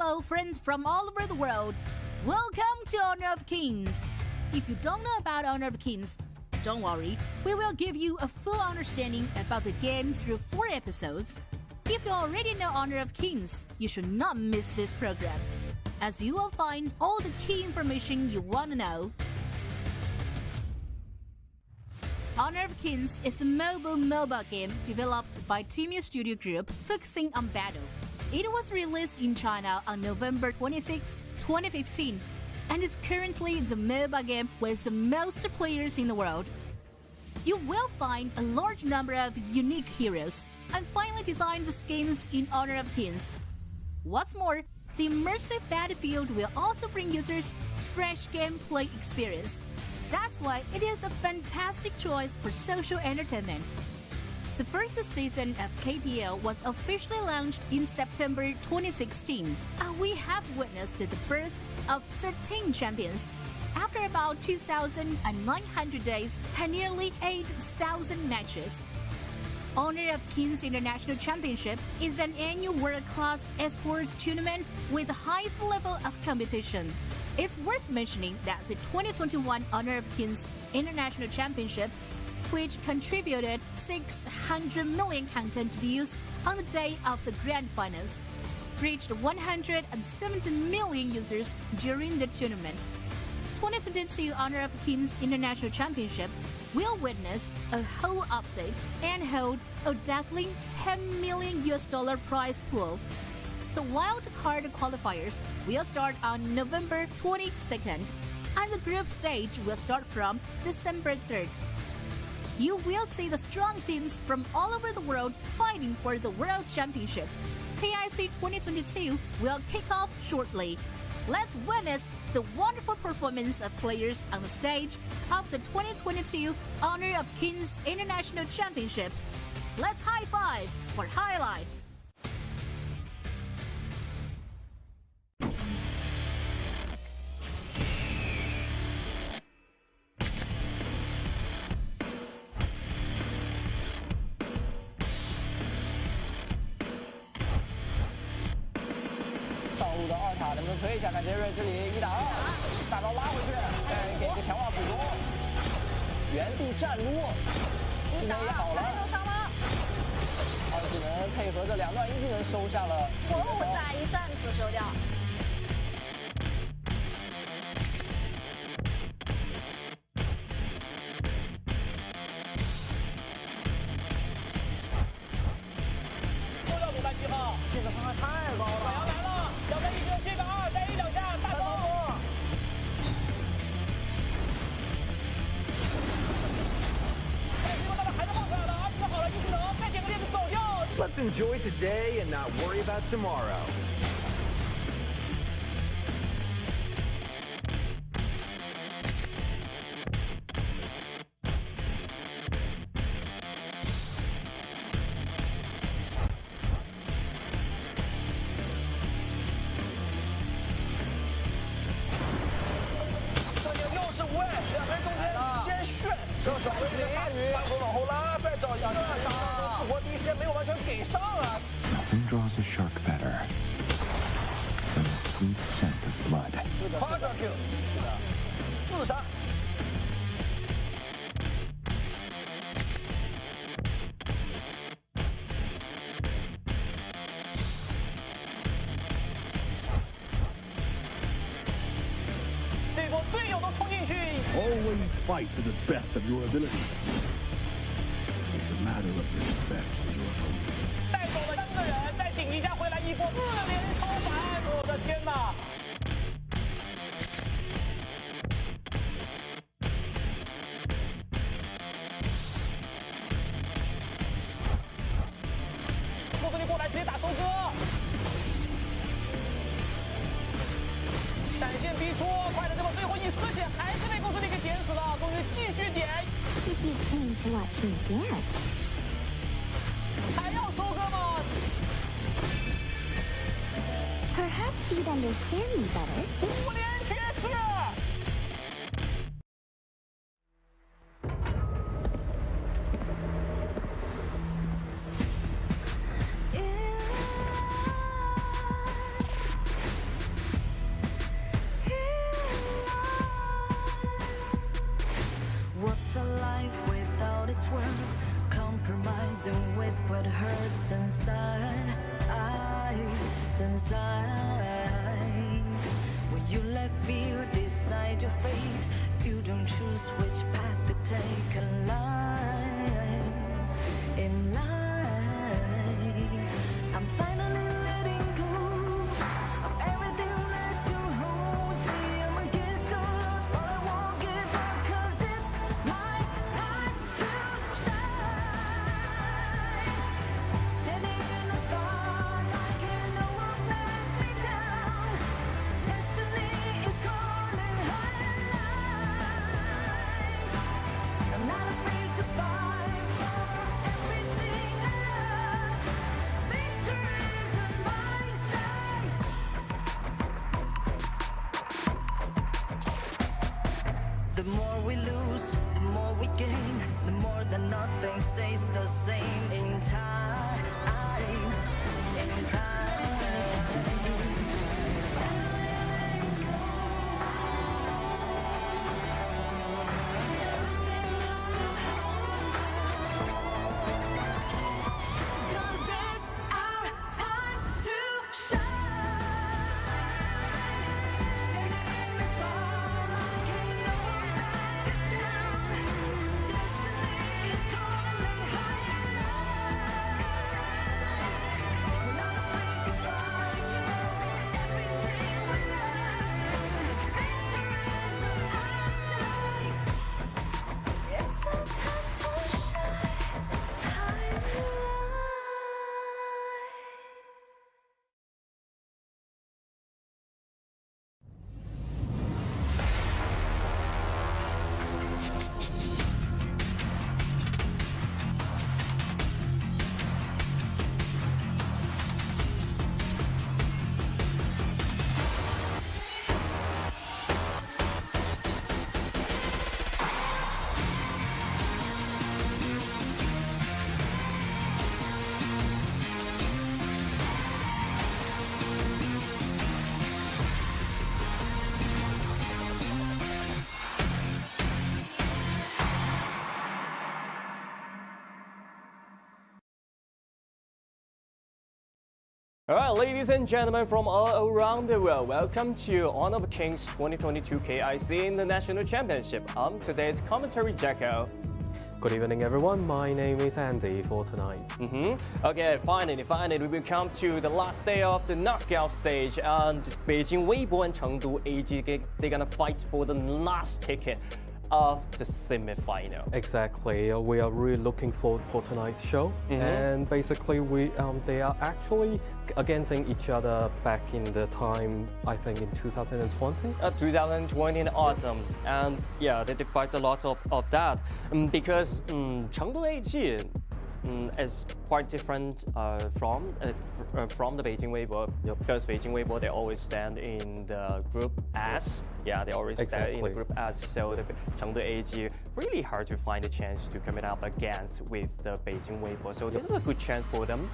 Hello, friends from all over the world. Welcome to Honor of Kings. If you don't know about Honor of Kings, don't worry. We will give you a full understanding about the game through 4 episodes. If you already know Honor of Kings, you should not miss this program, as you will find all the key information you want to know. Honor of Kings is a mobile game developed by Tiếu Studio Group focusing on battle. It was released in China on November 26, 2015, and is currently the mobile game with the most players in the world. You will find a large number of unique heroes and finely designed skins in Honor of Kings. What's more, the immersive battlefield will also bring users fresh gameplay experience. That's why it is a fantastic choice for social entertainment. The first season of KPL was officially launched in September 2016, and we have witnessed the birth of 13 champions. After about 2,900 days and nearly 8,000 matches. Honor of Kings International Championship is an annual world-class esports tournament with the highest level of competition. It's worth mentioning that the 2021 Honor of Kings International Championship, which contributed 600 million content views on the day of the grand finals, reached 170 million users during the tournament. 2022 Honor of Kings International Championship will witness a whole update and hold a dazzling $10 million prize pool. The wild card qualifiers will start on November 22nd, and the group stage will start from December 3rd. You will see the strong teams from all over the world fighting for the World Championship. KIC2022 will kick off shortly. Let's witness the wonderful performance of players on the stage of the 2022 Honor of Kings International Championship. Let's high five for highlight.能不能推一下？看杰瑞这里1打2，大招拉回去，给一个强化辅助，原地站撸，技能也好了。二技能配合着2段1技能收下了。我在一扇子收掉。收掉卤蛋记号，这个伤害太高了。小杨来了。小飞一个这个2带1两下大招，结果他们还是放出来了，二技能好了，一技能再捡个链子走掉。Let's enjoy today and not worry about tomorrow. 这小飞这大鱼，慢速往后拉，再找一下，复活第一时间没有完全给上啊。Nothing draws a shark better than the sweet scent of blood. 夸张 Q， 4杀。这波队友都冲进去。Always fight to the best of your ability. It's a matter of respect to your opponent. 带走了3个人，再顶一下回来一波4连超凡，我的天哪！库斯利过来直接打收割。闪现逼出，快的这个最后一丝血还是被公司里给点死了，公司继续点。If you came to watch me dance， 还要收割吗 ？Perhaps you'd understand me better. 5连绝世。worth compromising with what hurts inside. When you let fear decide your fate, you don't choose which path to take in life. I'm finally letting go of everything that still holds me. I'm against all odds, but I won't give up, 'cause it's my time to shine. Standing in the spotlight, and no one let me down. Destiny is calling higher light. I'm not afraid to fight for everything I love. Victory is in my sight. The more we lose, the more we gain. The more that nothing stays the same in time. Alright, ladies and gentlemen from all around the world, welcome to Honor of Kings 2022 KIC International Championship. I'm today's commentary Jacko. Good evening, everyone. My name is Andy for tonight. Okay, finally, we will come to the last day of the knockout stage, and Beijing Weibo and Chengdu AG, they're gonna fight for the last ticket of the semi-final. Exactly. We are really looking forward for tonight's show. And basically, they are actually against each other back in the time, I think, in 2020. 2020 in autumn, and yeah, they fight a lot of that because Chengdu AG is quite different from the Beijing Weibo. Because Beijing Weibo, they always stand in the group S. Yeah, they always stand in the group S. So the Chengdu AG really hard to find a chance to come it up against with the Beijing Weibo. So this is a good chance for them.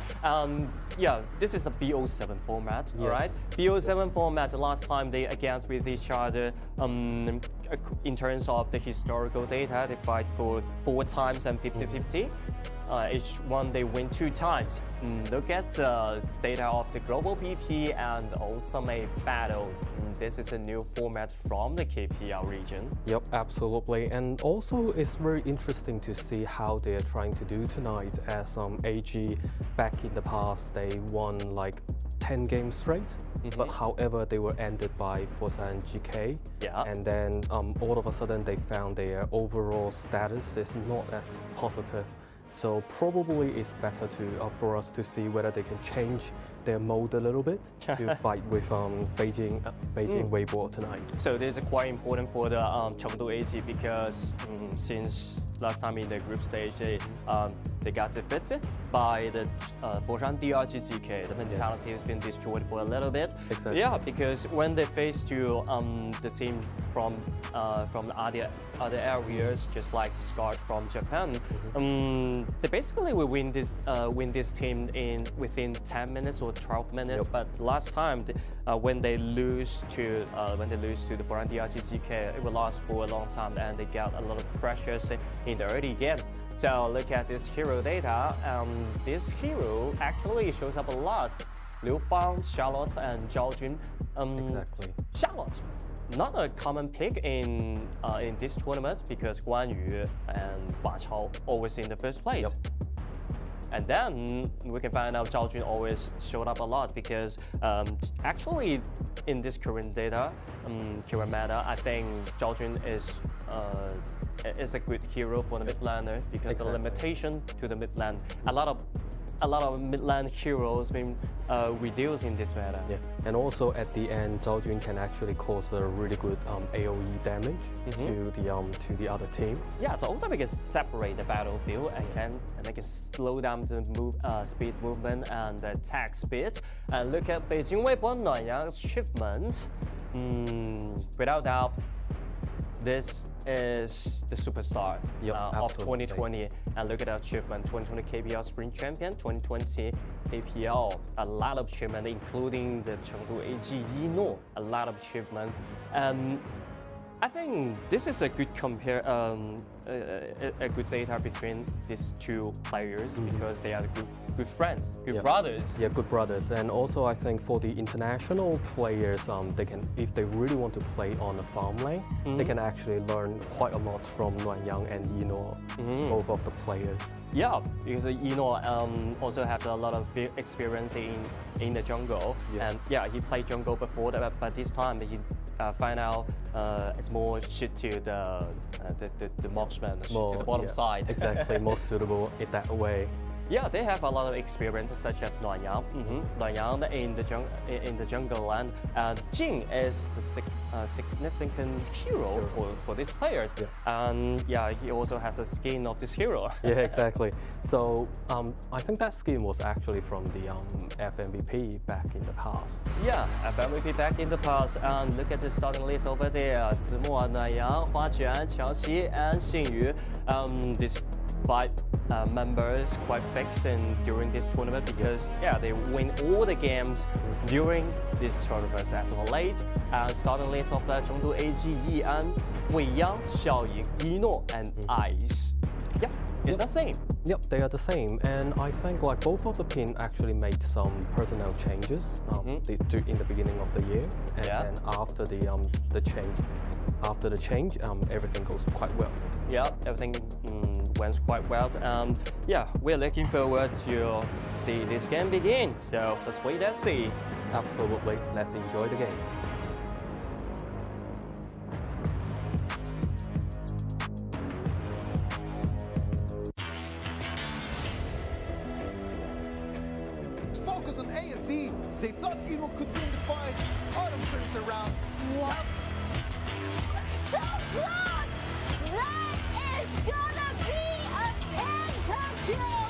Yeah, this is the BO7 format. All right, BO7 format. The last time they against with each other, in terms of the historical data, they fight for 4 times and 50-50. Each one they win 2 times. Look at the data of the global BP and ultimate battle. This is a new format from the KPL region. Yep, absolutely. And also it's very interesting to see how they are trying to do tonight, as AG back in the past they won like 10 games straight. But however, they were ended by DRG.GK. Yeah. And then all of a sudden they found their overall status is not as positive. So probably it's better for us to see whether they can change their mode a little bit to fight with Beijing Weibo tonight. So this is quite important for the Chengdu AG because since last time in the group stage they got defeated by the DRG.GK. The mentality has been destroyed for a little bit. Exactly. Yeah, because when they face to the team from the other areas, just like Scott from Japan, they basically will win this team within 10 minutes or 12 minutes. But last time, when they lose to the DRG.GK, it will last for a long time, and they got a lot of pressure in the early game. So look at this hero data. This hero actually shows up a lot. Liu Bang, Charlotte, and Zhao Jun. Exactly. Charlotte, not a common pick in this tournament because Guang Yu and Huang Chao always in the first place. Yep. And then we can find out Zhao Jun always showed up a lot because actually in this current data, current meta, I think Zhao Jun is a good hero for the mid laner because the limitation to the mid lane, a lot of mid lane heroes been reduced in this meta. Yeah, and also at the end, Zhao Jun can actually cause a really good AOE damage to the other team. Yeah, so also we can separate the battlefield and they can slow down the speed movement and the attack speed. And look at Beijing Weibo Nuanyang's achievements. Without doubt, this is the superstar of 2020. And look at the achievement: 2020 KPL Spring Champion, 2020 KPL. A lot of achievement, including the Chengdu AG Nora. A lot of achievement. I think this is a good a good data between these two players because they are good friends, good brothers. Yeah, good brothers. And also I think for the international players, they can, if they really want to play on a farm lane, they can actually learn quite a lot from Nuanyang and Nora, both of the players. Yeah, because Nora also has a lot of experience in the jungle, and yeah, he played jungle before, but this time he find out it's more shit to the marksman, to the bottom side. Exactly, more suitable in that way. Yeah, they have a lot of experience, such as Nuanyang. Nuanyang in the jungle, and Jing is the significant hero for this player. And yeah, he also has the skin of this hero. Yeah, exactly. So I think that skin was actually from the FMVP back in the past. Yeah, FMVP back in the past. And look at the starting list over there: Zimo, Nuanyang, Hua Juan, Qiaoxi, and Xingyu. These 5 members quite fixed during this tournament because yeah, they win all the games during this tournament as of late. Starting list of the Chengdu AG, Yi'an, Weiyang, Xiaoying, Yino, and Ice. Yep, it's the same. Yep, they are the same, and I think like both of the pin actually made some personnel changes in the beginning of the year, and then after the change, everything goes quite well. Yeah, everything went quite well. Yeah, we're looking forward to see this game begin. So let's wait and see. Absolutely, let's enjoy the game. Focus on ASD. They thought Eagle could win the fight. Autumn turns around. What? So close! That is gonna be a pentakill!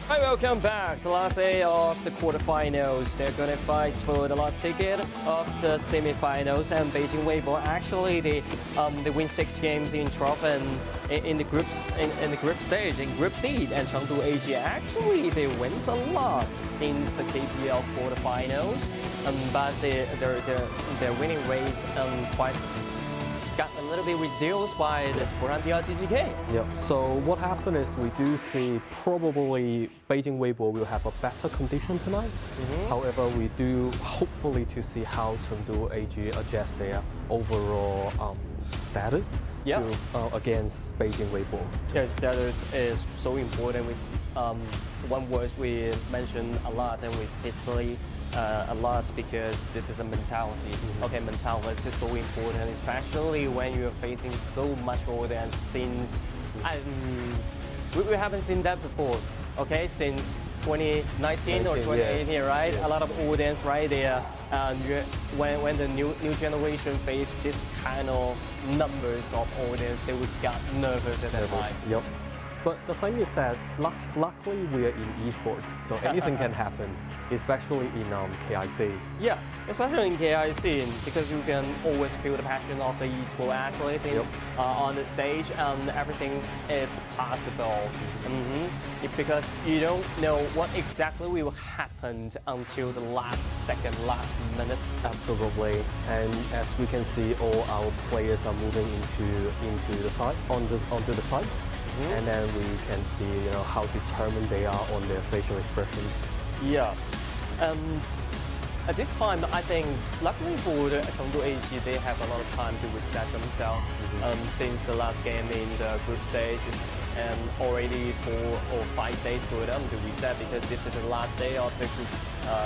Hi, welcome back. The last day of the quarterfinals. They're gonna fight for the last ticket of the semifinals. And Beijing Weibo actually they win 6 games in Trop and in the groups in the group stage in Group D. And Chengdu AG actually they win a lot since the KPL quarterfinals. But their winning rates quite got a little bit reduced by the DRG.GK. Yeah, so what happened is we do see probably Beijing Weibo will have a better condition tonight. However, we do hopefully to see how Chengdu AG adjust their overall status against Beijing Weibo. Yeah, status is so important. Which one word we mentioned a lot and we literally a lot because this is a mentality. Okay, mentality is so important, especially when you're facing so much audience. Since we haven't seen that before. Okay, since 2019 or 2018, right? A lot of audience right there. When the new generation face this kind of numbers of audience, they would get nervous at that time. Yep. But the thing is that luckily we are in esports, so anything can happen, especially in KIC. Yeah, especially in KIC, because you can always feel the passion of the esport athlete on the stage, and everything is possible. Because you don't know what exactly will happen until the last second, last minute. Absolutely, and as we can see, all our players are moving into the side onto the side. And then we can see, how determined they are on their facial expressions. Yeah. At this time, I think, luckily for the Chengdu AG, they have a lot of time to reset themselves since the last game in the group stage, and already 4 or 5 days for them to reset, because this is the last day of the group,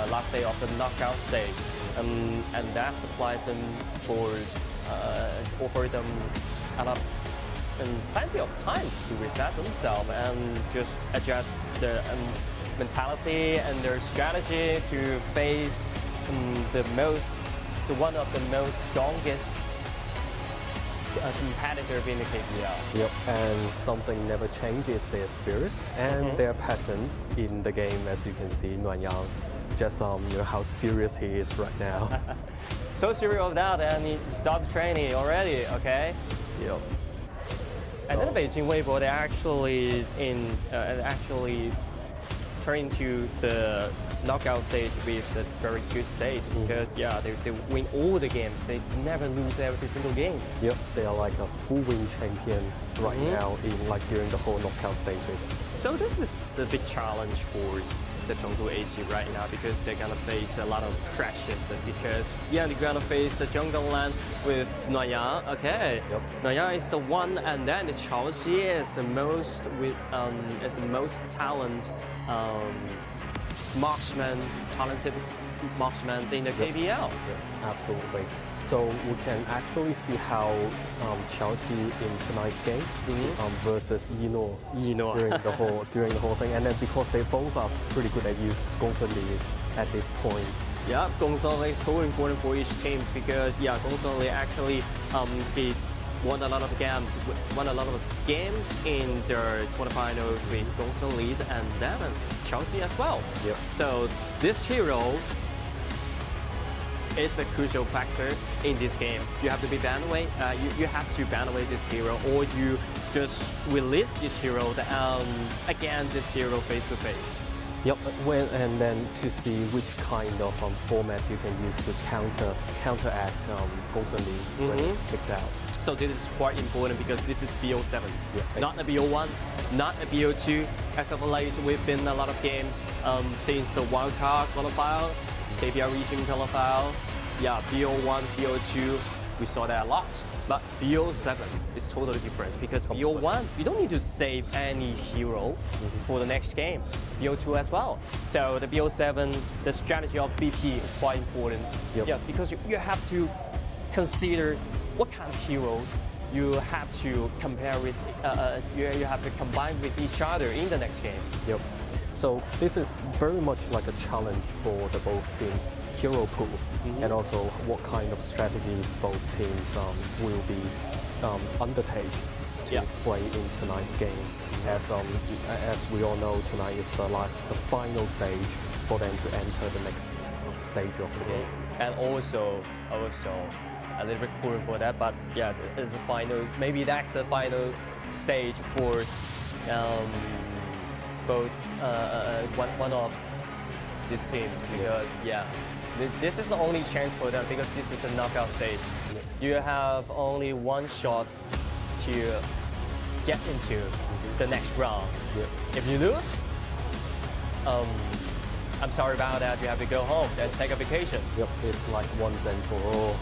last day of the knockout stage, and that supplies them offer them a lot. And plenty of time to reset themselves and just adjust their mentality and their strategy to face one of the most strongest competitor in the KPL. Yep, and something never changes their spirit and their passion in the game. As you can see, Yang, just how serious he is right now. So serious of that, and he stopped training already. Okay. Yep. And then Beijing Weibo, they're actually turning to the knockout stage with a very good stage, because they win all the games. They never lose every single game. Yep, they are like a full win champion right now during the whole knockout stages. So this is the big challenge for the Chengdu AG right now, because they're gonna face a lot of pressures, because they're gonna face the jungle land with Nora. Okay. Yep. Nora is the one, and then the Chao Xi is the most talented talented marksman in the KPL. Yep, absolutely. So we can actually see how Chelsea in tonight's game versus Nora during the whole thing, and then because they both are pretty good at use Gongsun Li at this point. Yeah, Gongsun Li is so important for each team, because Gongsun Li actually he won a lot of games in their quarterfinals with Gongsun Li and then Chelsea as well. Yep. So this hero is a crucial factor in this game. You have to be ban away. You have to ban away this hero, or you just release this hero against this hero face to face. Yep. And then to see which kind of format you can use to counteract Gongsun Li when it's kicked out. So this is quite important, because this is BO7, not a BO1, not a BO2. As of late, we've been in a lot of games since the wildcard qualifier, KPL region qualifier, BO1, BO2, we saw that a lot. But BO7 is totally different, because BO1, you don't need to save any hero for the next game. BO2 as well. So the BO7, the strategy of BP is quite important. Yep. Because you have to consider what kind of hero you have to compare with, you have to combine with each other in the next game. Yep. So this is very much like a challenge for the both teams' hero pool, and also what kind of strategies both teams will be undertake to play in tonight's game. As we all know, tonight is the final stage for them to enter the next stage of the game. And also a little bit cooler for that, but it's a final. Maybe that's a final stage for both one of these teams, because this is the only chance for them, because this is a knockout stage. You have only one shot to get into the next round. If you lose, I'm sorry about that. You have to go home and take a vacation. Yep, it's like once and for all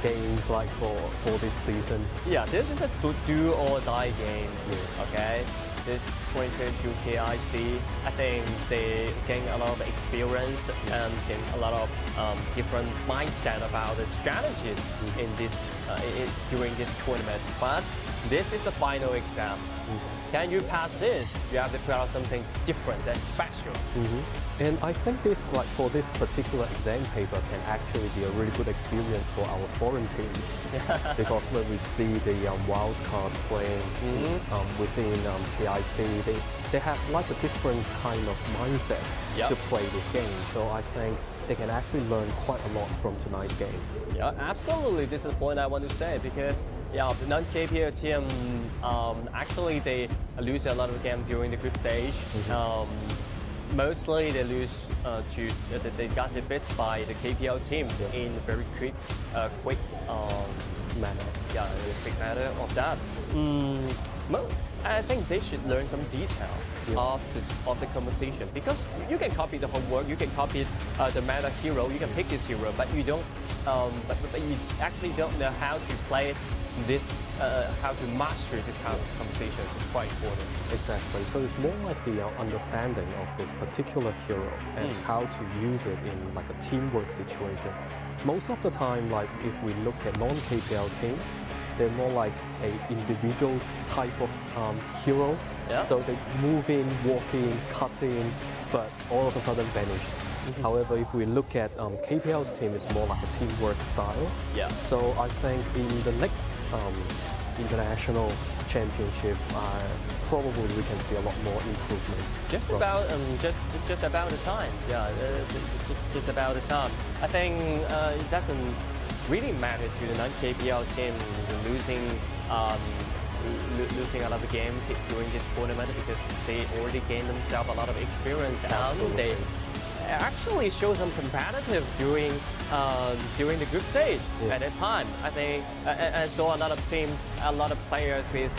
games like for this season. Yeah, this is a do or die game. Okay, this 2022 KIC, I think they gain a lot of experience and gain a lot of different mindset about the strategy in this during this tournament. But this is the final exam. Can you pass this? You have to put out something different and special. And I think this, like for this particular exam paper, can actually be a really good experience for our foreign teams. Because when we see the wildcards playing within KIC, they have like a different kind of mindset to play this game. So I think they can actually learn quite a lot from tonight's game. Yeah, absolutely. This is the point I want to say because the non-KPL team actually they lose a lot of games during the group stage. Mostly they lose they got defeated by the KPL team in a very quick Manner. Yeah, quick matter of that. I think they should learn some detail of the conversation because you can copy the homework, you can copy the meta hero, you can pick this hero, but you don't, but you actually don't know how to play this, how to master this kind of conversation. It's quite important. Exactly. So it's more like the understanding of this particular hero and how to use it in like a teamwork situation. Most of the time, like if we look at non-KPL teams, they're more like a individual type of hero. So they move in, walk in, cut in, but all of a sudden vanish. However, if we look at KPL's team, it's more like a teamwork style. So I think in the next international championship, probably we can see a lot more improvements. Just about the time. Just about the time. I think it doesn't really matter to the non-KPL team losing a lot of games during this tournament because they already gained themselves a lot of experience and they actually show some competitive during the group stage at that time. I think I saw a lot of teams, a lot of players with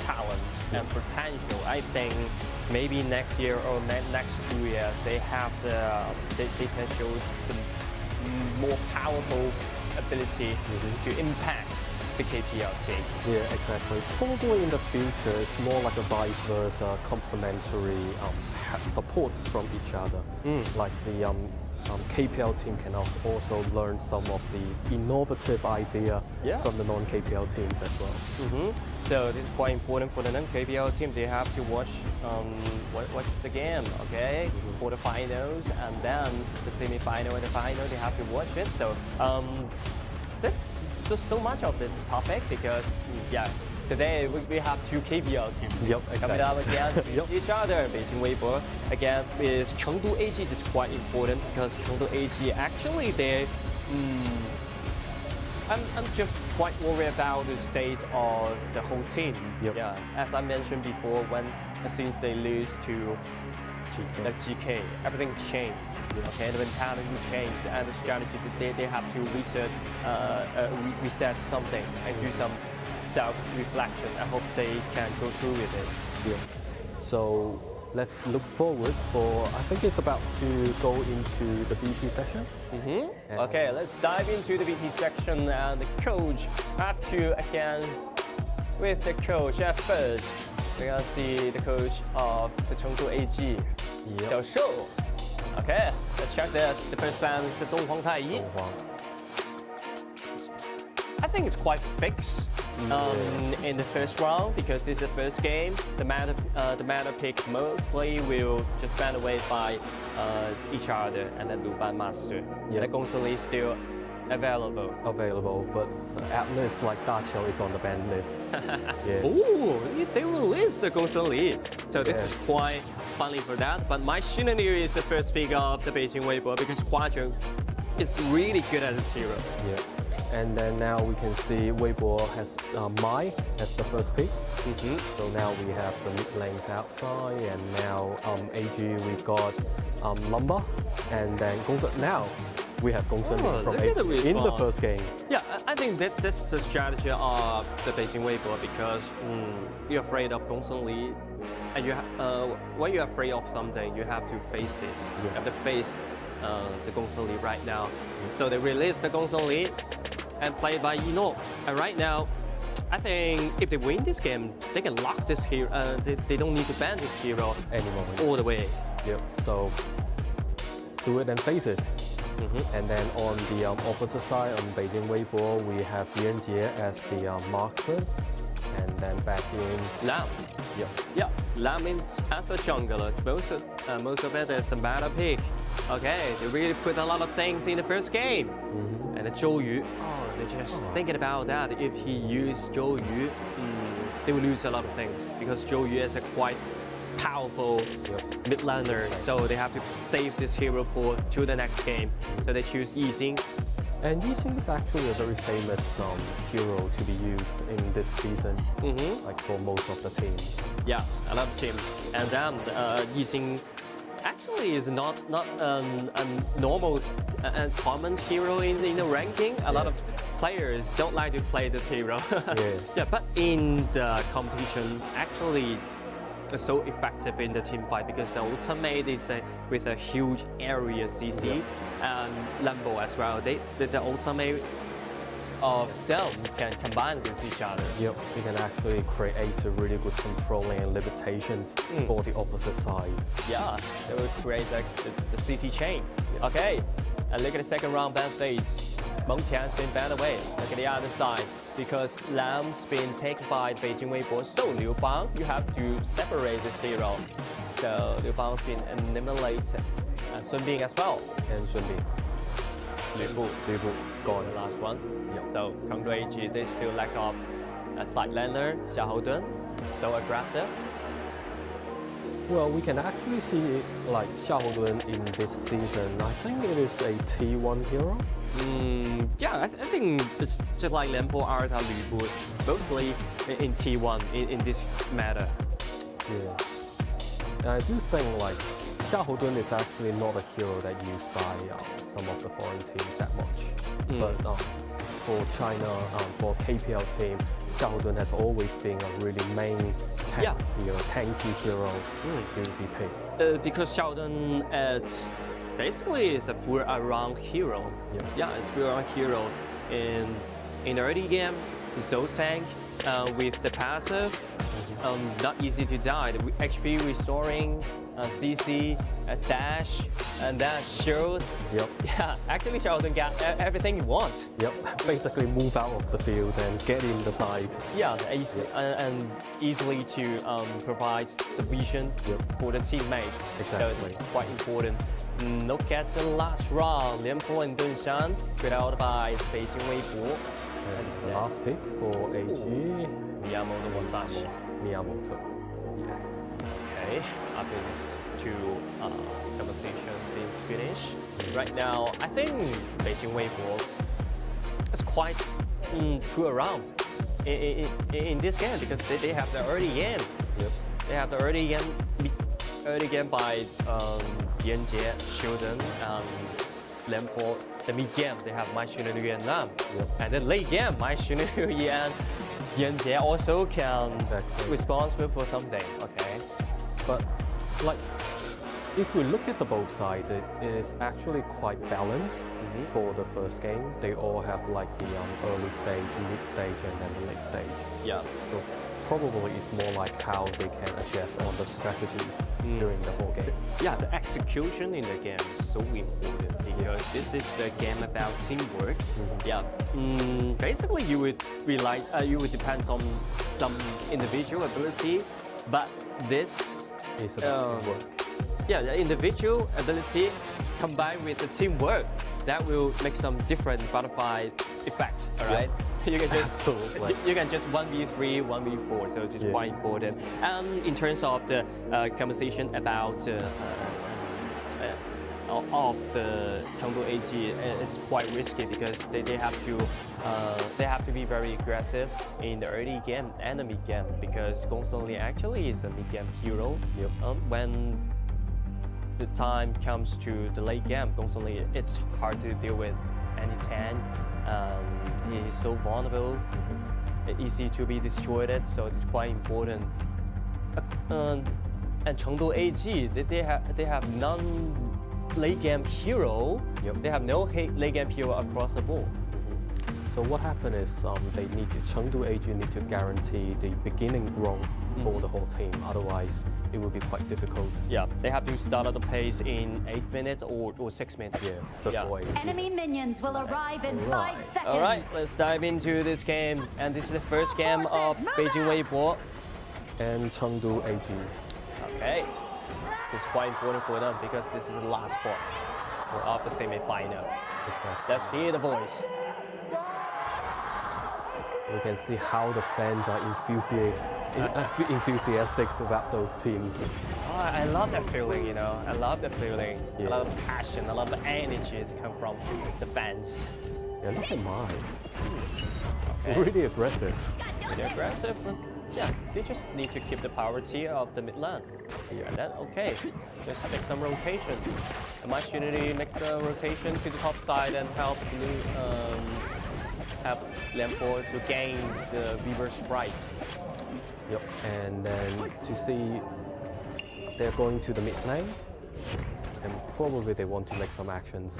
talent and potential. I think maybe next year or next 2 years they have they can show some more powerful ability to impact the KPL team. Yeah, exactly. Probably in the future, it's more like a vice versa, complementary support from each other. Like the KPL team can also learn some of the innovative idea from the non-KPL teams as well. So this is quite important for the non-KPL team. They have to watch the game, okay? For the finals and then the semi-final and the final, they have to watch it. So there's so much of this topic because today we have two KPL teams coming up against each other. Beijing Weibo against is Chengdu AG. It's quite important because Chengdu AG actually I'm just quite worried about the state of the whole team. As I mentioned before, since they lose to GK, everything changed. Okay, the mentality changed and the strategy they have to reset something and do some self-reflection. I hope they can go through with it. So let's look forward for, I think it's about to go into the BP section. Okay, let's dive into the BP section and the coach have to with the coach at first. We're gonna see the coach of the Chengdu AG, Xiao Shou. Okay, let's check this. The first fan is Huang Chao Bei Dao. I think it's quite fixed in the first round because this is the first game. The meta pick mostly will just ban away by each other and then Luban Master. The Gongsun Li is still available, but at least like Daqiao is on the ban list. Oh, they will list the Gongsun Li. So this is quite funny for that. But my Shinanir is the first pick of the Beijing Weibo because Huang Chao is really good at this hero. And then now we can see Weibo has Mai as the first pick. So now we have the mid lanes outside, and now AG we got Lumba, and then Gongsun. Now we have Gongsun from AG in the first game. Yeah, I think that's the strategy of the Beijing Weibo because you're afraid of Gongsun Li, and when you're afraid of something, you have to face this. You have to face the Gongsun Li right now. So they released the Gongsun Li and played by Yino. And right now, I think if they win this game, they can lock this hero. They don't need to ban this hero anymore. All the way. So do it and face it. And then on the opposite side, on Beijing Weibo, we have Yan Jie as the marksman. and then back in Lam. Yep. Yeah, Lam as a jungler. Most of it is a meta pick. Okay, they really put a lot of things in the first game. And Zhou Yu, they're just thinking about that. If he used Zhou Yu, they will lose a lot of things because Zhou Yu is a quite powerful mid laner. So they have to save this hero pool to the next game. So they choose Yixing. And Yixing is actually a very famous hero to be used in this season, like for most of the teams. Yeah, a lot of teams. And then Yixing actually is not a normal and common hero in the ranking. A lot of players don't like to play this hero. Yeah, but in the competition, actually so effective in the team fight because the ultimate is with a huge area CC and Lambo as well. The ultimate of them can combine with each other. Yep, you can actually create a really good controlling and limitations for the opposite side. Yeah, they will create the CC chain. Okay, and look at the second round ban phase. Mengtian's been banned away. Look at the other side. Because Lam's been taken by Beijing Weibo. So Liu Bang, you have to separate this hero. So Liu Bang's been eliminated. And Sun Bing as well. And Sun Bing. Liu Bu gone the last one. So Chengdu AG, they still lack of a side laner, Xiao Dun. So aggressive. Well, we can actually see like Xiao Dun in this season. I think it is a T1 hero. Yeah, I think it's just like Lempo, Arta, Lu Bu, mostly in T1 in this matter. Yeah. And I do think like Xiao Dun is actually not a hero that used by some of the foreign teams that much. But for China, for KPL team, Xiao Dun has always been a really main tanky hero to be picked. Because Xiao Dun basically is a full around hero. Yeah, it's full around heroes in the early game. So tank with the passive, not easy to die. The HP restoring, CC, dash, and then shield. Yeah, actually Xiao Dun got everything you want. Basically move out of the field and get in the side. Yeah, and easily to provide the vision for the teammate. Exactly. So it's quite important. Look at the last round. Lianpo and Dunshan put out by Beijing Weibo. And the last pick for AG, Miyamoto Musashi. Miyamoto. Yes. Okay, after these two conversations being finished. Right now, I think Beijing Weibo is quite true around in this game because they have the early game. They have the early game by Yanjie, Shilden, and Lempo. The mid game they have Mai Xunyu and Lam, and the late game Mai Xunyu and Yanjie also can responsible for something. Okay, but like if we look at the both sides, it is actually quite balanced for the first game. They all have like the early stage, mid stage, and then the late stage. Yeah. So probably it's more like how they can adjust on the strategies during the whole game. Yeah, the execution in the game is so important because this is the game about teamwork. Yeah, basically you would rely, you would depend on some individual ability, but this is about teamwork. Yeah, the individual ability combined with the teamwork, that will make some different butterfly effect. All right. You can just you can just 1v3, 1v4, so it's quite important. And in terms of the conversation about of the Chengdu AG, it's quite risky because they have to be very aggressive in the early game and the mid game because Gongsun actually is a mid game hero. When the time comes to the late game, Gongsun it's hard to deal with any tank. He is so vulnerable, easy to be destroyed, so it's quite important. And Chengdu AG, they have non-late game hero. They have no late game hero across the board. So what happened is Chengdu AG need to guarantee the beginning growth for the whole team. Otherwise, it will be quite difficult. Yeah, they have to start at the pace in 8 minutes or 6 minutes. Yeah, before AG. Enemy minions will arrive in 5 seconds. All right, let's dive into this game. And this is the first game of Beijing Weibo. And Chengdu AG. Okay, it's quite important for them because this is the last spot of the semi-final. Exactly. Let's hear the voice. We can see how the fans are enthusiastic about those teams. Oh, I love that feeling, you know. I love that feeling. Yeah. I love the passion. I love the energy that come from the fans. Yeah, look at mine. Okay. Really aggressive. They're aggressive. Yeah, they just need to keep the priority of the mid lane. Yeah. And then, okay, just make some rotation. A much unity, make the rotation to the top side and help Lianpo to gain the Weaver Sprite. Yep, and then to see they're going to the mid lane, and probably they want to make some actions.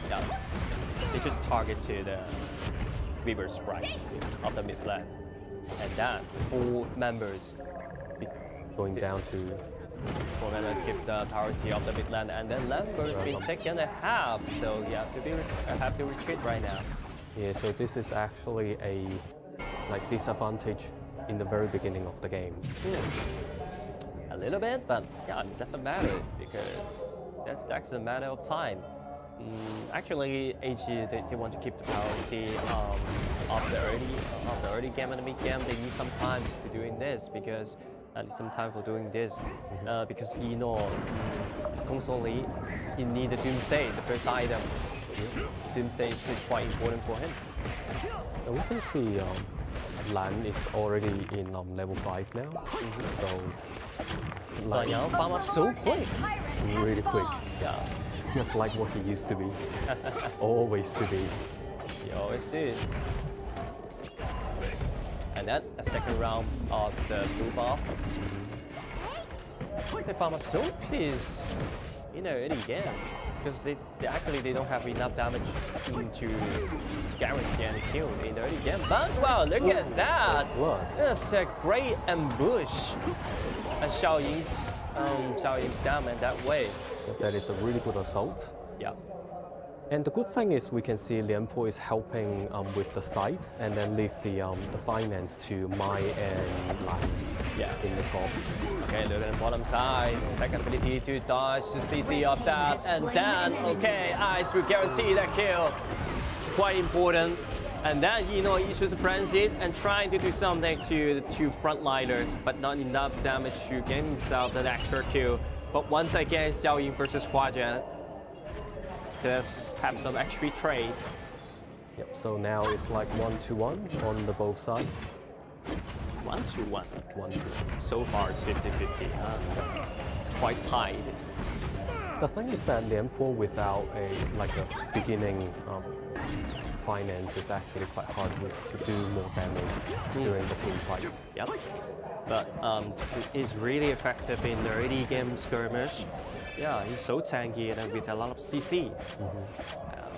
Yeah, they just targeted the Weaver Sprite of the mid lane. And then 4 members Going down to keep the priority of the mid lane, and then Lambert's been taken a half, so you have to retreat right now. yeah. So this is actually a disadvantage in the very beginning of the game. A little bit, but yeah, it doesn't matter because that's a matter of time. Actually, AG they want to keep the priority of the early game and the mid game. They need some time to doing this because some time for doing this because you know constantly he need the Doomsday, the first item. Doomsday is quite important for him. And we can see Lan is already in level 5 now. So But yeah, farm up so quick. really quick, Yeah, just like what he used to be, always to be. he always did. And then a second round of the blue buff. They farm up so piece in the early game because they don't have enough damage to guarantee any kill in the early game. But wow, look at that! What? That's a great ambush. And Xiao Ying's damage that way. That is a really good assault. Yeah. And the good thing is we can see Lianpo is helping with the site and then leave the finance to Mai and Lan in the top. Okay, look at the bottom side. Second ability to dodge the CC of that. And then, okay, Ice will guarantee that kill. Quite important. And then, you know, he should frenzy it and trying to do something to the 2 frontliners, but not enough damage to gain himself that extra kill. But once again, Xiao Ying versus Huajian. Just have some XP trade. Yep, so now it's like 1-1 on the both sides. 1-1. 1-1. So far it's 50-50. It's quite tight. The thing is that Lianpo without a beginning finance is actually quite hard to do more damage during the team fight. Yep. But he's really effective in the early game skirmish. Yeah, he's so tanky and with a lot of CC.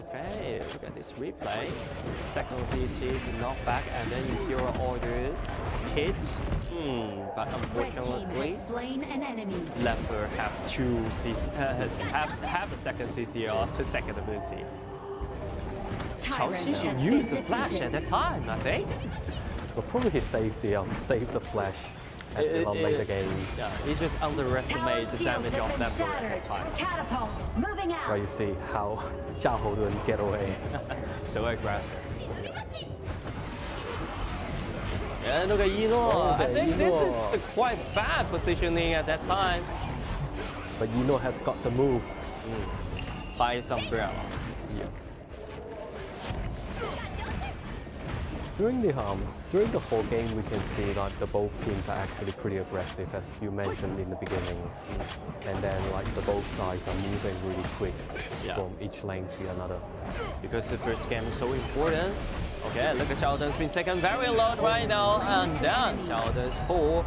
Okay, look at this replay. Second ability to knock back and then hero order hit. But unfortunately, Lambert have 2 CC, have the second CC of the second ability. Chao Xi used the flash at that time, I think. But probably he saved the flash at the later game. Yeah, he just underestimated the damage of Lambert at that time. Where you see how Xiao didn't get away. So aggressive. And look at Yino. I think this is a quite bad positioning at that time. But Yino has got the move. By his umbrella. Yeah. During the whole game, we can see that the both teams are actually pretty aggressive, as you mentioned in the beginning. And then the both sides are moving really quick from each lane to another. Because the first game is so important. Okay, look at Sheldon's been taken very low right now, and then Sheldon's full.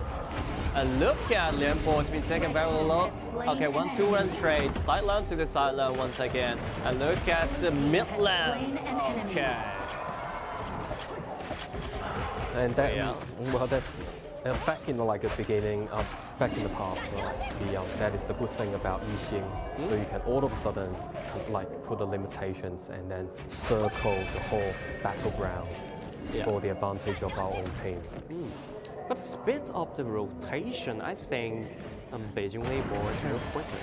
And look at Lianpo, it's been taken very low. Okay, 1-2-1 trade, side lane to the side lane once again. And look at the mid lane. Okay. And that, Yeah. well, that's back in like the beginning, back in the past, that is the good thing about Yixing. So you can all of a sudden like put the limitations and then circle the whole battleground for the advantage of our own team. But the speed of the rotation, I think Beijing Weibo is more quicker.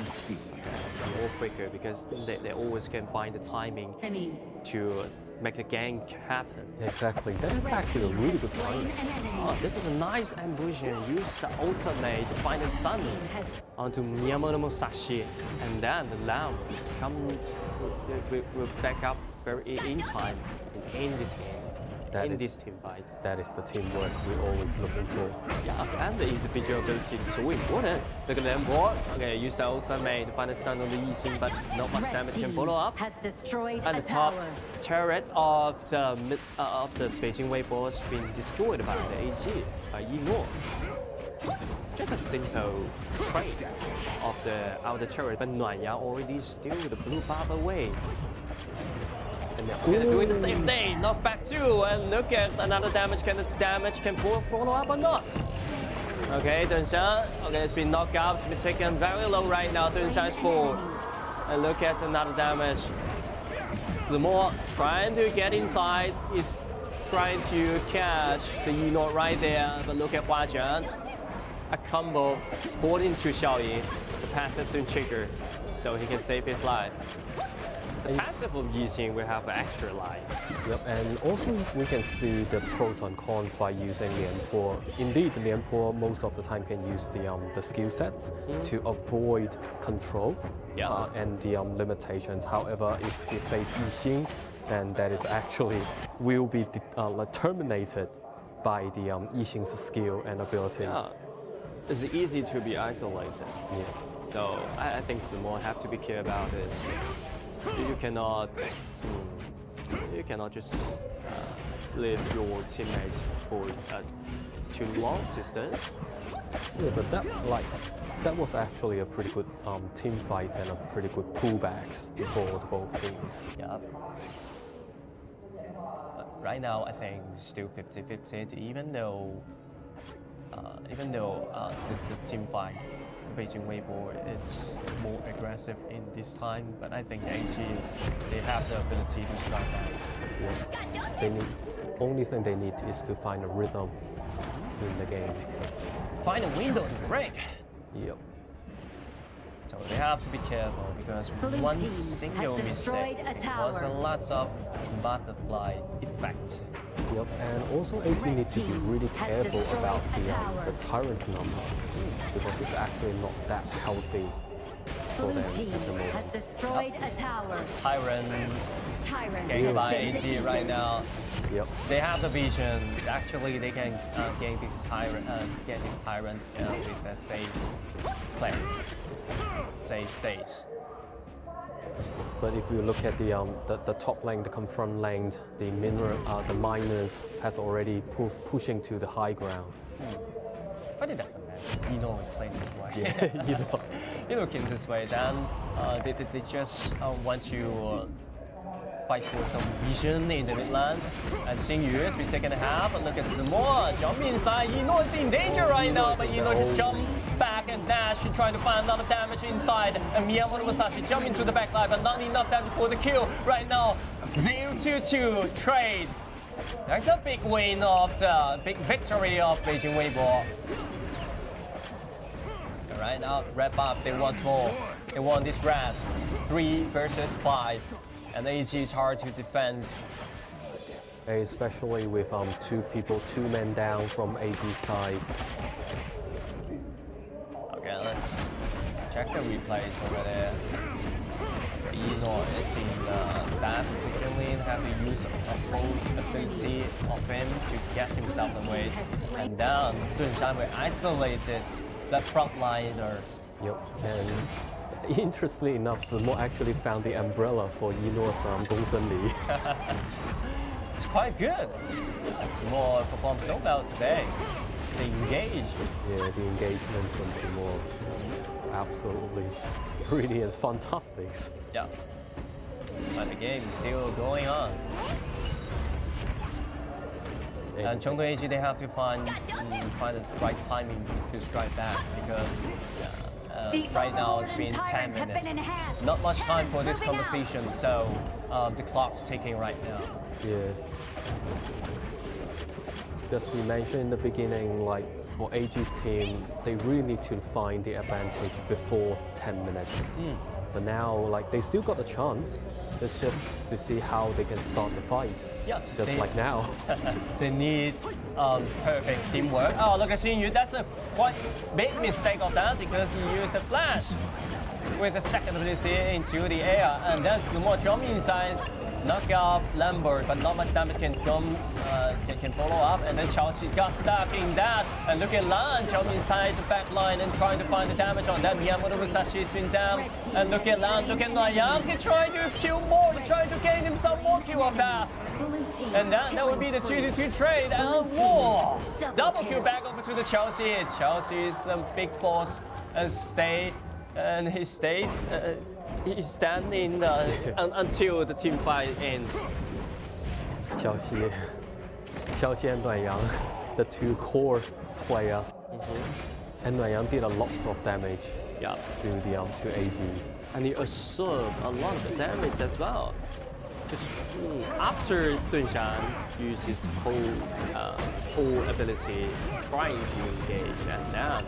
More quicker because they always can find the timing to make the gank happen. Exactly. That is actually a really good timing. Oh, this is a nice ambush. Use the ultimate to find a stun onto Miyamoto Musashi, and then the Lamb will back up very in time in this game. This team fight. That is the teamwork we're always looking for. Yeah, and the individual ability is so important. Look at them board. Okay, use the ultimate to find a stun on the Yixing, but not much damage can follow up. Has destroyed And a the top tower. turret of the Beijing Weibo has been destroyed by the AG, by Nora. Just a simple trade of the outer turret, but Nuanya already steal the blue barb away. And they're doing the same thing, knock back two, and look at another damage. Can the damage follow up or not? Okay, Dunshan, okay, it's been knocked out, it's been taken very low right now. Dunshan's full. And look at another damage. Zemo trying to get inside, is trying to catch the Yinor right there, but look at Hua Zhan. A combo pulled into Xiaoyi, the passive to trigger, so he can save his life. The passive of Yixing will have an extra life. Yep, and also we can see the pros and cons by using Lianpo. Indeed, Lianpo most of the time can use the skill sets to avoid control and the limitations. However, if you face Yixing, then that is actually will be terminated by the Yixing's skill and abilities. Yeah. It's easy to be isolated. So I think Zemo have to be careful about this. You cannot just leave your teammates for too long, sister. Yeah, but that was actually a pretty good team fight and a pretty good pullbacks for the both teams. Yeah. But right now, I think still 50-50. Even though the team fight, Beijing Weibo, it's more aggressive in this time, but I think AG, they have the ability to strike that. Yeah. Only thing they need is to find a rhythm in the game. Find a window to break. Yep. So they have to be careful because one single mistake causes a lot of butterfly effect. Yep, and also AG needs to be really careful about the tyrant number because it's actually not that healthy for them at the moment. Has destroyed a tower. Tyrant gained by AG right now. Yep. They have the vision. Actually, they can gain this tyrant with a safe play, safe stage. But if you look at the top lane, the confront lane, the miners has already pushing to the high ground. But it doesn't matter. You know, play this way. Yeah, You look in this way, then they just want to fight for some vision in the midland. And Xingyu has been taken a half. And look at Zemo jump inside. Yino is in danger right now, but Yino just jump back and dash and trying to find a lot of damage inside. And Miyamoto Musashi jump into the backline, but not enough damage for the kill right now. 0-2 trade. That's a big win of the big victory of Beijing Weibo. Right now, wrap up. They want more. They want this round. 3 versus 5. And AG is hard to defend. especially with 2 men down from AG side. Okay, let's check the replays over there. Nora is in that position and have to use a full ability of him to get himself away. And then Dunshan will isolate the frontliner. Yep, and interestingly enough, Zemo actually found the umbrella for Yino's Gongsun Li. It's quite good. Zemo performed so well today. They engaged. Yeah, the engagement from Zemo, absolutely brilliant, fantastic. Yeah. But the game is still going on. And Chengdu AG, they have to find the right timing to strike back because right now it's been 10 minutes. Not much time for this conversation, so the clock's ticking right now. Yeah. Just we mentioned in the beginning, like for AG's team, they really need to find the advantage before 10 minutes. But now, like they still got a chance. It's just to see how they can start the fight. Yeah, just like now. They need perfect teamwork. Oh, look at Xing Yu. That's a quite big mistake of that because he used a flash with the second ability into the air, and then Zumo jump inside, knock out Lambert, but not much damage can follow up, and then Chelsea got stuck in that, and look at Lan jump inside the back line and trying to find the damage on that. Miyamoto Musashi is been down, and look at Lan, look at Yang, he trying to kill more, trying to gain him some more kill of that. And that would be the 2-2 trade, and whoa! Double kill back over to the Chelsea. Chelsea is a big boss and he stayed. He's standing until the team fight ends. Xiaoxi and Nuanyang, the two core player, and Nuanyang did a lot of damage to AG. And he absorbed a lot of the damage as well. Just after Dunshan used his whole ability trying to engage, and then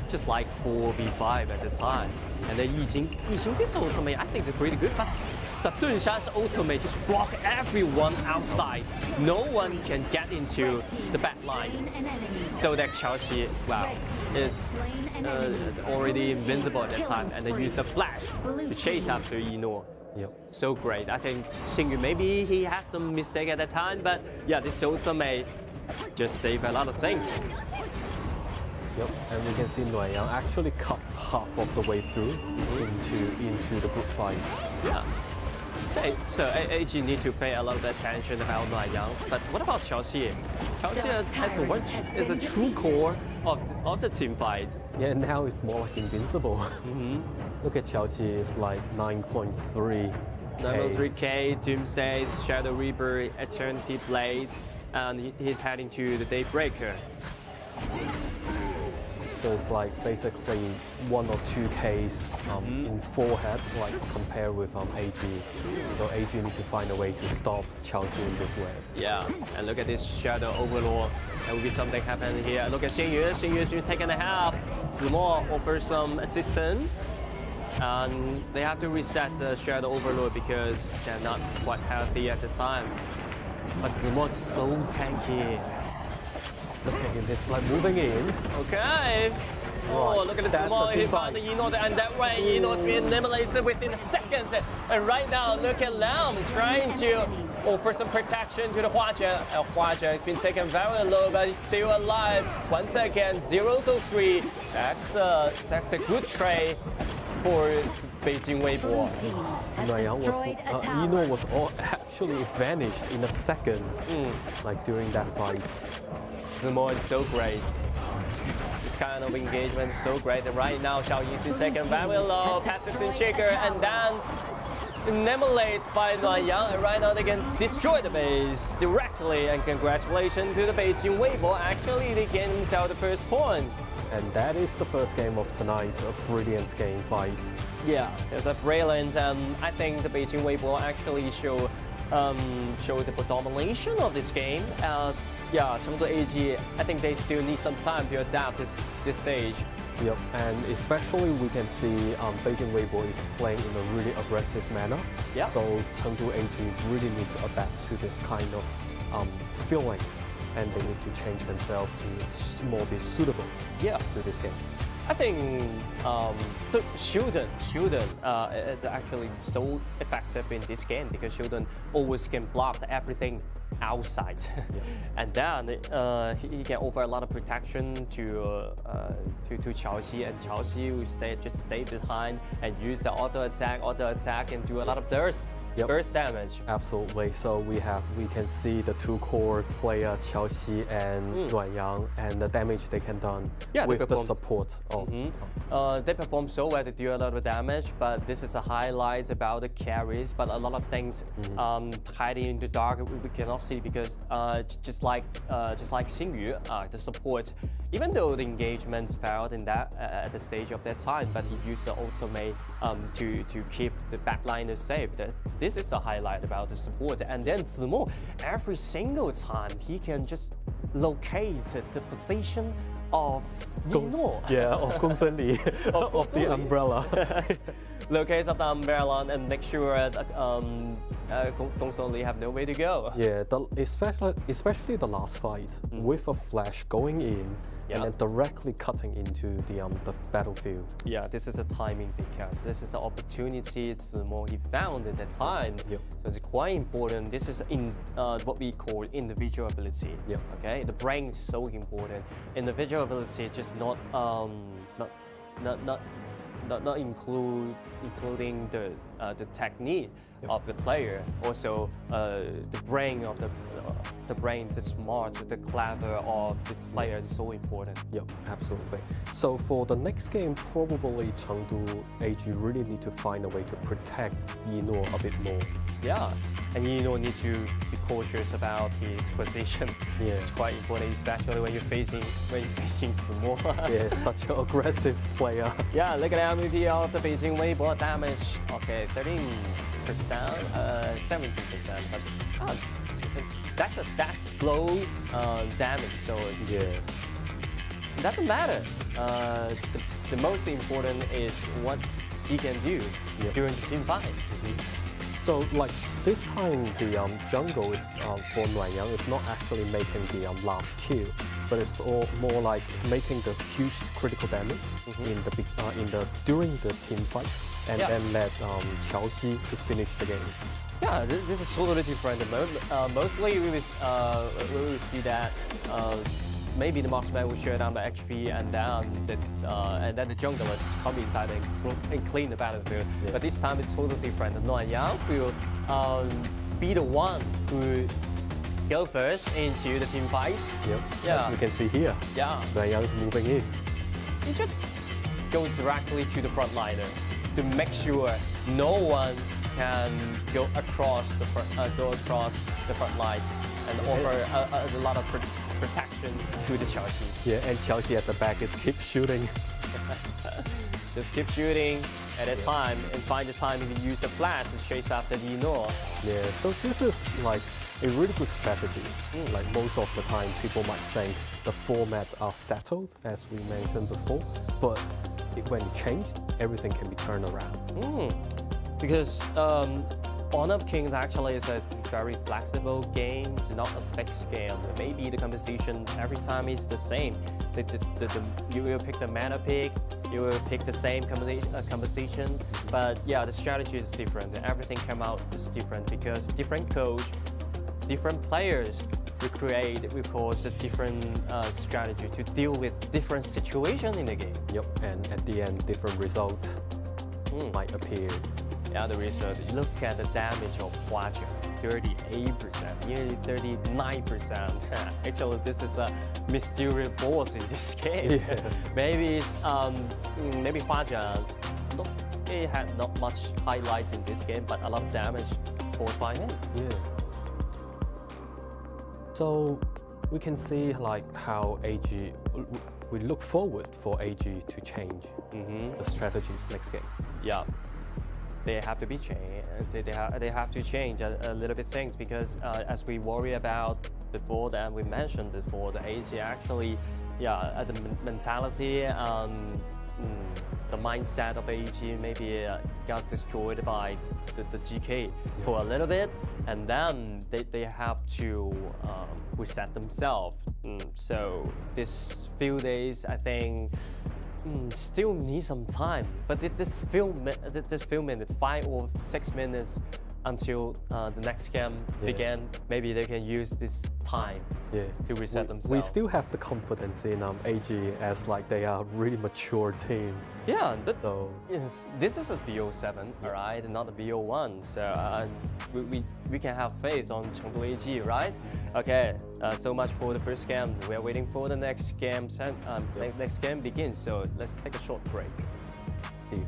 just like 4v5 at the time. And then Yixing this ultimate I think is pretty good, but Dunshan's ultimate just block everyone outside. No one can get into the back line. So that Xiaoxi, wow, it's already invincible at that time, and they use the flash to chase after Yinor. Yep. So great. I think Xing Yu, maybe he had some mistake at that time, but yeah, this ultimate just saved a lot of things. Yep, and we can see Nuanyang actually cut half of the way through into the group fight. Yeah. Okay, so AG need to pay a lot of attention about Nuanyang, but what about Xiaoxi? Xiaoxi is a true core of the team fight. Yeah, now it's more like invincible. Look at Xiaoxi, it's like 9.3. 9.3k, Doomsday, Shadow Reaper, Eternity Blade, and he's heading to the Daybreaker. So it's like basically 1 or 2Ks in forehead, like compared with AG. So AG need to find a way to stop Chelsea in this way. Yeah, and look at this Shadow Overlord. There will be something happening here. Look at Xing Yu. Xing Yu is taking a half. Zimo offers some assistance. And they have to reset the Shadow Overlord because they're not quite healthy at the time. But Zimo is so tanky. Look at him, it's like moving in. Okay. Oh, look at this Zimo. He found the Yinor, and that way Yinor is being eliminated within a second. And right now, look at Lam trying to offer some protection to the Huajia. Huajia has been taken very low, but he's still alive. Once again, 0-3. That's a good trade for Beijing Weibo. Yinor was actually vanished in a second, like during that fight. Zimo is so great. This kind of engagement is so great. And right now, Xiao Yi is taken very low, passive in shaker, and then eliminated by Nuanyang. And right now, they can destroy the base directly. And congratulations to the Beijing Weibo. Actually, they gain themselves the first point. And that is the first game of tonight, a brilliant game fight. Yeah, there's a brilliance, and I think the Beijing Weibo actually show the domination of this game. Yeah, Chengdu AG, I think they still need some time to adapt this stage. Yep, and especially we can see Beijing Weibo is playing in a really aggressive manner. Yeah. So Chengdu AG really need to adapt to this kind of feelings, and they need to change themselves to more be suitable to this game. I think the Shuden actually so effective in this game because Shuden always can block everything outside, and then he can offer a lot of protection to Xiaoxi, and Xiaoxi will just stay behind and use the auto attack and do a lot of dirt. Yep. burst damage. Absolutely. So we can see the two core player Qiaoxi and Nuan Yang and the damage they can done with the support of. They perform so well to do a lot of damage, but this is a highlight about the carries. But a lot of things hiding in the dark we cannot see because just like Xingyu, the support, even though the engagement failed in that at the stage of that time, but he used the ultimate to keep the backliner safe. This is the highlight about the support. And then Zimo, every single time he can just locate the position of Nora. Yeah, of Gongsun of the umbrella. Locate of the umbrella and make sure that Gongsun Li have no way to go. Yeah, especially the last fight with a flash going in and then directly cutting into the battlefield. Yeah, this is a timing because this is the opportunity Zimo he found at that time. Yep. So it's quite important. This is in what we call individual ability. Yep. Okay, the brain is so important. Individual ability is just not including the technique of the player, also the brain of the brain, the smart, the clever of this player is so important. Yep, absolutely. So for the next game, probably Chengdu AG really need to find a way to protect Yino a bit more. Yeah, and Yino needs to be cautious about his position. Yeah. It's quite important, especially when you're facing Zimo. Yeah, such an aggressive player. Yeah, look at the MVD of the Beijing Weibo damage. Okay, 13%, 17%, but that's that low damage. So Yeah. it doesn't matter. The most important is what he can do during the team fight. So like this time the jungle is for Nuan Yang is not actually making the last kill, but it's all more like making the huge critical damage during the team fight, and then let Qiaoxi to finish the game. Yeah, this is totally different. Mostly we will see that maybe the marksman will share down the HP and then the jungler just come inside and clean the battlefield. Yeah. But this time it's totally different. Nuan Yang will be the one who go first into the team fight. Yep. Yeah. As we can see here. Yeah. Nuan Yang is moving in. You just go directly to the front liner to make sure no one can go across the front line and offer a lot of protection to the Qiaoxi. Yeah, and Qiaoxi at the back is keep shooting. Just keep shooting at a time and find the time to use the flash to chase after the Nora. Yeah, so this is like a really good strategy. Like most of the time, people might think the formats are settled, as we mentioned before, but when it changed, everything can be turned around. Because Honor of Kings actually is a very flexible game. It's not a fixed game. Maybe the composition every time is the same. You will pick the mana pick, you will pick the same composition, but yeah, the strategy is different. Everything come out is different because different coach, different players will create, we call it a different strategy to deal with different situations in the game. Yep, and at the end, different results might appear. Yeah, the result. Look at the damage of Huang Chao, 38%, nearly 39%. Actually, this is a mysterious boss in this game. Yeah. Maybe it's maybe Huang Chao, it had not much highlights in this game, but a lot of damage caused by him. Yeah. So we can see like how AG. We look forward for AG to change the strategies next game. Yeah. They have to be changed. They have to change a little bit things because as we worry about before, that we mentioned before, the AG actually, the mentality, the mindset of AG maybe got destroyed by the GK for a little bit, and then they have to reset themselves. So this few days, I think. Still need some time, but this few minutes, 5 or 6 minutes, until the next game begin. Maybe they can use this time to reset themselves. We still have the confidence in AG as like they are a really mature team. Yeah, but So yes, this is a BO7, alright, not a BO1. So we can have faith on Chengdu AG, right? Okay, so much for the first game. We are waiting for the next game. Next game begins. So let's take a short break. see you.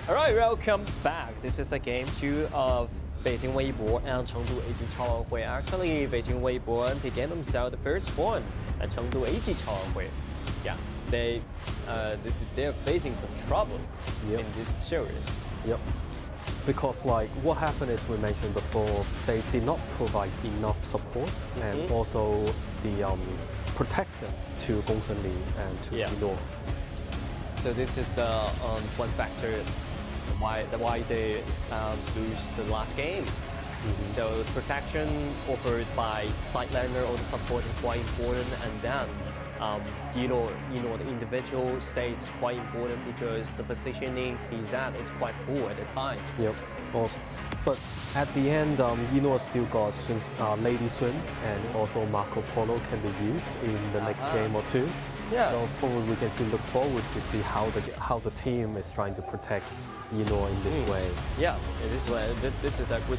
Alright, welcome back. This is a game 2 of Beijing Weibo and Chengdu AG Chaohui. Actually, Beijing Weibo, they get themselves the first one at Chengdu AG Chaohui. Yeah, they're facing some trouble in this series. Yep. Because like what happened is we mentioned before, they did not provide enough support and also the protection to Gongsun Li and to Nora. So this is one factor why they lose the last game. So protection offered by side laner or the support is quite important, and then the individual state is quite important because the positioning he's at is quite poor at the time. Yep. Also, but at the end, Nora still got Lady Sun and also Marco Polo can be used in the next game or two. Yeah. So probably we can still look forward to see how the team is trying to protect Nora in this way. Yeah, in this way, this is a good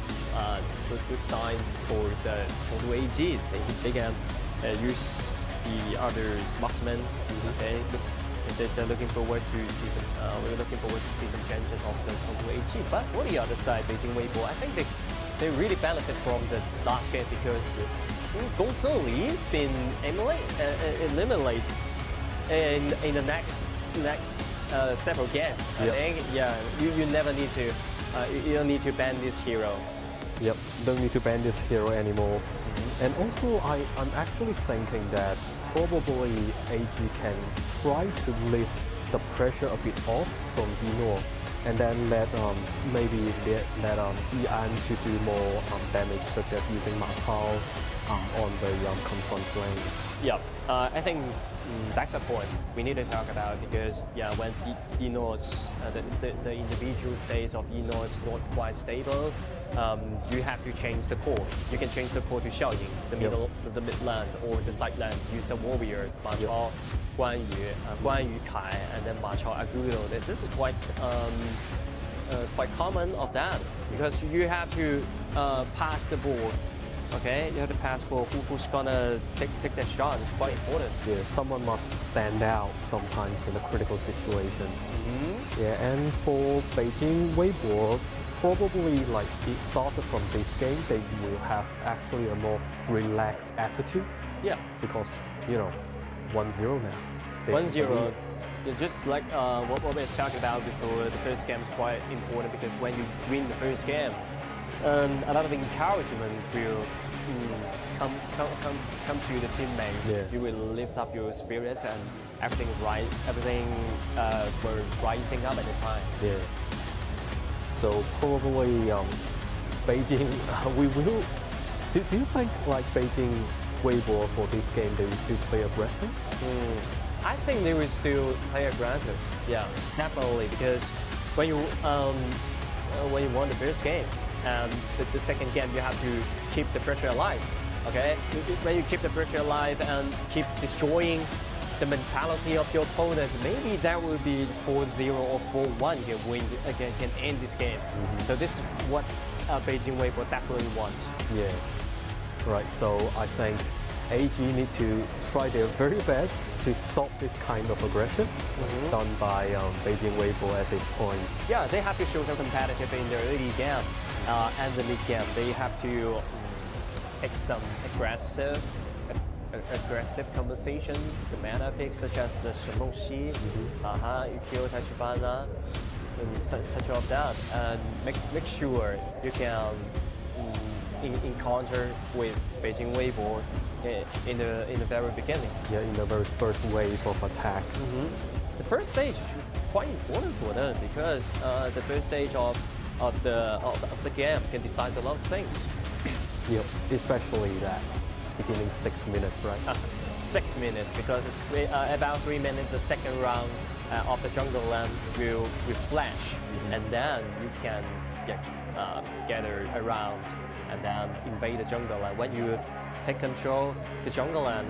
sign for the Chengdu AG. They can use the other marksmen. Okay, they're looking forward to see some. We're looking forward to see some changes of the Chengdu AG. But for the other side, Beijing Weibo, I think they really benefit from the last game because Gongsun Li's been eliminated in the next several games. I think you never need to you don't need to ban this hero. Yep, don't need to ban this hero anymore. And also I'm actually thinking that probably AG can try to lift the pressure a bit off from Nora and then let maybe let Ian to do more damage, such as using Ma Chao on the confront lane. Yeah, I think that's a point we need to talk about because when Eno's the individual states of Eno is not quite stable, you have to change the core. You can change the core to Xiaoying, the mid land or the side land. Use a warrior, Ma Chao, Guang Yu Kai, and then Ma Chao Agudo. This is quite common of that because you have to pass the ball. Okay, you have to pass ball. Who's gonna take that shot? It's quite important. Yeah, someone must stand out sometimes in a critical situation. Yeah, and for Beijing Weibo, probably like it started from this game, they will have actually a more relaxed attitude. Yeah, because 1-0 now. 1-0. Just like what we were talking about before, the first game is quite important because when you win the first game, a lot of encouragement will come to the teammates. Yeah. You will lift up your spirits and everything were rising up at the time. Yeah. So probably Beijing, we will. Do you think like Beijing Weibo for this game they will still play aggressive? I think they will still play aggressive. Yeah, definitely because when you won the first game. The second game, you have to keep the pressure alive, okay? When you keep the pressure alive and keep destroying the mentality of your opponent, maybe that will be 4-0 or 4-1 can end this game. So this is what Beijing Weibo definitely wants. Yeah, right. So I think AG need to try their very best to stop this kind of aggression done by Beijing Weibo at this point. Yeah, they have to show some competitive in their early game. And the mid game, they have to take some aggressive conversation, the meta picks such as the Shenmeng Xi, Tiếu Tachibana, and such of that, and make sure you can encounter with Beijing Weibo in the very beginning. Yeah, in the very first wave of attacks. The first stage is quite important for them because the first stage of the game can decide a lot of things. Yep, especially that beginning 6 minutes, right? 6 minutes because it's about 3 minutes. The second round of the jungle land will flash, and then you can gather around and then invade the jungle land. When you take control the jungle land,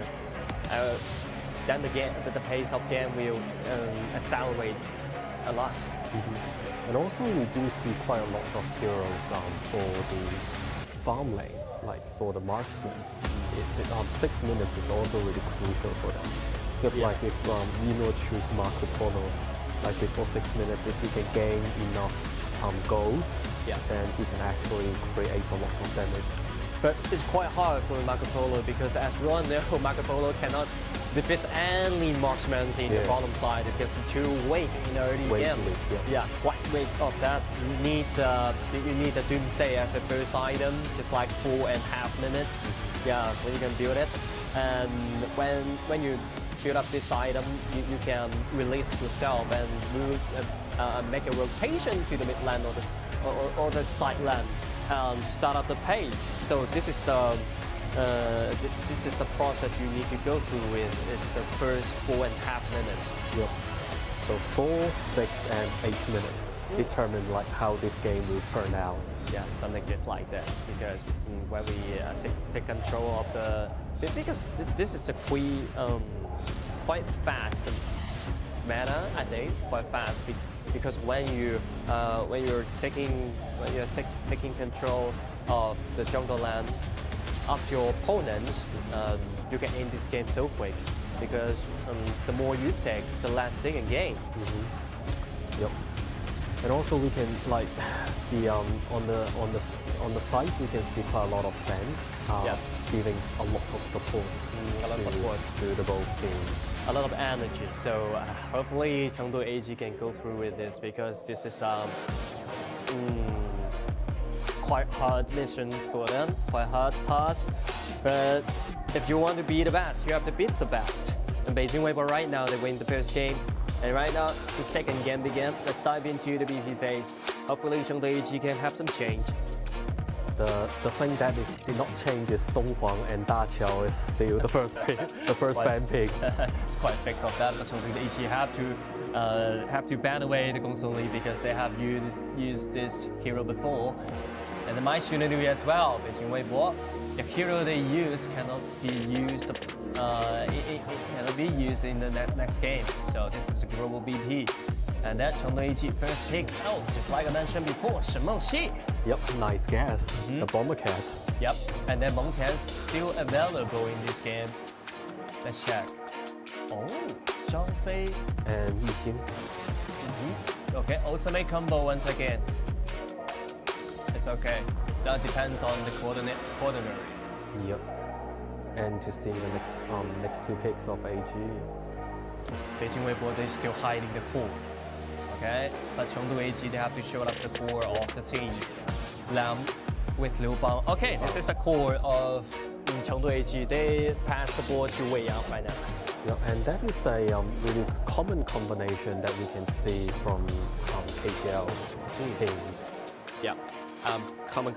then the pace of game will accelerate a lot. And also we do see quite a lot of heroes for the farm lanes, like for the marksmen. 6 minutes is also really crucial for them. Just like if Eno choose Marco Polo, like before 6 minutes, if he can gain enough goals, Yeah. then he can actually create a lot of damage. But it's quite hard for Marco Polo because as we all know, Marco Polo cannot defeat any marksmen in the Yeah. bottom side because it's too weak in the early Way game. too weak, Yeah, quite weak of that. You need a Doomsday as a first item, just like 4.5 minutes. Yeah, when you can build it. And when you build up this item, you can release yourself and move, make a rotation to the mid lane or the side lane and start up the pace. So this is the process you need to go through with is the first 4.5 minutes. Yep. So 4, 6, and 8 minutes determine like how this game will turn out. Yeah, something just like this because when we take control of because this is a quite fast meta, I think, quite fast because when you're taking control of the jungle land of your opponents, you can end this game so quick because the more you take, the less they can gain. Yep. And also we can like on the site we can see quite a lot of fans giving a lot of support, A lot of support to the both teams. A lot of energy. So hopefully Chengdu AG can go through with this because this is quite hard mission for them, quite hard task. But if you want to be the best, you have to beat the best. And Beijing Weibo right now, they win the first game. And right now, the second game began. Let's dive into the BV phase. Hopefully Chengdu AG can have some change. The thing that did not change is Donghuang and Da Qiao is still the first pick, the first fan pick. It's quite fixed of that, but Chengdu AG have to ban away the Gongsun Li because they have used this hero before. And the Mai Xunadu as well, Beijing Weibo. The hero they use cannot be used. It cannot be used in the next game. So this is a global BP. And that Chengdu AG first pick out, just like I mentioned before, Shen Mengxi. Yep, nice guess. The Bomber Cat. Yep, and then Meng Tian's still available in this game. Let's check. Oh, Zhang Fei. And Yi Xin. Okay, ultimate combo once again. It's okay. That depends on the coordinate. Yep. And to see the next two picks of AG. Beijing Weibo, they're still hiding the core. Okay, but Chengdu AG, they have to show up the core of the team. Lam with Liu Bang. Okay, this is a core of Chengdu AG. They pass the ball to Wei Yang right now. Yeah, and that is a really common combination that we can see from KPL's teams. Yeah, common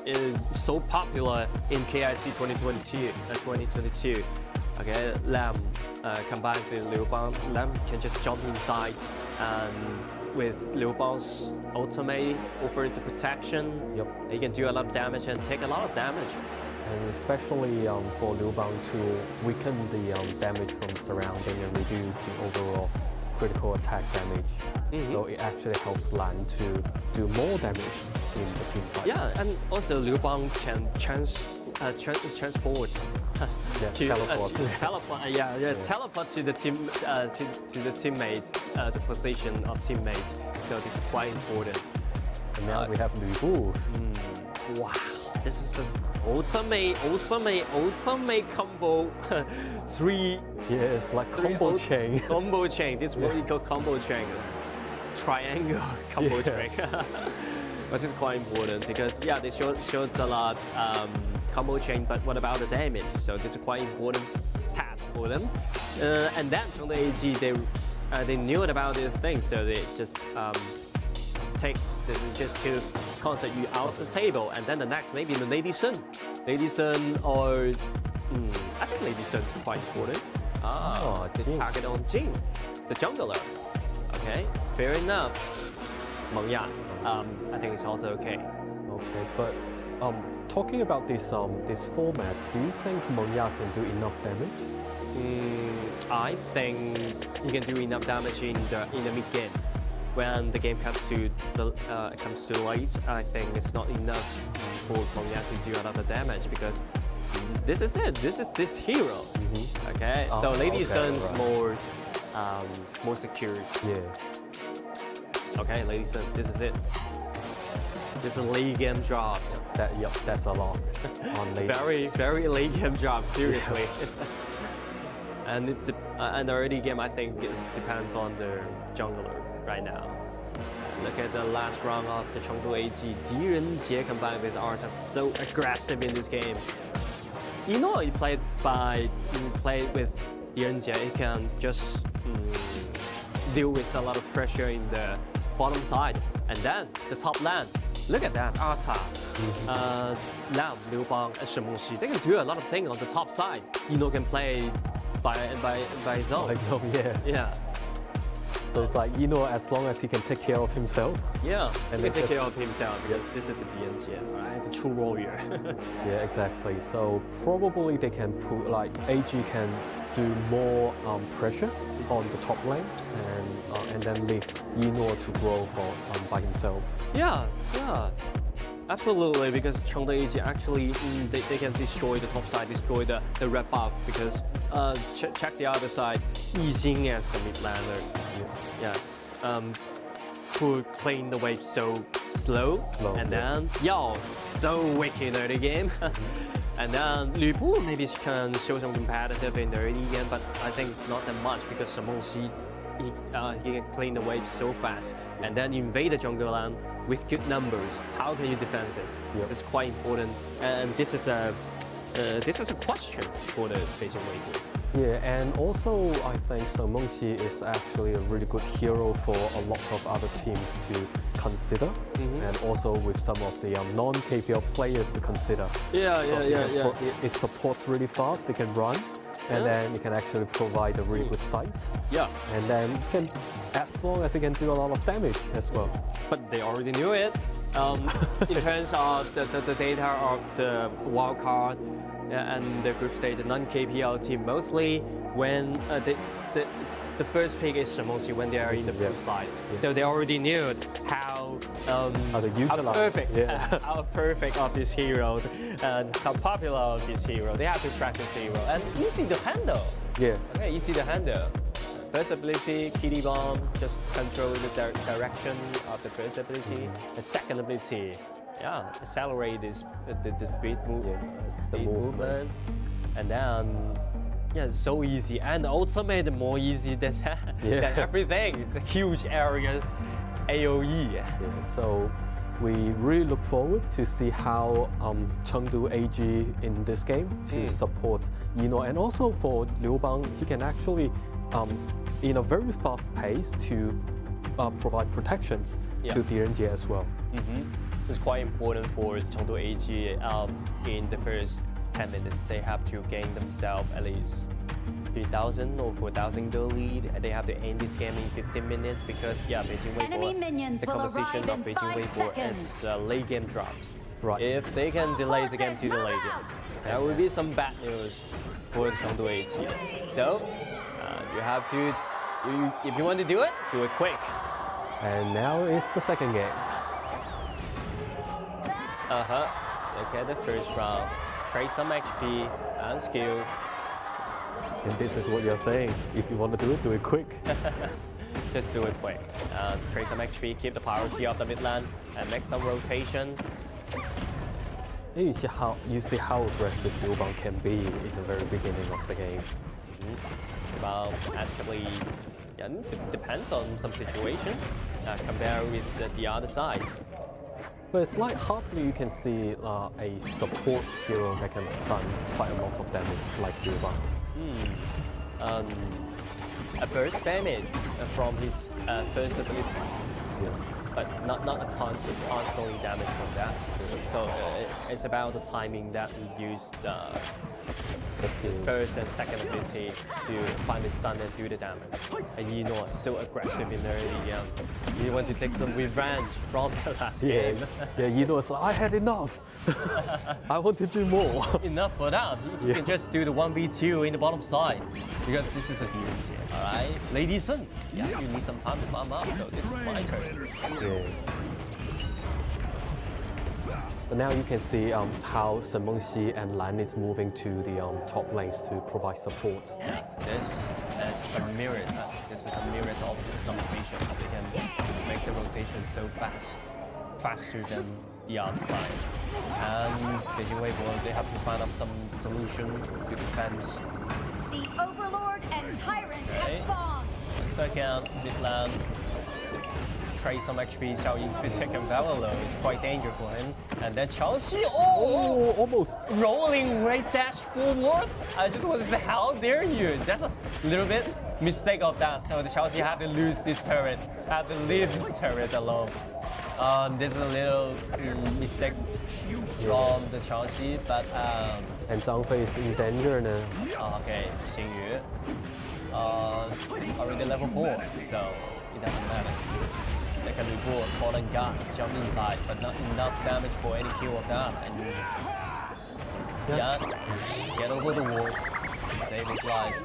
is so popular in KIC2022. 2022. Okay, Lam combined with Liu Bang. Lam can just jump inside and with Liu Bang's ultimate over the protection, he can do a lot of damage and take a lot of damage. And especially for Liu Bang to weaken the damage from surrounding and reduce the overall critical attack damage. So it actually helps Lan to do more damage in the team fight. Yeah, and also Liu Bang can transport. Teleport. Teleport to the team, to the teammate, the position of teammate. So this is quite important. And now we have Lu Bu. Wow, this is an ultimate combo. 3. Yes, like combo chain. Combo chain. This is what we call combo chain. Triangle combo chain. But it's quite important because they showed a lot. Combo chain, but what about the damage? So this is quite important task for them. And then from the AG, they knew about this thing, so they just just to concept you out the table, and then the next maybe the Lady Sun, or I think Lady Sun is quite important. Just target on Jin, the jungler. Okay, fair enough. Meng Ya, I think it's also okay. Okay, but talking about this format, do you think Meng Ya can do enough damage? I think he can do enough damage in the mid game. When the game comes to late, I think it's not enough for Meng Ya to do a lot of damage because this is it. This is this hero. Okay, so Lady Sun's more more secure. Yeah. Okay, ladies, and this is it. This is a late game drop. That's a lot. On the Very late game drop, seriously. And the early game, I think, depends on the jungler right now. Look at the last round of the Chengdu AG. DRG.GK combined with Art are so aggressive in this game. You know, you play with DRG.GK, it can just deal with a lot of pressure in the bottom side. And then the top lane. Look at that, Arta, Lam, Liu Bang, and Shengdu. They can do a lot of things on the top side. You know, can play by his own. Yeah. So it's like, you know, as long as he can take care of himself. Yeah, and he can take care of himself because this is the DRG, right? The true warrior. Yeah, exactly. So probably they can put, like, AG can do more pressure on the top lane and then leave Nora to grow by himself. Yeah. Absolutely, because Chengdu AG actually, they can destroy the top side, destroy the red buff, because check the other side, Beijing as the mid laner, who playing the wave so slow, and then Yao, so wicked early game, and then Lu Bu maybe can show some competitive in the early game, but I think not that much, because Shengdu he can clean the wave so fast, and then invade the jungle lane with good numbers. How can you defend this? Yep. It's quite important, and this is a question for the Beijing Wave. Yeah, and also I think Shengdu is actually a really good hero for a lot of other teams to consider, and also with some of the non-KPL players to consider. Yeah. It supports really fast. They can run. And then you can actually provide a really good sight. Yeah. And then you can, as long as you can do a lot of damage as well. But they already knew it. In terms of the data of the wild card and the group stage, the non-KPL team, mostly when the first pick is Shengdu when they are in the blue side. So they already knew how perfect of this hero and how popular of this hero. They have to practice the hero and easy to handle. Yeah. Okay, easy to handle. First ability, kitty bomb, just control the direction of the first ability. The second ability, accelerate the speed movement, and then. Yeah, it's so easy, and ultimate more easy than everything. It's a huge area AOE. Yeah, so we really look forward to see how Chengdu AG in this game to support Nora, and also for Liu Bang, he can actually, in a very fast pace, to provide protections to DRG as well. It's quite important for Chengdu AG in the first 10 minutes, they have to gain themselves at least 3,000 or 4,000 goal lead. They have to end this game in 15 minutes because, Beijing Wave the composition of Beijing Wave is late game dropped. Right. If they can delay the game to the late game, that will be some bad news for Chengdu AG. So, you have to, if you want to do it quick. And now it's the second game. Look at the first round. Trade some HP and skills. And this is what you're saying. If you want to do it quick. Just do it quick. Trade some HP, keep the priority of the mid lane, and make some rotation. You see how aggressive Liu Bang can be in the very beginning of the game. Well, actually, it depends on some situation compared with the other side. But it's like hardly you can see a support hero that can stun quite a lot of damage like Liu Bang. A burst damage from his first ability, but not a constantly damage from that. So it's about the timing that we use the first and second ability to find the stun and do the damage. And Nora so aggressive in the early game. You want to take some revenge from the last game. Yeah, Nora's like, I had enough. I want to do more. Enough for that. You can just do the 1v2 in the bottom side because this is a DRG. Alright, ladies and you need some time to farm up, so this is my turn. Yeah. But now you can see how Shengdu and Lan is moving to the top lanes to provide support. Yeah, this is a mirror. This is the merit of this conversation. They can make the rotation so fast, faster than the other side. And Beijing Weibo, they have to find out some solution to defense. The Overlord and Tyrant has spawned. Second, mid-land, trade some HP, Xiao Ying's been taken very low. It's quite dangerous for him. And then Changxi, almost. Rolling right dash forward. I just want to say, how dare you? That's a little bit mistake of that. So the Changxi had to lose this turret, had to leave this turret alone. This is a little mistake from the Changxi, but and Zhang Fei is in danger now. Okay, Xingyu. Already level 4, so it doesn't matter. They can reward fallen guard, jump inside, but not enough damage for any kill of that. And yeah, get over the wall, save his life.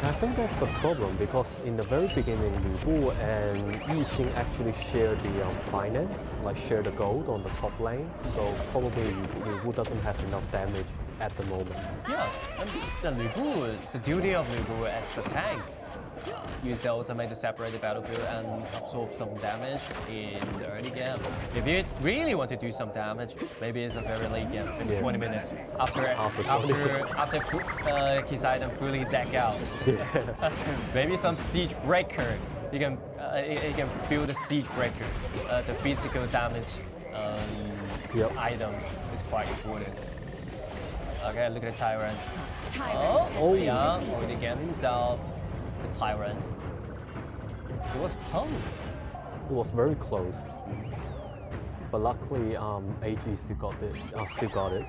I think that's the problem because in the very beginning, Lu Bu and Yi Xing actually share the finance, like share the gold on the top lane. So probably Lu Bu doesn't have enough damage at the moment. Yeah, and Lu Bu, the duty of Lu Bu as a tank, use the ultimate to separate the battlefield and absorb some damage in the early game. If you really want to do some damage, maybe it's a very late game, maybe 20 minutes after his item fully deck out. Maybe some siege breaker. You can build a siege breaker. The physical damage item is quite important. Okay, look at the Tyrant. Oh yeah, already get himself the Tyrant. It was close. It was very close. But luckily, AG still got it.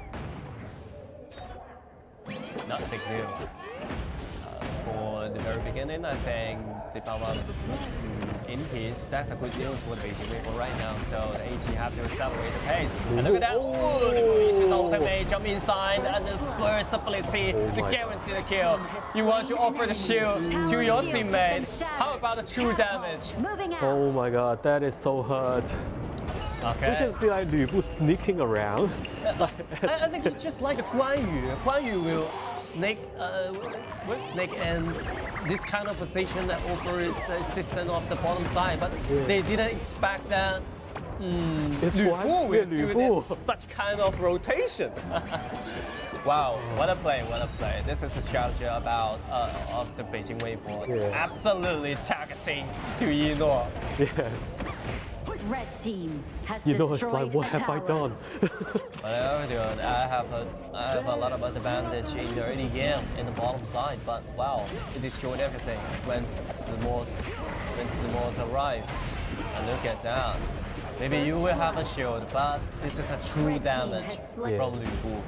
Not a big deal. For the very beginning, I think they found out in peace. That's a good deal for the Beijing Weibo right now. So the AG have to accelerate the pace. And look at that! Oh, the Gui's ultimate jump inside and the first ability to guarantee the kill. You want to offer the shield to your teammate. How about the true damage? Oh my god, that is so hurt. Okay. You can see like Lu Bu sneaking around. I think it's just like a Guang Yu. Guang Yu will snake in this kind of position that offer the assistance of the bottom side, but they didn't expect that Lu Bu will do such kind of rotation. Wow, what a play, what a play. This is a strategy about of the Beijing Weibo. Absolutely targeting to Nora. Red team has It's like, what have I done? Whatever, dude. I have a lot of advantage in the early game in the bottom side, but wow, it destroyed everything when the mods arrive. And look at that. Maybe you will have a shield, but this is a true damage from Lu Bu.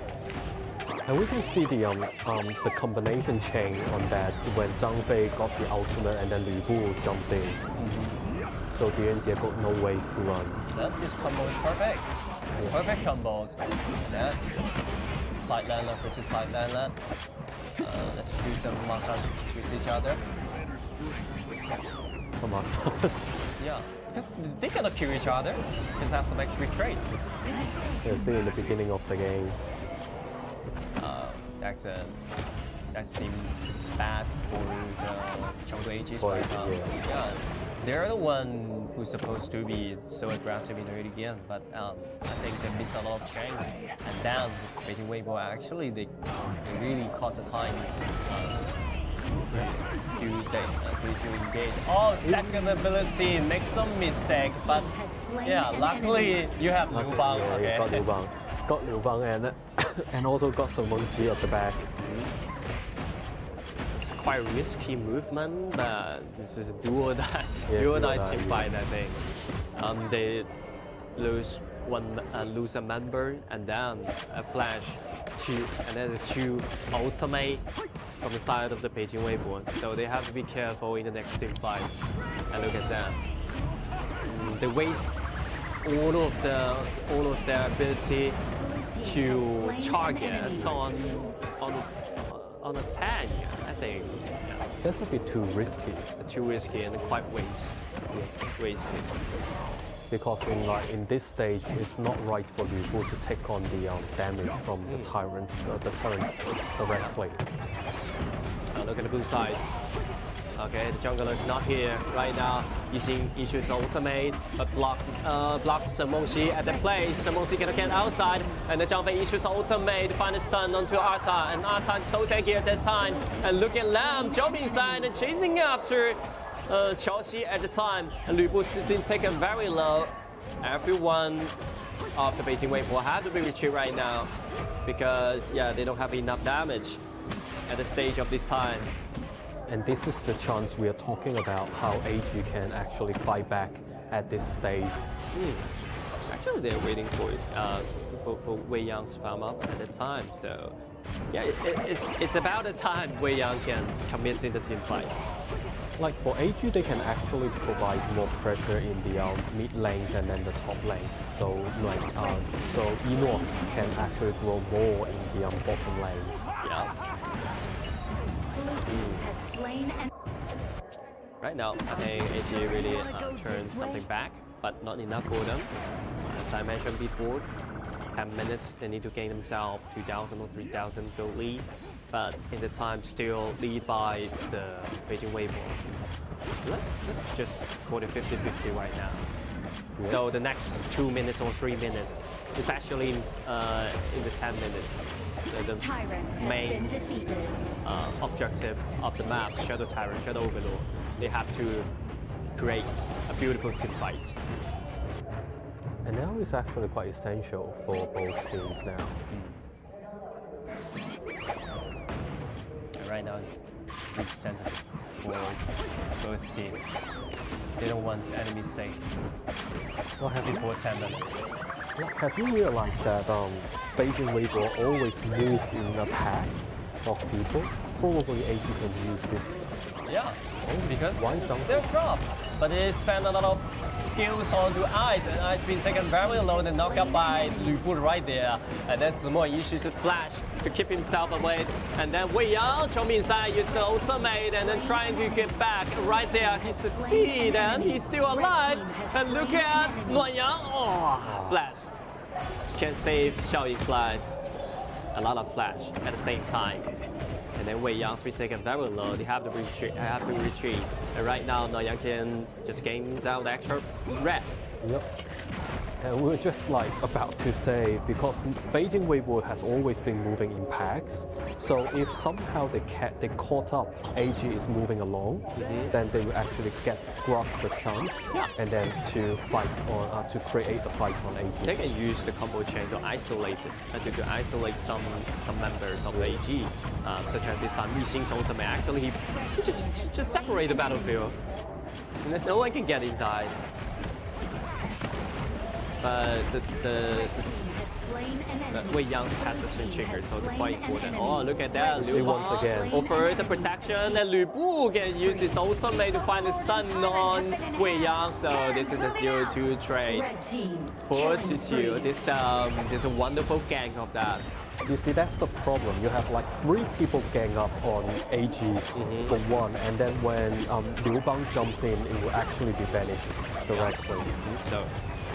And we can see the combination chain on that when Zhang Fei got the ultimate and then Lu Bu jumped in. So DRG got no ways to run. This combo is perfect. Perfect combo. Yeah. Side laner versus side laner. Let's do some massage with each other. A massage. Yeah, because they cannot kill each other. Just have some extra trade. They're still in the beginning of the game. That seems bad for the Chengdu AGs right now. Yeah. They're the one who's supposed to be so aggressive in the early game, but I think they missed a lot of chance. And then Beijing Weibo actually they really caught the time to engage. Oh, second ability makes some mistake, but yeah, luckily you have Liu Bang. Okay. Got Liu Bang. Got Liu Bang and also got some Wangxi at the back. Quite risky movement, but this is a do or die team fight, I think. They lose a member and then a flash, and then two ultimate from the side of the Beijing Weibo. So they have to be careful in the next team fight. And look at that. They waste all of their ability to target on a 10, I think. That would be too risky. Too risky and quite wasted. Because in this stage, it's not right for Lu Bu to take on the damage from the Tyrant directly. Look at the blue side. Okay, the jungler is not here right now. Using Issue's ultimate, but blocked Semonshi at the place. Semonshi gonna get outside, and the jump Issue's ultimate find a stun onto Arta, and Arta is so tanky at that time. And look at Lam jumping inside and chasing after Chao Xi at the time. And Lu Bu's been taken very low. Everyone of the Beijing wave will have to be retreat right now because they don't have enough damage at the stage of this time. And this is the chance we are talking about, how AG can actually fight back at this stage. Actually, they're waiting for Wei Yang's farm up at the time. So, yeah, it's about the time Wei Yang can commit in the team fight. Like for AG, they can actually provide more pressure in the mid lanes and then the top lanes. So so Nora can actually grow more in the bottom lanes. Yeah. Right now, I think AG really turned something back, but not enough for them. As I mentioned before, 10 minutes, they need to gain themselves 2,000 or 3,000 gold lead. But in the time, still lead by the Beijing Weibo. Let's just call it 50-50 right now. Yeah. So the next 2 minutes or 3 minutes, especially in the 10 minutes, the main objective of the map, Shadow Tyrant, Shadow Overlord, they have to create a beautiful team fight. And now it's actually quite essential for both teams now. Right now it's sensitive for both teams. They don't want enemy safe. Before 10 minutes. Have you realized that Beijing Weibo always move in a pack of people? Probably AG can use this. Yeah, because they're drop. But they spend a lot of skills onto Ice, and Ice being taken very low and knocked out by Lu Bu right there. And then Zemo uses a flash to keep himself away. And then Wei Yang jumping inside, uses the ultimate, and then trying to get back. Right there, he succeeds, and he's still alive. And look at Nuan Yang. Oh, flash. Can save Xiao Ying's life. A lot of flash at the same time. And then Wei Yang's been taken very low. They have to retreat. And right now, Nuan Yang can just gain himself the extra red. Yep. And we were just about to say, because Beijing Weibo has always been moving in packs, so if somehow they caught up, AG is moving along, then they will actually grasp the chance, and then to fight on to create a fight on AG. They can use the combo chain to isolate it, and to isolate some members of the AG, such as this Li Xing's ultimate. Actually, he just separate the battlefield. No one can get inside. But the Wei Yang's passive trigger, so it's quite important. Oh, look at that, Liu once again offer the protection, and Lu Bu can use his ultimate to find the stun on Wei Yang. So this is a 0-2 trade for Tiếu. This is a wonderful gang of that. You see, that's the problem. You have 3 people gang up on AG for one, and then when Liu Bang jumps in, it will actually be banished directly. So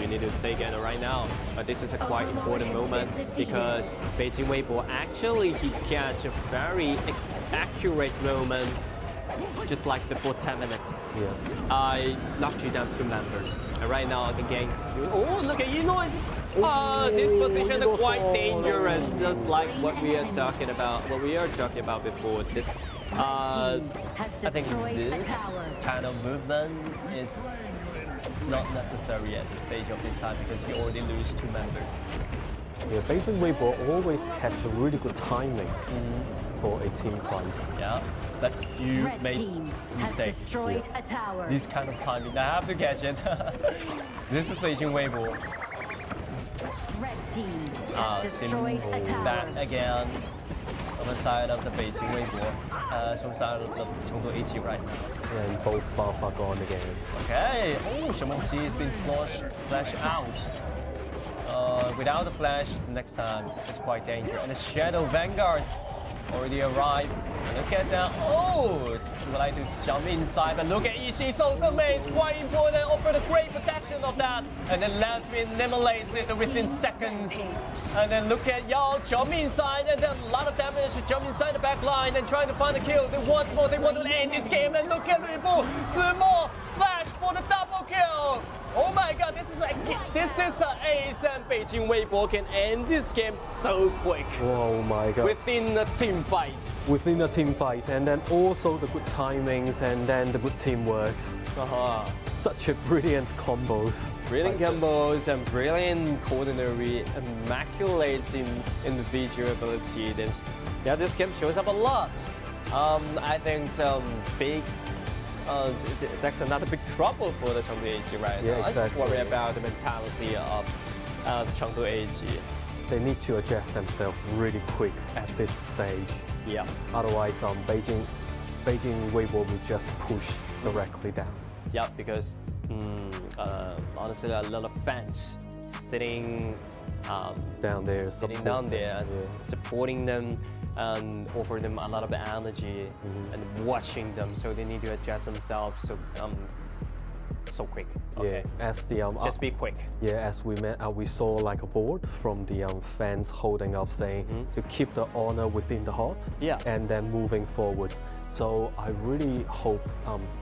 you need to stay together right now. But this is a quite important moment because Beijing Weibo actually he catch a very accurate moment, just like before 10 minutes. Yeah. I knocked you down 2 members, and right now I can gain. Oh, look at this position is quite dangerous, just like what we are talking about. What we are talking about before. This, I think this kind of movement is not necessary at the stage of this time because you already lose 2 members. Yeah, Beijing Weibo always catch a really good timing for a team fight. Yeah, but you made mistake. This kind of timing, I have to catch it. This is Beijing Weibo. Simple back again on the side of the Beijing Weibo, from side of the Chengdu AG right now. And both buff are gone again. Okay, oh, Semonshi has been flashed out. Without the flash, next time it's quite dangerous. And the Shadow Vanguards already arrived. And Look at that. Oh, would like to jump inside, but look at Yiqi. So the mate, quite important. Offer the great protection of that. And then Lam's been eliminates it within seconds. And then look at Yao jump inside, and then a lot of damage to jump inside the back line and trying to find the kill. They want more, they want to end this game. And look at Lu Bu, Zimo, flash for the double kill. Oh my god, this is an ace, and Beijing Weibo can end this game so quick. Oh my god. Within a team fight. Within a team fight, and then also the good timings, and then the good teamwork. Such a brilliant combos. Brilliant combos and brilliant coordinary, immaculate in individual ability. Then, yeah, this game shows up a lot. I think big. That's another big trouble for the Chengdu AG right now. Yeah, exactly. I just worry about the mentality of Chengdu AG. They need to adjust themselves really quick at this stage. Yeah. Otherwise, Beijing Weibo will just push directly down. Yeah, because honestly, a lot of fans sitting down there, and supporting them and offer them a lot of energy and watching them. So they need to adjust themselves. So quick. Okay. Yeah, as the just be quick. Yeah, as we saw like a board from the fans holding up saying to keep the honor within the heart. Yeah. And then moving forward. So I really hope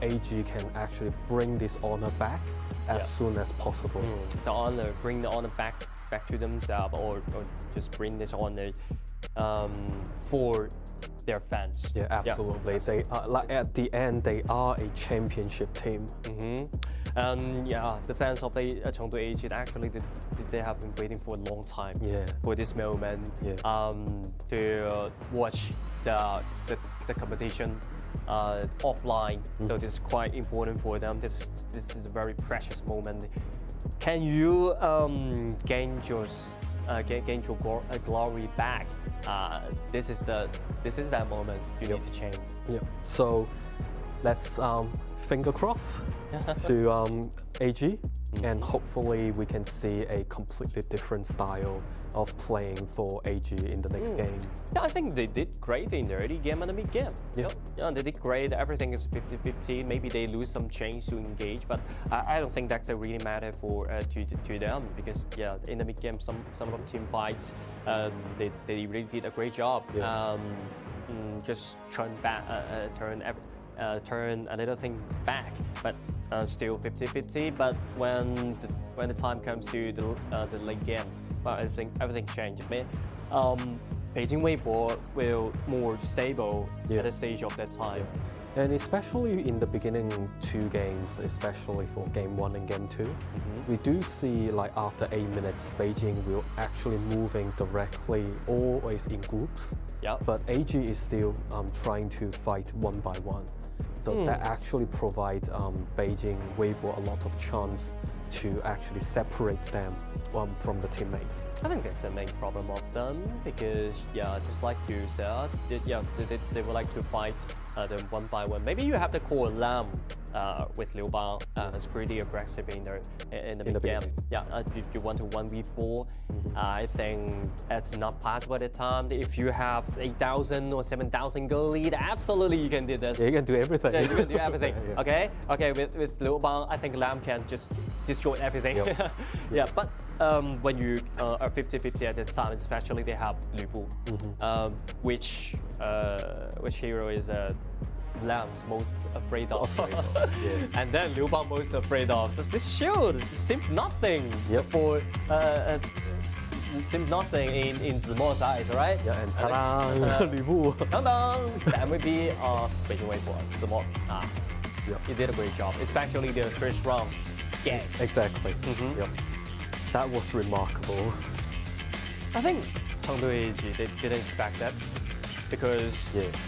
AG can actually bring this honor back as soon as possible. The honor, bring the honor back to themselves, or just bring this honor for their fans. Yeah, absolutely. Yeah. They are, like, at the end, they are a championship team. Yeah, the fans of the Chengdu AG actually they have been waiting for a long time for this moment to watch the competition offline. So this is quite important for them. This is a very precious moment. Can you gain your glory back? This is that moment you need to change. Yeah. So let's finger cross to AG, and hopefully we can see a completely different style of playing for AG in the next game. Yeah, I think they did great in the early game and the mid game. Yeah. Yeah, they did great. Everything is 50-50. Maybe they lose some change to engage, but I don't think that's a really matter for to them, because in the mid game some of the team fights they really did a great job. Yeah. Just turn a little thing back, but still 50-50. But when the time comes to the late game, well, everything changed. Beijing Weibo will more stable at the stage of that time. And especially in the beginning 2 games, especially for game 1 and game 2, we do see like after 8 minutes, Beijing will actually moving directly, always in groups. Yeah. But AG is still trying to fight one by one. So that actually provides Beijing Weibo a lot of chance to actually separate them from the teammates. I think that's the main problem of them, because just like you said, they would like to fight them one by one. Maybe you have to call Lam with Liu Bang. It's pretty aggressive in the mid game. Yeah, you want to 1v4. I think it's not possible at the time. If you have 8,000 or 7,000 goal lead, absolutely you can do this. Yeah, you can do everything. Yeah, you can do everything. Okay, with Liu Bang, I think Lam can just destroy everything. Yeah, but when you are 50-50 at the time, especially they have Lu Bu, which hero is Lam's most afraid of. And then Liu Bang most afraid of. This shield seems nothing for seems nothing in Zimo's eyes, right? Yeah, and ta-da, Lu Bu. That would be Beijing Weibo, Zimo. He did a great job, especially the first round game. Exactly. Yep. That was remarkable. I think Chengdu AG, they didn't expect that, because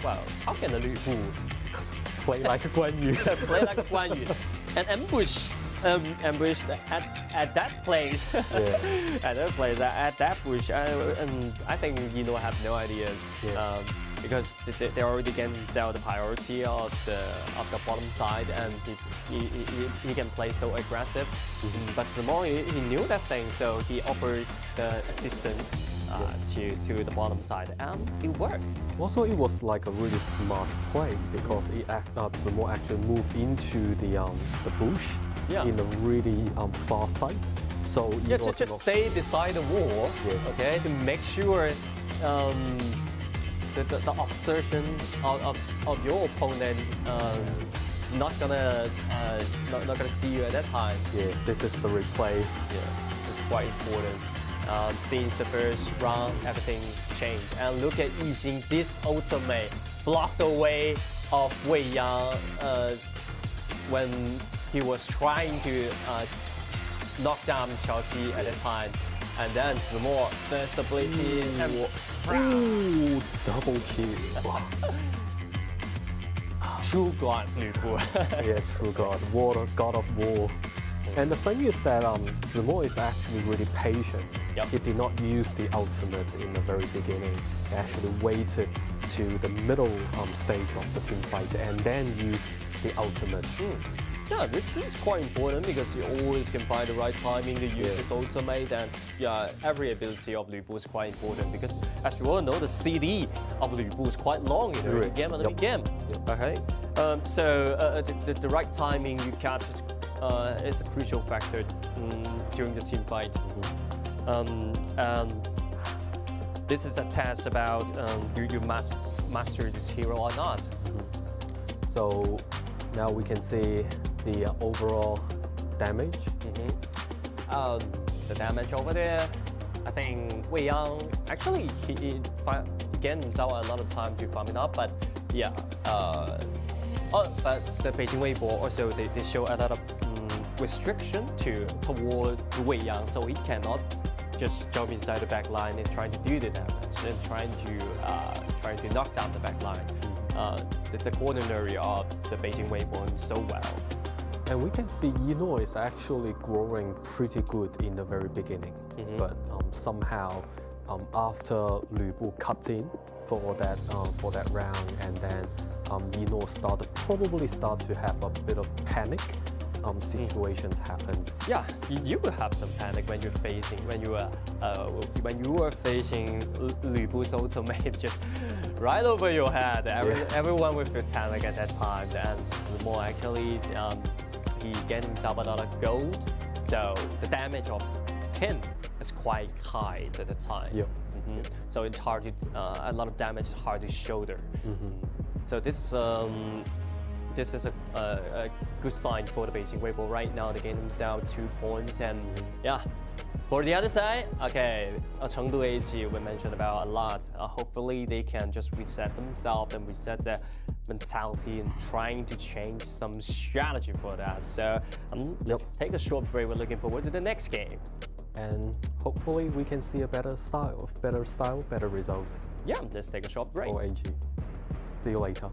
well, how can a Lu Bu play like a Guang Yu? Play like a Guang Yu and ambush at that place, at that bush, and I think have no idea, because they already can sell the priority of the bottom side, and he can play so aggressive. But Zimo, he knew that thing, so he offered the assistance to the bottom side, and it worked. Also, it was like a really smart play because Zimo actually moved into the bush in a really far side. So just stay beside the wall, okay, to make sure the observation of your opponent not gonna see you at that time. Yeah, this is the replay. Yeah, it's quite important. Since the first round, everything changed. And look at Yixing, this ultimate blocked the way of Wei Yang when he was trying to knock down Chao Xi at the time. And then Zimo, first ability, and Ooh, double kill. True God, Lu Bu. Yeah, true God, God of War. And the thing is that Zimo is actually really patient. Yep. He did not use the ultimate in the very beginning. He actually waited to the middle stage of the team fight and then used the ultimate. Yeah, this is quite important because you always can find the right timing to use this ultimate, and every ability of Lu Bu is quite important because, as you all know, the CD of Lu Bu is quite long in the game and the game. Okay, so the right timing you catch is a crucial factor during the team fight. And this is the test about you master this hero or not. So now we can see the overall damage. The damage over there, I think Wei Yang actually he gained himself a lot of time to farm it up, but yeah. But the Beijing Weibo also they show a lot of restriction toward Wei Yang, so he cannot just jump inside the back line and trying to do the damage and trying to knock down the back line. The coordinary of the Beijing Weibo so well. And we can see Nora is actually growing pretty good in the very beginning, but somehow after Lu Bu cut in for that round, and then Nora probably start to have a bit of panic. Situations happened. Yeah, you will have some panic when you were facing Lu Bu's ultimate just right over your head. Everyone will feel panic at that time. And Zimo actually he gained himself a lot of gold, so the damage of him is quite high at the time. So it's hard to a lot of damage is hard to shoulder. So this is a good sign for the Beijing Weibo right now. They gain themselves 2 points, and for the other side, okay, Chengdu AG we mentioned about a lot. Hopefully they can just reset themselves and reset their mentality and trying to change some strategy for that. So let's take a short break. We're looking forward to the next game. And hopefully we can see a better style, better result. Yeah, let's take a short break. For AG. See you later.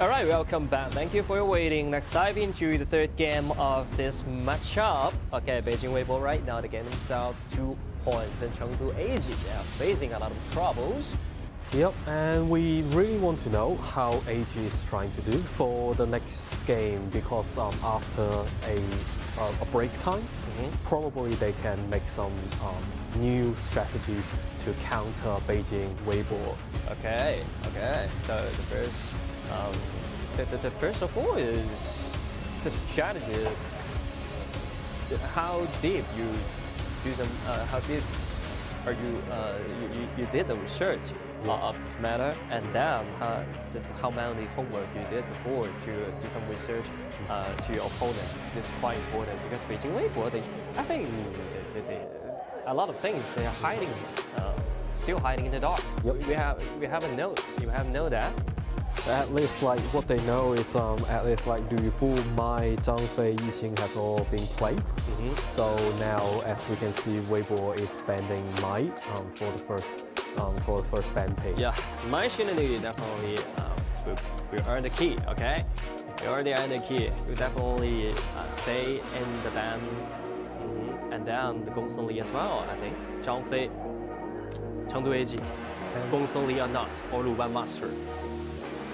All right, welcome back. Thank you for your waiting. Let's dive into the third game of this matchup. Okay, Beijing Weibo right now, they get themselves 2 points, and Chengdu AG, they are facing a lot of troubles. Yep, and we really want to know how AG is trying to do for the next game, because after a break time, probably they can make some new strategies to counter Beijing Weibo. Okay. So the first of all is the strategy. How deep you do some? How deep are you did the research of this matter, and then how many homework you did before to do some research to your opponents. This is quite important because Beijing Weibo, I think a lot of things they are hiding, still hiding in the dark. Yep. We haven't know. You haven't know that. At least like what they know is at least like Lu Bu, Mai, Zhang Fei, Yixing has all been played. So now as we can see, Weibo is banning Mai for the first ban page. Yeah, Mai Shinadu definitely will earn the key. Okay, we already earned the key. We definitely stay in the ban, and then the Gongsun Li as well. I think Zhang Fei, Chengdu AG, Gongsun Li or not, or Lu Ban Master.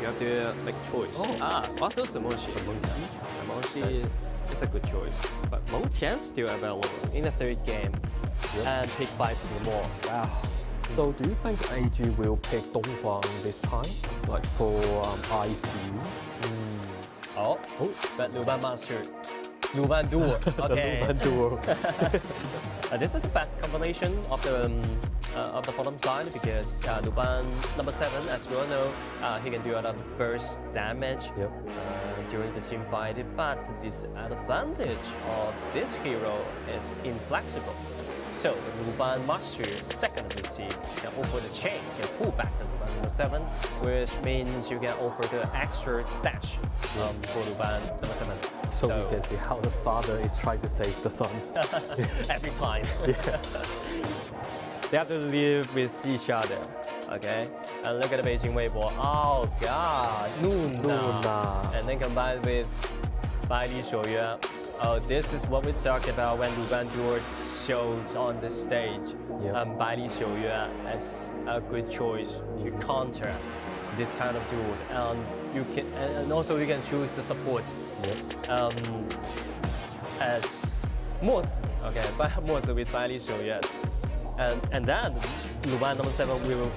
You have to make a choice. Also Simoshi. Simoshi is a good choice. But Meng Qian still available in the third game. And pick by two more. Wow. So do you think AG will pick Donghuang this time? Like for ICU? But Lu Ban Master. Lu Ban Duo. Okay. Lu Ban Duo. This is the best combination of the bottom side because Lu Ban number 7, as we all know, he can do a lot of burst damage during the team fight. But the disadvantage of this hero is inflexible. So the Lu Ban Master, second ability, can offer the chain, can pull back the Lu Ban number 7, which means you can offer the extra dash for Lu Ban number 7. So we can see how the father is trying to save the son. Every time. They have to live with each other. Okay? And look at the Beijing Weibo. Oh god, Nuna. And then combined with Bai Li Shouyue. Oh, this is what we talk about when Lu Ban Duo shows on the stage. Bai Li Shouyue is a good choice to counter this kind of duel. And you can, and also you can choose the support. As Mozi, okay, Mozi with Bai Li Shouyue. And then Lu Ban number 7 will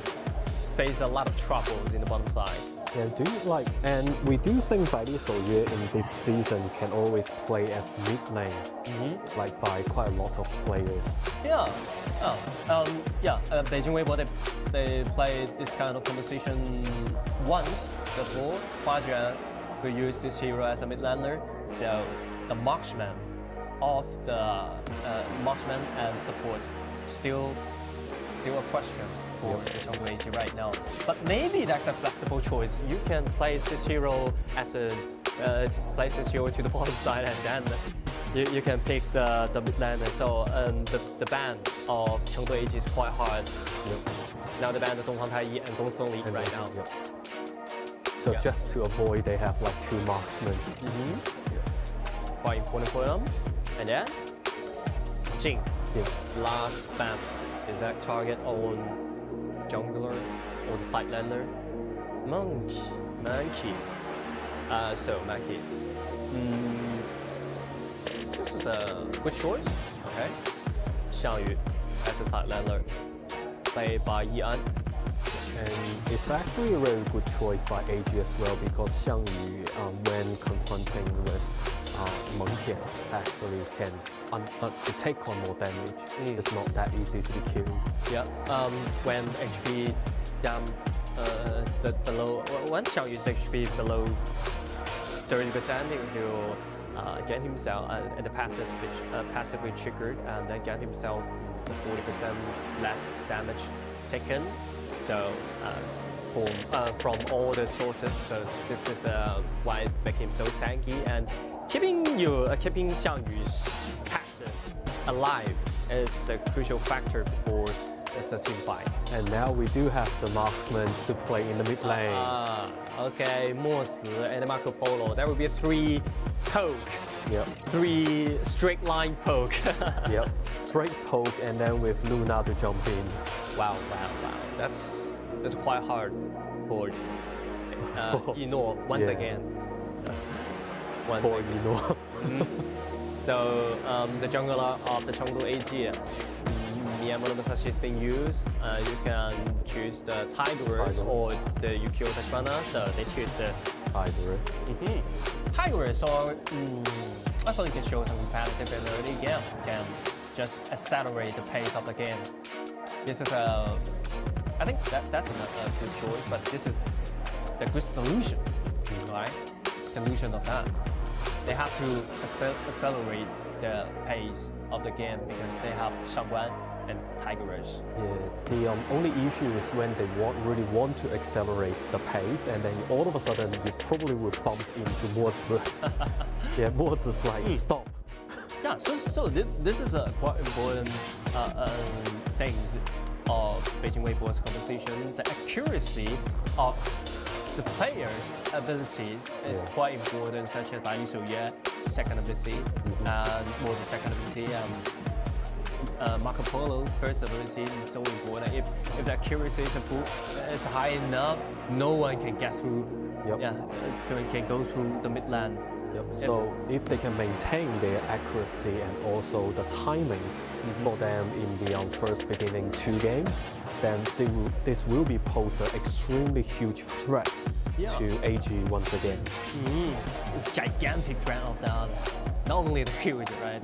face a lot of troubles in the bottom side. And and we do think Bai Li Shouyue in this season can always play as mid lane, like by quite a lot of players. Beijing Weibo they played this kind of composition once before. Huajuan who used this hero as a mid laner, so the marksman of the marksman and support still a question for the Chengdu AG right now. But maybe that's a flexible choice. You can place this hero as a place this hero to the bottom side, and then you can pick the mid laner. So the ban of Chengdu AG is quite hard. Now the ban of Donghuang Taiyi and Gongsun Li right now. So just to avoid, they have like 2 marksmen. Quite important for them. And then Jing. Last ban. Is that target on jungler or the side laner? Monkey. Monkey. This is a good choice. Okay. Xiang Yu as a side laner, played by Yian. And it's actually a very good choice by AG as well, because Xiang Yu, when confronting with Meng Qian, actually can to take on more damage. It's not that easy to be killed. When HP down below, when Xiang Yu's HP below 30%, he'll get himself and the passively triggered, and then get himself 40% less damage taken. So from all the sources, so this is why it became so tanky, and keeping Xiang Yu's passive alive is a crucial factor before it's a team fight. And now we do have the marksman to play in the mid lane. Okay, 墨子 and Marco Polo. That would be a 3 poke. Yep. 3 straight line poke. Yep. Straight poke and then with Luna to jump in. Wow. That's quite hard for Eno once again. For Eno. So the jungler of the Chengdu AG, Miyamura Musashi is being used. You can choose the Tigress or the Yukio Tachibana. So they choose the Tigress. Tigress, or also you can show some competitive in the early game. You can just accelerate the pace of the game. This is I think that's a good choice, but this is the good solution, right? Solution of that. They have to accelerate the pace of the game because they have Shangguan and Tigress. Yeah, the only issue is when they really want to accelerate the pace, and then all of a sudden you probably will bump into Mozi. Yeah, Mozi's like, stop. Yeah, so this is a quite important things of Beijing Weibo's composition. The accuracy of the players' abilities is quite important, such as Li Shouye's second ability and Mozi's second ability. Marco Polo first ability is so important. If the accuracy is high enough, no one can get through. Yeah, can go through the mid lane. Yep. So if they can maintain their accuracy and also the timings for them in the first beginning 2 games, then this will be pose an extremely huge threat to AG once again. It's gigantic threat of that. Not only the huge, right?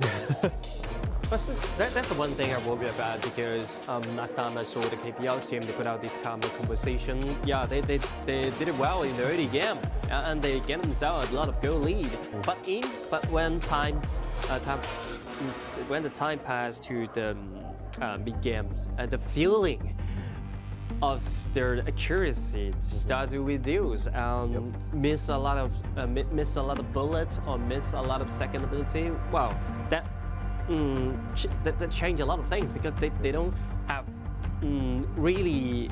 But that's the one thing I worry about, because last time I saw the KPL team, they put out this kind of composition. Yeah, they did it well in the early game, and they get themselves a lot of goal lead. But when when the time passed to the mid games, the feeling of their accuracy start to reduce and miss a lot of bullets or miss a lot of second ability. Wow, that change a lot of things, because they don't have really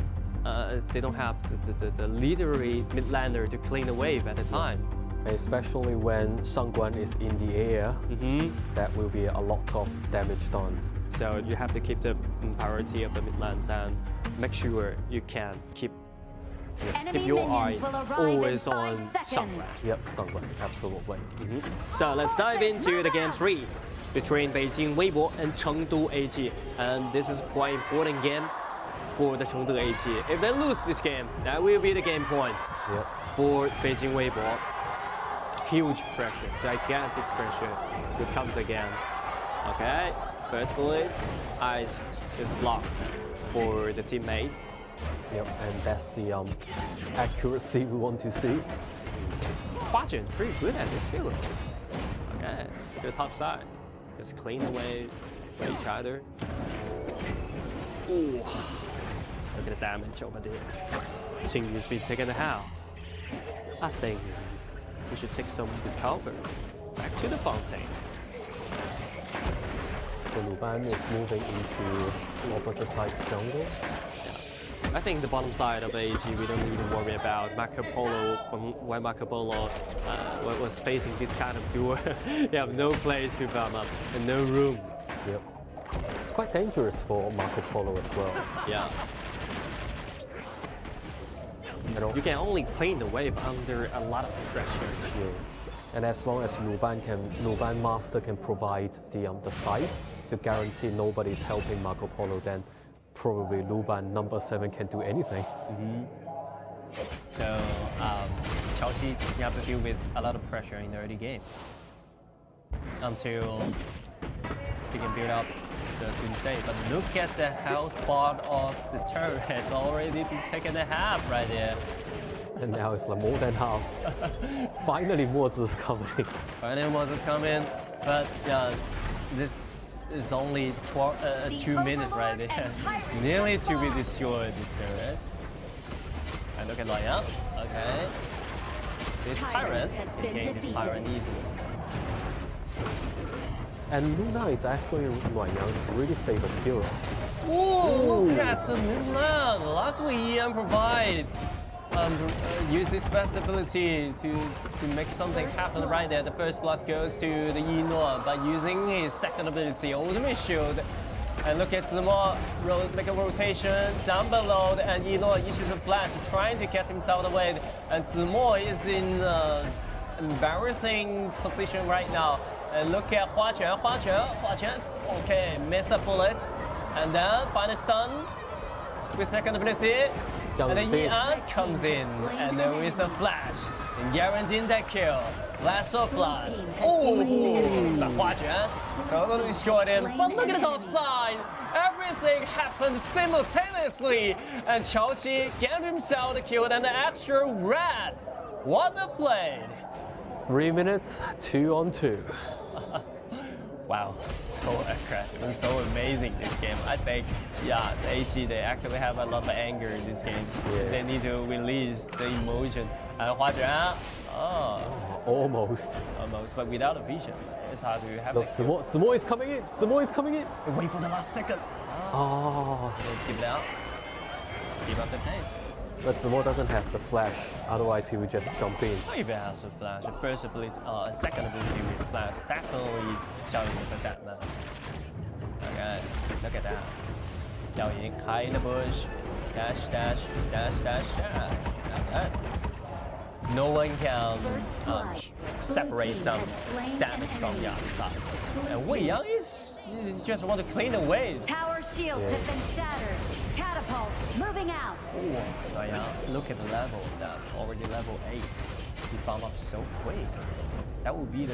they don't have the literary mid-laner to clean the wave at the time. Especially when Shangguan is in the air, that will be a lot of damage done. So you have to keep the priority of the mid lanes and make sure you can keep your eye always on Shangguan. Yep, Shangguan, absolutely. So let's dive into the game 3 between Beijing Weibo and Chengdu AG, and this is quite important game for the Chengdu AG. If they lose this game, that will be the game point for Beijing Weibo. Huge pressure, gigantic pressure that comes again. Okay, first bullet, eyes is blocked for the teammate. Yep, and that's the accuracy we want to see. Hua Jian is pretty good at this field. Okay, to the top side. Just clean away for each other. Ooh, look at the damage over there. Xingyu's been taking a half. I think we should take some recover back to the fountain. So Luban is moving into opposite side jungle. I think the bottom side of AG, we don't need to worry about Marco Polo. When Marco Polo was facing this kind of duel, you have no place to farm up and no room. Yep. It's quite dangerous for Marco Polo as well. Yeah. You can only clean the wave under a lot of pressure. Yeah. And as long as Luban Master can provide the sight to guarantee nobody's helping Marco Polo, then probably Luban number 7 can do anything. So Chelsea, you have to deal with a lot of pressure in the early game until you can build up the Doomsday. But look at the health bar of the turret. It's already been taken a half right there. And now it's like more than half. Finally, Mozi is coming. Finally, Mozi is coming. But yeah, this is only 2 minutes right there. Nearly to be destroyed, this turret. And look at Lion. Okay. This Tyrant became this Tyrant easy. And Luna is actually Luanyang's really favorite hero. Ooh, look at the Milan. Luckily, EM use his best ability to make something happen right there. The first blood goes to the Nora by using his second ability, Ultimate Shield. And look at Zemo make a rotation down below, and Nora issues a flash, trying to get himself away. And Zemo is in embarrassing position right now. And look at Hua Quan. Okay, miss a bullet. And then final stun with second ability. And then Yan comes in, and there is a flash, and guaranteeing that kill. Flash of blood. Oh, the Hua Quan totally destroyed him. But look at the top side. Everything happened simultaneously, and Chao Xi gave himself the kill and the extra red. What a play! 3 minutes, 2 on 2. Wow, so aggressive and so amazing this game. I think, yeah, the AG, they actually have a lot of anger in this game. Yeah. They need to release the emotion. And Hua Quan, Almost. but without a vision. It's hard to have Look, that kill. Zemo is coming in. Zemo is coming in. Wait for the last second. Oh. Give it out. Give up the pace. But Zemo doesn't have the flash. Otherwise, he would just jump in. If it has a flash, first ability, second ability with flash, definitely Xiao Ying for that man. Okay, look at that. Xiao Ying high in the bush, dash. Okay. No one can separate some damage from the other side. And Wei Yang is just want to clean away. Tower shields have been shattered. Catapult moving out. Oh, yeah. Look at the level. That already level 8. He farmed up so quick. That would be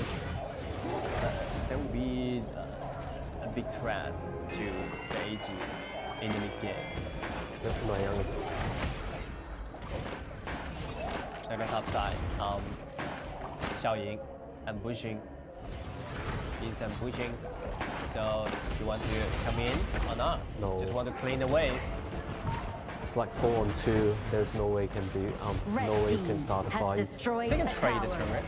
a big threat to the AG in the mid game. That's my youngest. Second top side, Xiao Ying ambushing. He's ambushing. So you want to come in or not? No. Just want to clean the way. It's like 4 on 2. There's no way can do. No way can start a fight. They can trade the turret.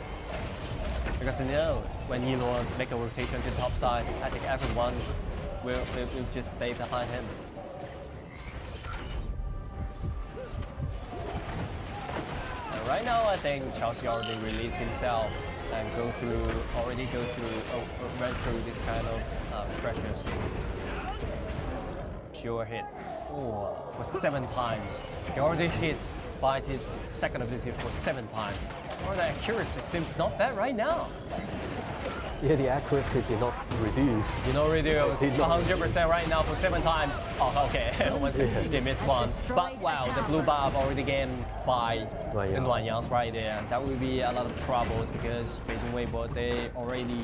Because you know, when Nora make a rotation to the top side, I think everyone will just stay behind him. And right now, I think Chelsea already released himself and already went through this kind of pressures. Pure hit. Oh, for 7 times. He already hit by his second ability for 7 times. Or the accuracy seems not bad right now. Yeah, the accuracy did not reduce. You know, reduce 100% right now for 7 times. Oh, okay. They missed one. But wow, the blue buff already gained by the Nuanyang's right there. That will be a lot of troubles because Beijing Weibo, they already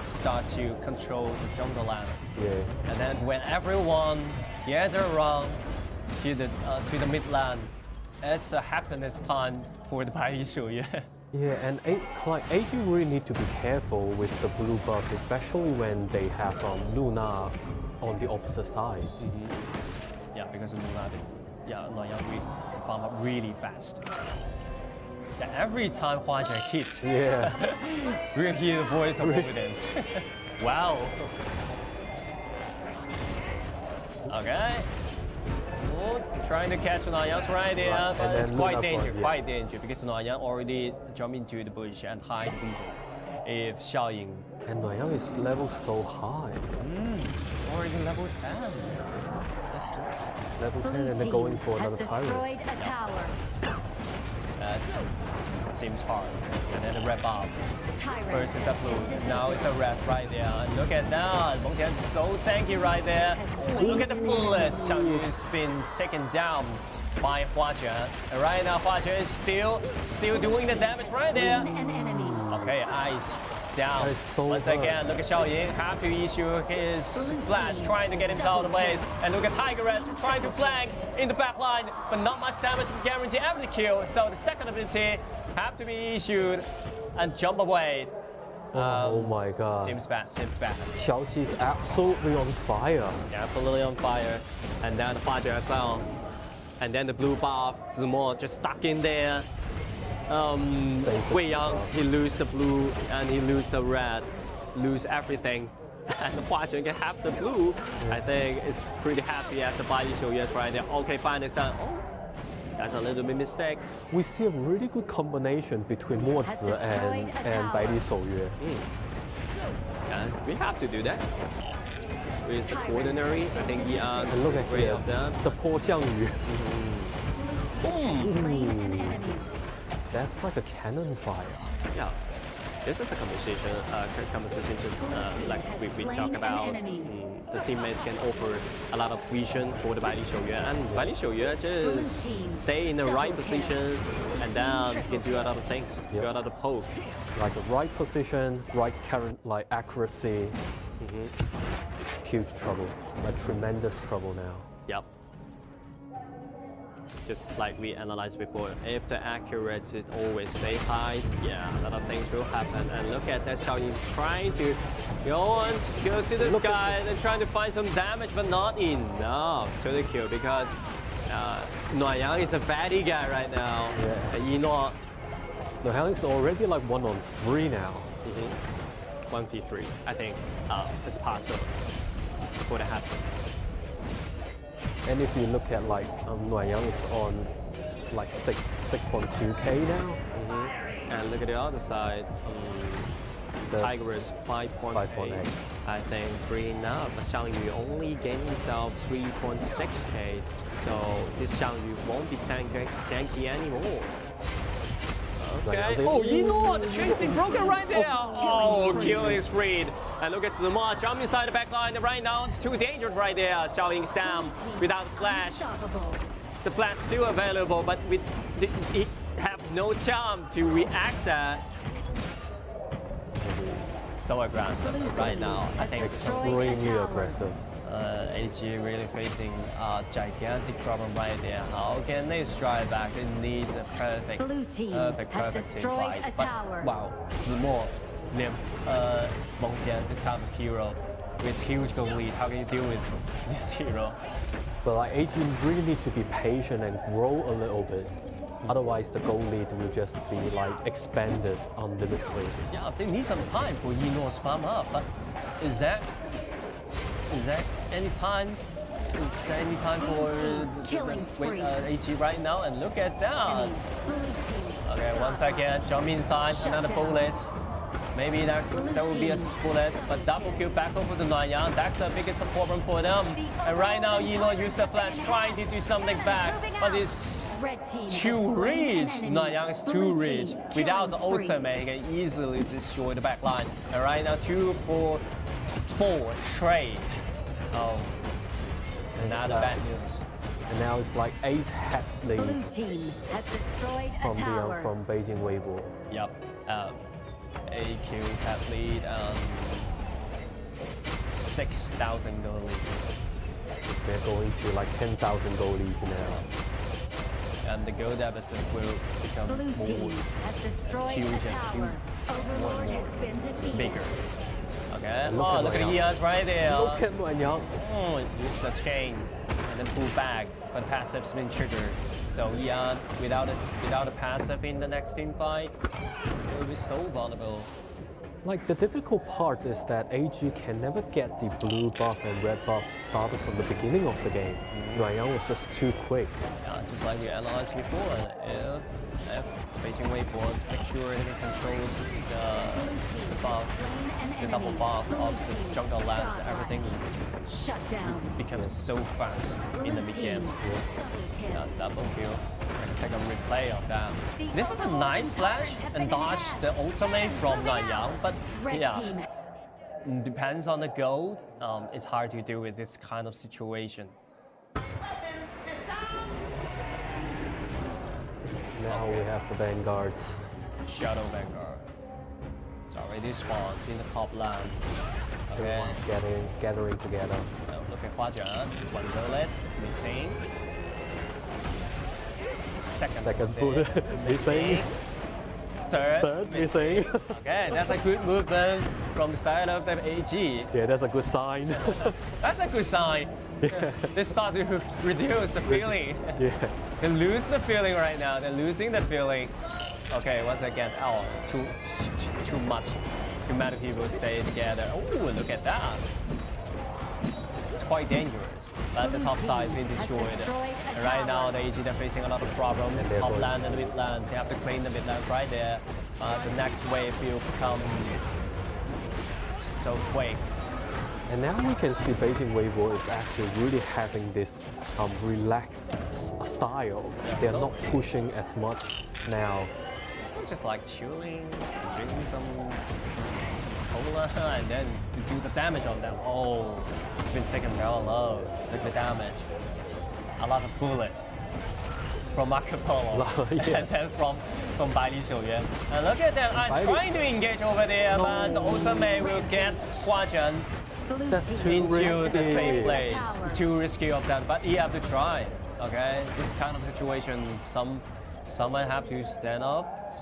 start to control the jungle land. Yeah. And then when everyone gets around to the midland, it's a happiness time for the Baishu, yeah. Yeah, and AG really need to be careful with the blue buff, especially when they have Luna on the opposite side. Yeah, because of Luna, Nuanyang will farm up really fast. And every time Hua Quan hits, we'll hear the voice of confidence. Wow. Okay. Oh, trying to catch Nuanyang right there, but it's quite dangerous, because Nuanyang already jumped into the bush and hide vision. If Xiao Ying. And Nuanyang is level so high. Already level 10. Level 10 and they're going for another tyrant. That seems hard. And then the red buff versus the blue. Now it's a red right there. And look at that. Wang Tian is so tanky right there. Ooh, look at the bullet. Xiao Yu has been taken down by Hua Quan. And right now Hua Quan is still doing the damage right there. Okay, eyes down. Once again, look at Xiao Ying, have to issue his flash, trying to get himself out of the way. And look at Tigress trying to flank in the back line, but not much damage to guarantee every kill. So the second ability have to be issued and jump away. Oh my god. Seems bad. Xiao Xi is absolutely on fire. Yeah, absolutely on fire. And then the fighter as well. And then the blue buff, Zemo just stuck in there. Wei Yang, he lose the blue and he lose the red, lose everything. and Hua Cheng can have the blue, I think it's pretty happy as the Baili Shouyuan right there. Okay, fine, it's done. Oh, that's a little bit mistake. We see a really good combination between Mo Zi and Baili Shouyuan. And we have to do that. With the ordinary, I think Yan And look at way here, of that. the Po Xiang Yu. That's like a cannon fire. Yeah, this is a conversation. Like we talk about. The teammates can offer a lot of vision for the Baili Shouyuan, and Baili Shouyuan just stay in the right position, and then you can do a lot of things. Do a lot of poke. Like the right position, right current, like accuracy. Huge trouble, like tremendous trouble now. Yep. Just like we analyzed before, if the accuracy always stay high, yeah, a lot of things will happen. And look at that, Xiaoyin trying to go to the sky and trying to find some damage, but not enough to the kill because Nuanyang is a fatty guy right now. Yeah. And Yinor, Nuanyang is already like 1-on-3 now. 1v3, I think it's possible for to happen. And if you look at like Nuanyang is on like 6.2k now. And look at the other side. The Tiger is 5.8. I think 3 enough. But Xiang Yu only gained himself 3.6k. So this Xiang Yu won't be tanky anymore. Okay. Oh, you know what? The chain's been broken right there. Oh, killing spree. And look at the Ma jump inside the back line right now. It's too dangerous right there. Xiao Ying's down without the flash. The flash still available, but he have no charm to react that. So aggressive right now. I think Extremely aggressive. AG really facing a gigantic problem right there. How can they strike back? It needs a perfect team fight. But wow, Zimo, Lim, Meng Tian, this kind of hero with huge goal lead. How can you deal with this hero? But like AG really need to be patient and grow a little bit. Otherwise, the goal lead will just be like expanded unlimitedly. Yeah, they need some time for Yinor's farm up. But is that any time? Is there any time for AG right now? And look at that. Okay, once again, jump inside, another bullet. Maybe there will be a bullet, but double kill back over the Nuanyang. That's the biggest problem for them. And right now, Yinor used the flash, trying to do something back, but it's too rich. Nuanyang is too rich. Without the ultimate, he can easily destroy the back line. And right now, 2 for 4 trade. Oh, another bad news. And now it's like 8 head lead from Beijing Weibo. Yep. AQ head lead, 6,000 goal lead. They're going to like 10,000 goal leads now. And the goal deficit will become more huge and bigger. Okay, look at Ian right there. Look at Nuanyang. Use the chain and then pull back, but passive's been triggered. So Ian, without a passive in the next team fight, it will be so vulnerable. Like the difficult part is that AG can never get the blue buff and red buff started from the beginning of the game. Nuanyang was just too quick. Yeah, just like we analyzed before, if Beijing Weibo make sure they can control the buff, the double buff of the jungle land, everything becomes so fast in the mid game. Yeah, double kill. Let's take a replay of that. This was a nice flash and dodge the ultimate from Nuanyang, but yeah, depends on the gold. It's hard to deal with this kind of situation. Now we have the vanguards. Shadow Vanguard. It's already spawned in the top land. Okay. Everyone's gathering together. Look at Hua Zhen. One bullet, missing. Second bullet, missing. Third missing. Okay, that's a good movement from the side of the AG. Yeah, that's a good sign. That's a good sign. Yeah. They start to reduce the feeling. Yeah. They lose the feeling right now. They're losing the feeling. Okay, once again, too much many people stay together. Oh, look at that. It's quite dangerous. But the top side has been destroyed. And right now, the AG are facing a lot of problems. Top land and mid land. They have to clean the mid land right there. The next wave will become so quick. And now we can see Beijing Weibo is actually really having this relaxed style. They're not pushing as much now. It's just like chilling, drinking some cola, and then to do the damage on them. Oh, it's been taken very low. Look at the damage. A lot of bullets from Marco Polo, and then from Bai Li Shouyuan. And look at them, trying to engage over there, but ultimately will get Hua Zhen into the safe place. Too risky of that, but he have to try. Okay, this kind of situation, someone have to stand up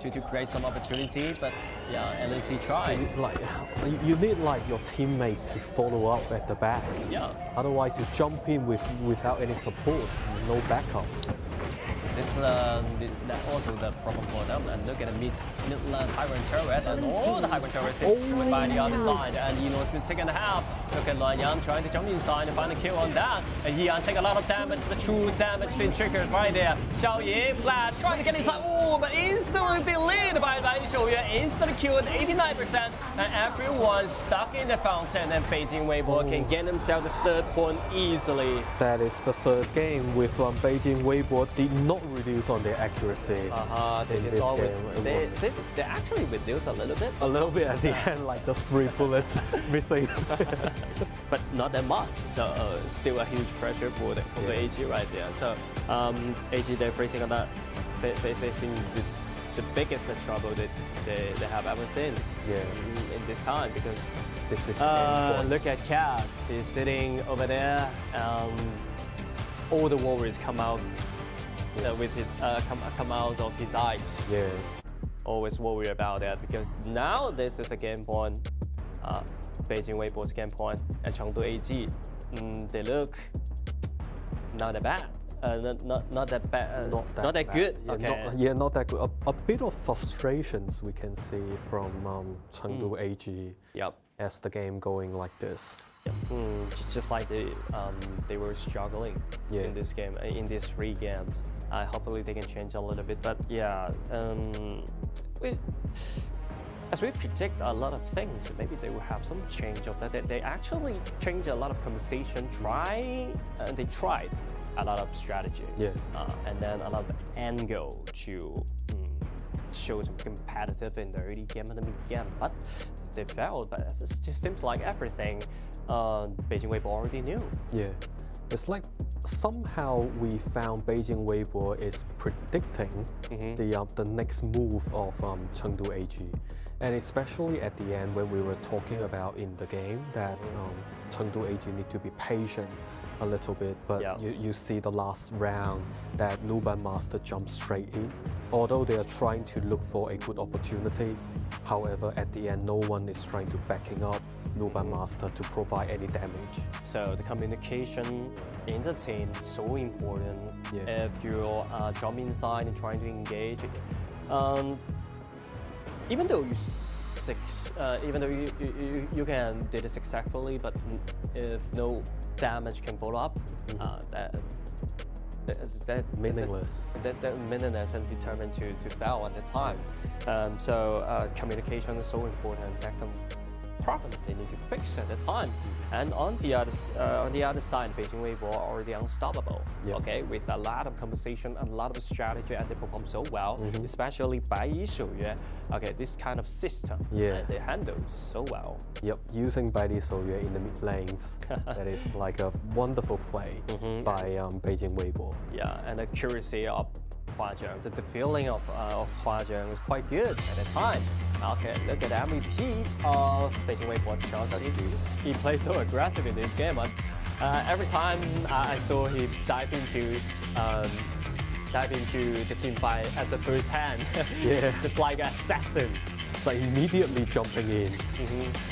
to create some opportunity. But yeah, at least he tried. You need your teammates to follow up at the back. Yeah. Otherwise, you jump in without any support, no backup. That's also the problem for them. And look at the mid-land Tyrant turret, and all the Tyrant turrets destroyed by the other side. And it's been taken half. Look at Luan Yang trying to jump inside and find a kill on that. And Yan take a lot of damage. The true damage been triggered right there. Xiao Yi flash trying to get inside. Oh, but instantly delayed by Bai Li Shouyuan. Instantly killed 89%. And everyone stuck in the fountain. And Beijing Weibo can get themselves the third point easily. That is the third game with Beijing Weibo did not reduce on their accuracy. They actually reduced a little bit. A little bit at the end, like the 3 bullets missing. But not that much. So still a huge pressure for the AG right there. So AG they're facing facing the biggest trouble that they have ever seen in this time, because this is look at Cat. He's sitting over there. All the warriors come out with his come out of his eyes. Yeah. Always worry about that, because now this is a game point. Beijing Weibo's game point and Chengdu AG. They look not that bad. Not that bad. Not that good. Okay. Not that good. A bit of frustrations we can see from Chengdu AG. Yep. As the game going like this. Just like they were struggling in this game, in these 3 games. Hopefully they can change a little bit. But yeah, as we predict a lot of things, maybe they will have some change of that. They actually changed a lot of conversation. They tried a lot of strategy. Yeah. And then a lot of angle to show some competitive in the early game and the mid game, but they failed. But it just seems like everything Beijing Weibo already knew. Yeah. It's like somehow we found Beijing Weibo is predicting the next move of Chengdu AG. And especially at the end when we were talking about in the game that Chengdu AG need to be patient a little bit, but you see the last round that Nuban Master jumped straight in. Although they are trying to look for a good opportunity, however, at the end, no one is trying to backing up Nuban Master to provide any damage. So the communication in the team is so important. If you jump inside and trying to engage, even though you can do it successfully, but if no damage can follow up, that meaningless. That meaningless and determined to fail at the time. So communication is so important. That's some problem they need to fix at the time. And on the other side, Beijing Weibo are already unstoppable. Okay, with a lot of conversation and a lot of strategy, and they perform so well, especially Bai Li Shouyuan. Okay, this kind of system, they handle so well. Yep, using Bai Li Shouyuan in the mid lanes, that is like a wonderful play by Beijing Weibo. Yeah, and the accuracy of Hua Zhen, the feeling of Hua Zhen is quite good at the time. Okay, look at MVP of Beijing Weibo Chelsea. He plays so aggressive in this game, but every time I saw him dive into the team fight as a first hand, it's like an assassin. Like immediately jumping in,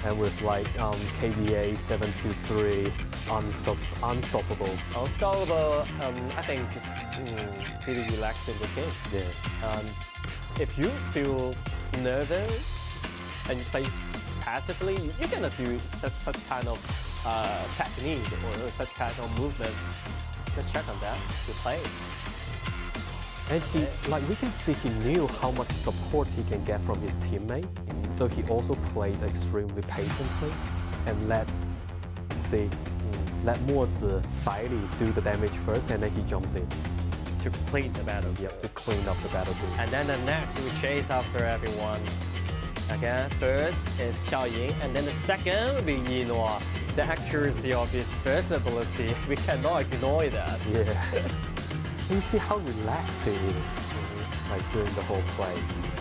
and with like KVA 723 unstoppable. I think just pretty relaxed in this game. Yeah. If you feel nervous and you play passively, you cannot do such kind of technique or such kind of movement. Just check on that. You play. And he, like we can see, he knew how much support he can get from his teammate. So he also plays extremely patiently and let Mo Zi, Bai Li do the damage first, and then he jumps in To clean the battle. to clean up the battlefield. And then the next, we chase after everyone. Okay, first is Xiaoying, and then the second will be Nora. The accuracy of his first ability, we cannot ignore that. Yeah. You see how relaxed he is, like during the whole play.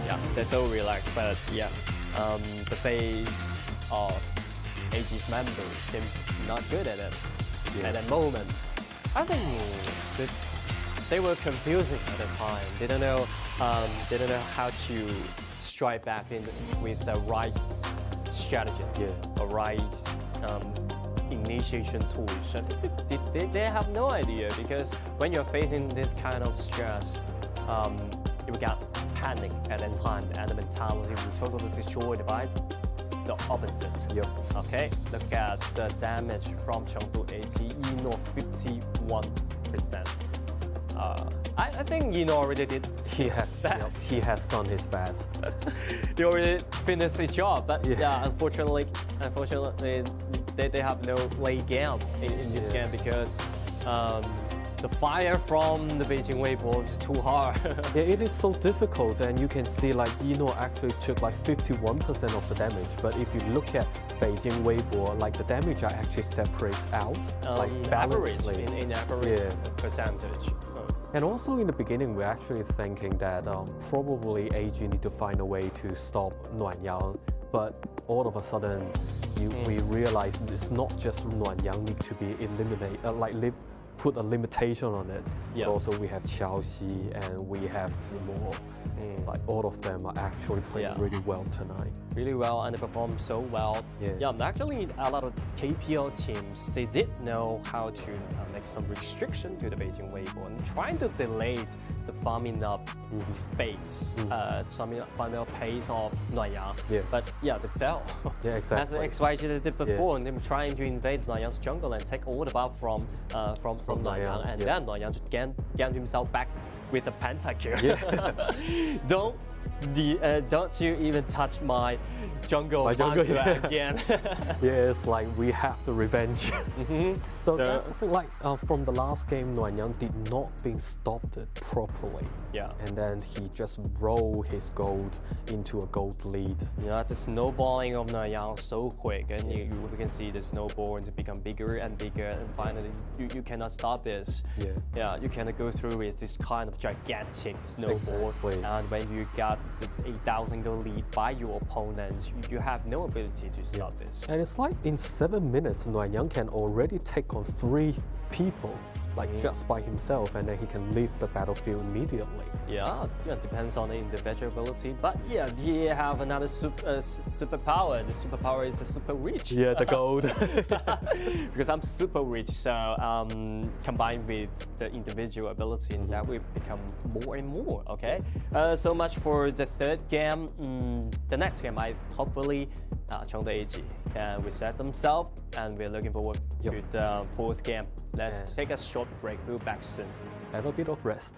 Yeah, they're so relaxed, but yeah, the base of AG's members seems not good at it at the moment. I think that they were confusing at the time. They don't know how to strike back in with the right strategy, the right initiation tools. So they have no idea, because when you're facing this kind of stress, you got panic at that time, and the mentality will totally destroyed by the opposite. Okay, look at the damage from Chengdu AG, 51%. I think already did his best. He has done his best. He already finished his job, but yeah, unfortunately, they have no late game in this game, because the fire from the Beijing Weibo is too hard. Yeah, it is so difficult, and you can see like actually took like 51% of the damage. But if you look at Beijing Weibo, like the damage actually separates out, like average balancedly. in average percentage. And also in the beginning, we're actually thinking that probably AG need to find a way to stop Nuanyang. But all of a sudden, we realize it's not just Nuanyang need to be eliminated, put a limitation on it. But also we have Xiaoxi and we have Zimo. Like all of them are actually playing really well tonight. Really well, and they perform so well. Actually, a lot of KPL teams, they did know how to make some restriction to the Beijing Weibo and trying to delay the farming up space, farming up pace of Nuanyang. But yeah, they fell. Yeah, exactly. As XYG did before, and them trying to invade Nuanyang's jungle and take all the buff from Nuanyang, and then Nuanyang to get himself back with a pentakill. Don't you even touch my jungle monster again. It's like we have the revenge. So that's the thing, like from the last game, Nuanyang did not being stopped properly. And then he just rolled his gold into a gold lead. The snowballing of Nuanyang so quick, and you can see the snowball to become bigger and bigger, and finally you cannot stop this. You cannot go through with this kind of gigantic snowball. And when you got the 8,000 gold lead by your opponents, you have no ability to stop this. And it's like in 7 minutes, Nuanyang can already take on 3 people, like just by himself, and then he can leave the battlefield immediately. It depends on the individual ability, but he have another superpower. The superpower is the super rich. The gold. Because I'm super rich, so combined with the individual ability, and that will become more and more. Okay, so much for the third game. The next game, hopefully Chengdu AG can reset themselves, and we're looking forward to the fourth game. Let's take a short break. We'll be back soon. Have a bit of rest.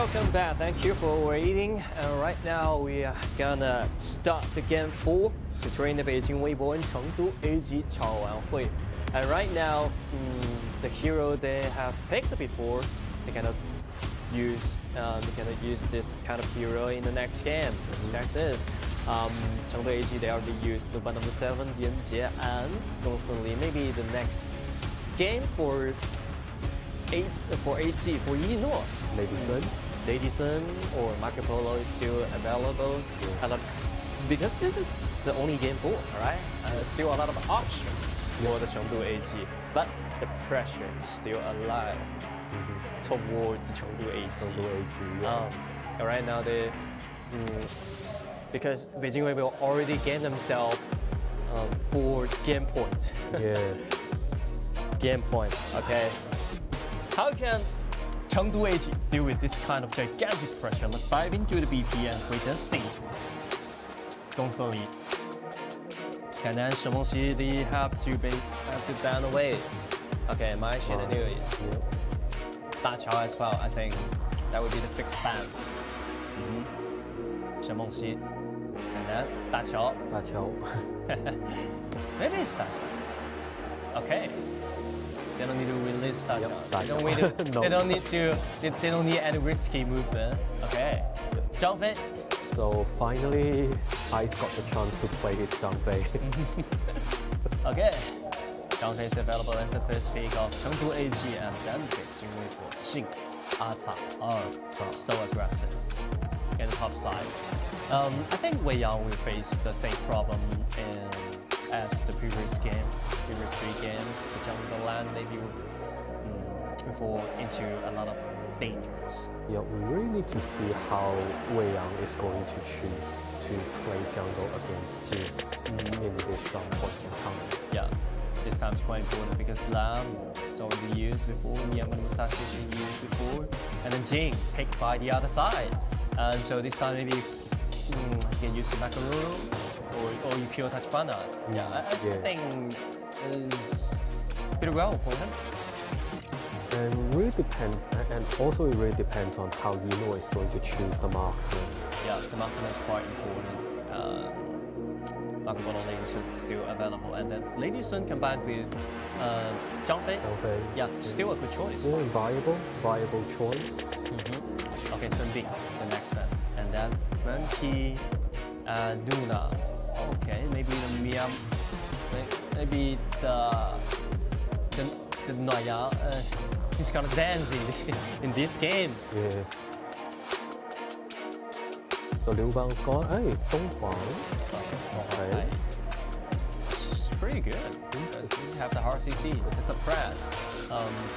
welcome back. Thank you for waiting. And right now we are gonna start the game 4 between the Beijing Weibo and Chengdu AG Chaowanhui. And right now, the hero they have picked before, they cannot use this kind of hero in the next game. Check this. Chengdu AG they already used the number 7 Yan Jie and Dongsun Li. Maybe the next game for AG for Nora. Lady Sun or Marco Polo is still available. Because this is the only game for, right? Still a lot of options for the Chengdu AG, but the pressure is still alive toward the Chengdu AG. Right now they, because Beijing Weibo already gained themselves 4 game point. Game point. Okay. How can Chengdu AG deal with this kind of gigantic pressure? Let's dive into the BP and we just see. Dongsun Li. And then Shimongxi, they have to ban away. Okay, my shit anyway. Da Chao as well, I think that would be the fixed ban. Shimongxi. And then Da Chao. Maybe it's Da Chao. Okay. They don't need to release Da Chao. They don't need any risky movement. Okay. Zhang Fei. So finally, Ice got the chance to play his Zhang Fei. Okay. Zhang Fei is available as the first pick of Chengdu AG and then Beijing Weibo Jing Ata are so aggressive in the top side. I think Wei Yang will face the same problem as the previous 3 games. The jungle land maybe will fall into a lot of dangers. Yeah, we really need to see how Wei Yang is going to choose to play jungle against Jing in this point in time. Yeah, this time is quite important because Lam is already used before, Myanmar Musashi has been used before, and then Jing picked by the other side. And so this time maybe you can use the Makaruru or you pure touch Pena. I think is pretty well for him. And really depends, and also it really depends on how Yino is going to choose the marksman. Yeah, the marksman is quite important. Marco Polo Lady Sun still available, and then Lady Sun combined with Zhang Fei. Yeah, still a good choice. Yeah, viable choice. Okay, Sun Bing, the next one, and then Ren Qi, Duna. Okay, maybe the Nora. He's gonna dance in this game. Yeah. So Liu Bang's gone. Hey, Dong Huang. Okay. It's pretty good. Because we have the RCC, the suppress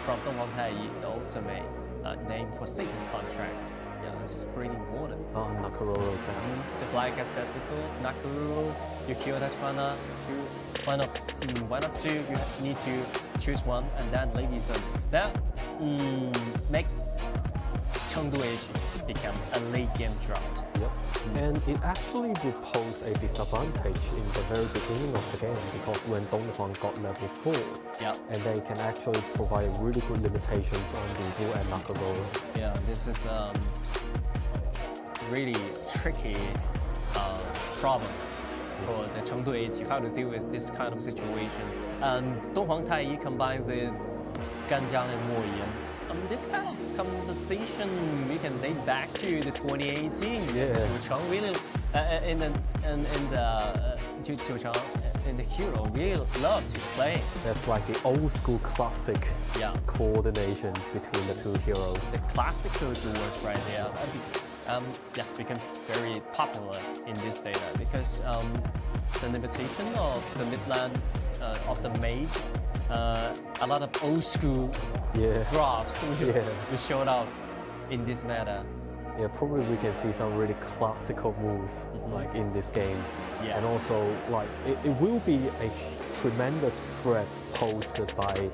from Dong Huang Taiyi, the ultimate name for Satan contract. Yeah, it's pretty important. Nakaroro. Just like I said before, Nakaroro, you kill that Pena, one of 2, you need to choose one, and then Lady Sun. That make Chengdu AG become a late game drought. And it actually would pose a disadvantage in the very beginning of the game because when Dong Huang got level 4, and they can actually provide really good limitations on Wu and Nakaroro. Yeah, this is really tricky problem for the Chengdu AG, how to deal with this kind of situation. And Dong Huang Taiyi combined with Ganjiang and Mo Yan. This kind of conversation we can date back to the 2018. Cheng really in the hero really love to play. That's like the old school classic coordinations between the 2 heroes. The classical duels right there. Become very popular in this data because the limitation of the midland of the mage, a lot of old school drops we showed out in this meta. Yeah, probably we can see some really classical move like in this game. And also like it will be a tremendous threat posed by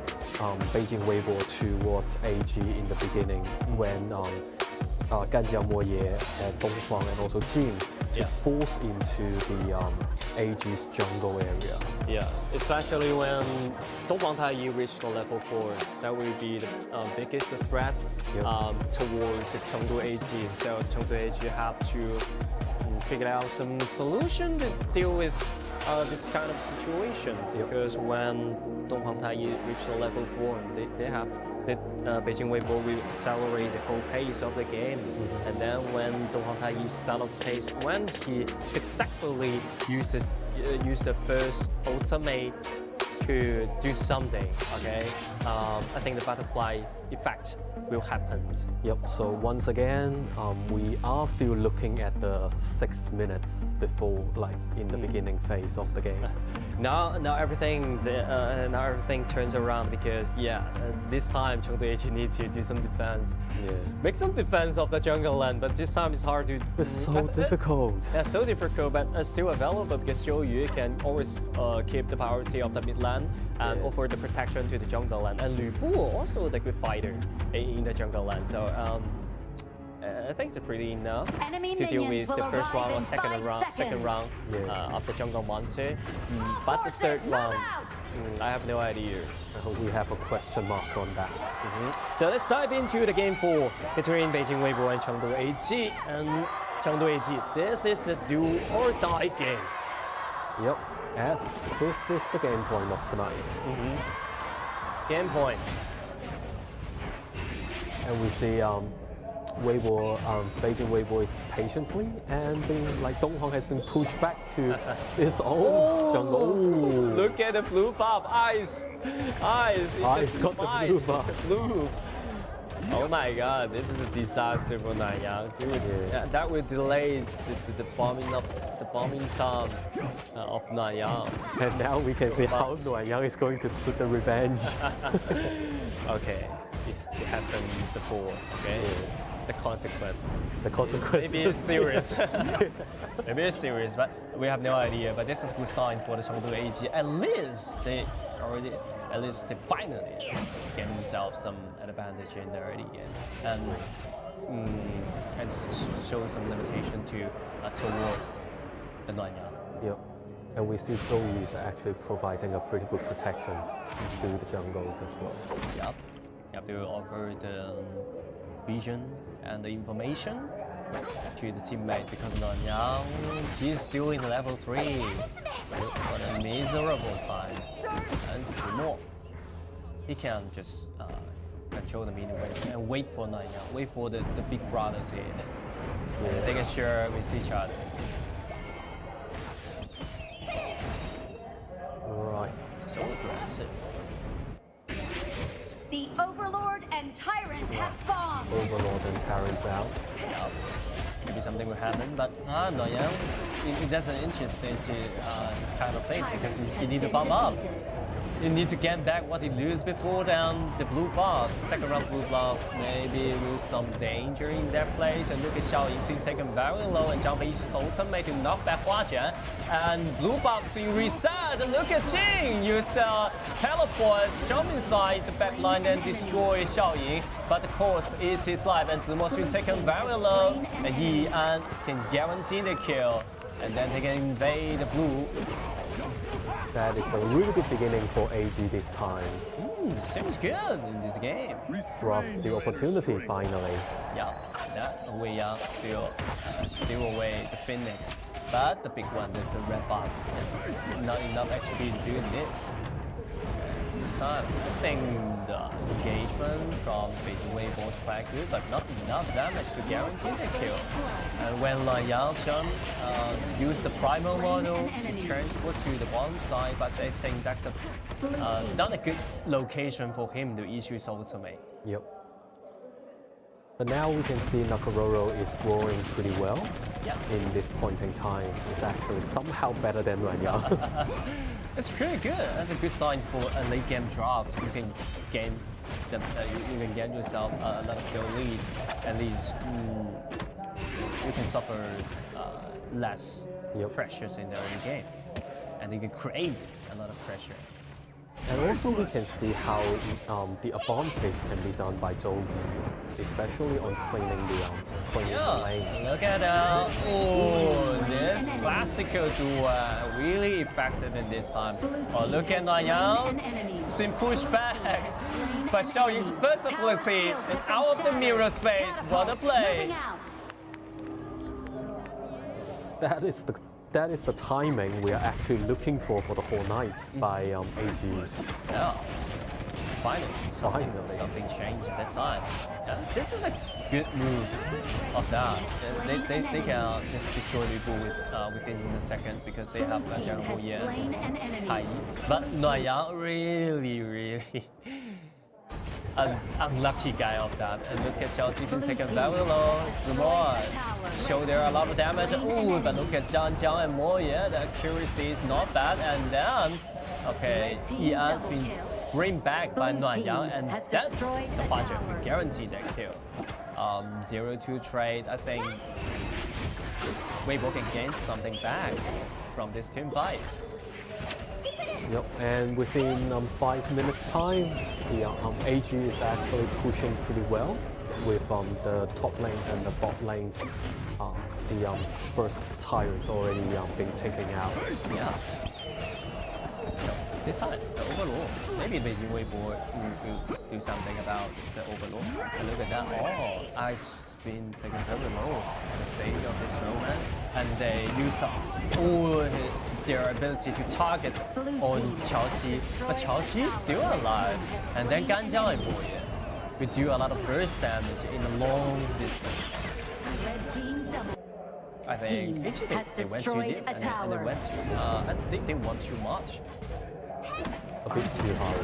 Beijing Weibo towards AG in the beginning when Ganjiang Mo Ye and Dong Huang and also Jing to force into the AG's jungle area. Yeah, especially when Donghuang Taiyi reached the level 4, that will be the biggest threat towards the Chengdu AG. So Chengdu AG have to figure out some solution to deal with this kind of situation. Because when Donghuang Taiyi reach the level 4, they have the Beijing Weibo will accelerate the whole pace of the game. And then when Donghuang Taiyi start of pace, when he successfully uses the first ultimate to do something, okay? I think the butterfly effect will happen. Yep, so once again, we are still looking at the 6 minutes before, like in the beginning phase of the game. Now everything turns around because this time Chengdu AG need to do some defense. Make some defense of the jungle land, but this time it's hard to. It's so difficult. Yeah, so difficult, but still available because Xiu Yu can always keep the priority of the mid land and offer the protection to the jungle land. And Lu Bu also the good fighter in the jungle land. So I think it's pretty enough to deal with the first round or second round of the jungle monster. But the third round, I have no idea. We have a question mark on that. So let's dive into the game 4 between Beijing Weibo and Chengdu AG. And Chengdu AG, this is a do or die game. Yep, as this is the game point of tonight. Game point. And we see Weibo, Beijing Weibo is patiently and being like Donghuang has been pushed back to his own jungle. Ooh. Look at the blue buff, eyes. Eyes got the blue buff. Blue. Oh my god, this is a disaster for Nanyang. That will delay the bombing time of Nanyang. And now we can see how Nanyang is going to shoot the revenge. Okay, it happened before, okay? The consequence. Maybe it's serious. Maybe it's serious, but we have no idea. But this is a good sign for the Chengdu AG. At least they finally get themselves some advantage in the early game, and show some limitation toward the Nanyang. Yep. And we see Zhou is actually providing a pretty good protection to the jungles as well. Yep. You have to offer the vision and the information to the teammate because Nanyang, he's still in level 3 for a miserable time. And 2 more. He can just control the minion and wait for Nanyang, wait for the big brothers here. They can share with each other. Right. So aggressive. The Overlord and Tyrant have spawned. Overlord and Tyrant out. Yeah. Maybe something will happen, but Nanyang, it doesn't interest into this kind of thing because he need to bump up. He need to get back what he lose before then the blue buff, second round blue buff, maybe lose some danger in that place. And look at Xiao Ying's being taken very low and Zhang Bei's ultimate to knock back Hua Jian. And blue buff being reset. And look at Jing use teleport, jump inside the back line and destroy Xiao Ying. But the cost is his life and Zimo's been taken very low. And Yi An can guarantee the kill. And then they can invade the blue. That is a really good beginning for AG this time. Seems good in this game. Draws the opportunity finally. Yeah, that Wei Yang still away the Phoenix. But the big one, the red buff, is not enough XP to do this. This time, I think the engagement from Beijing Weibo is quite good, but not enough damage to guarantee the kill. And when Yang used the primal model to transport to the one side, but I think that's not a good location for him to issue his ultimate. Yep. But now we can see Nakororo is growing pretty well. In this point in time, it's actually somehow better than Nanyang. It's pretty good. That's a good sign for a late game drop. You can gain you can get yourself another kill lead. At least you can suffer less pressures in the early game, and you can create a lot of pressure. And also we can see how the advantage can be done by Zhou, especially on cleaning the lane. Look at this classical duo, really effective in this time. Oh, look at Nanyang, it's been pushed back, but showing versatility and out of the mirror space. What a play! That is the timing we are actually looking for the whole night by AG. Yeah. Finally, something changed at that time. Yeah, this is a good move of that. They can just destroy people within a second because they have a general high. But Nanyang really unlucky guy of that. And look at Chelsea been taken very low. Small. Show there a lot of damage. Ooh, but look at Jiang and Mo. Yeah, the accuracy is not bad. And then, okay, Ian's been bring back by Nanyang, and that's the budget will guarantee that kill. 0-2 trade, I think Weibo can gain something back from this team fight. Yep, and within 5 minutes time, the AG is actually pushing pretty well with the top lane and the bot lanes. The first tyrants already being taken out. Yeah. This time, the overlord. Maybe Beijing Weibo will do something about the overlord. And look at that. Oh, Ice been taken very low at the stage of this moment. And they use up all their ability to target on Qiaoxi. But Qiaoxi is still alive. And then Ganjiang and Boye will do a lot of burst damage in a long distance. I think they went too deep and they went too, I think they want too much. A bit too hard.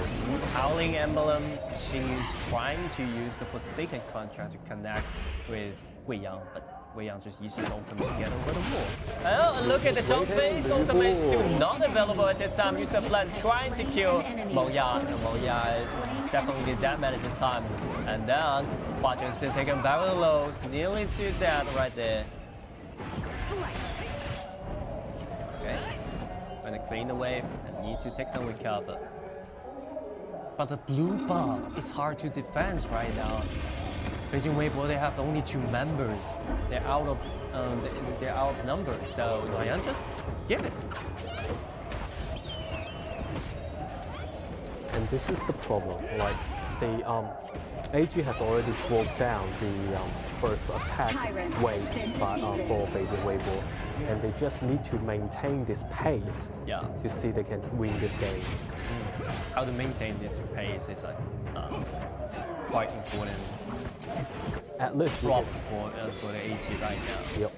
Howling Emblem, she's trying to use the Forsaken contract to connect with Wei Yang, but Wei Yang just uses ultimate to get over the wall. Oh, look at the jump phase, ultimate still not available at that time. Use the plan trying to kill Mo Ya. Mo Ya definitely did that many at the time. And then, Huang has been taken very low, nearly to that right there. Okay, gonna clean the wave and need to take some recover. But the blue buff is hard to defend right now. Beijing Weibo, they have only 2 members. They're out of numbers, so Nanyang just give it. And this is the problem. Like the AG has already broke down the first attack wave for Beijing Weibo, and they just need to maintain this pace to see they can win this game. How to maintain this pace is quite important. At least problem for the AG right now. Yep.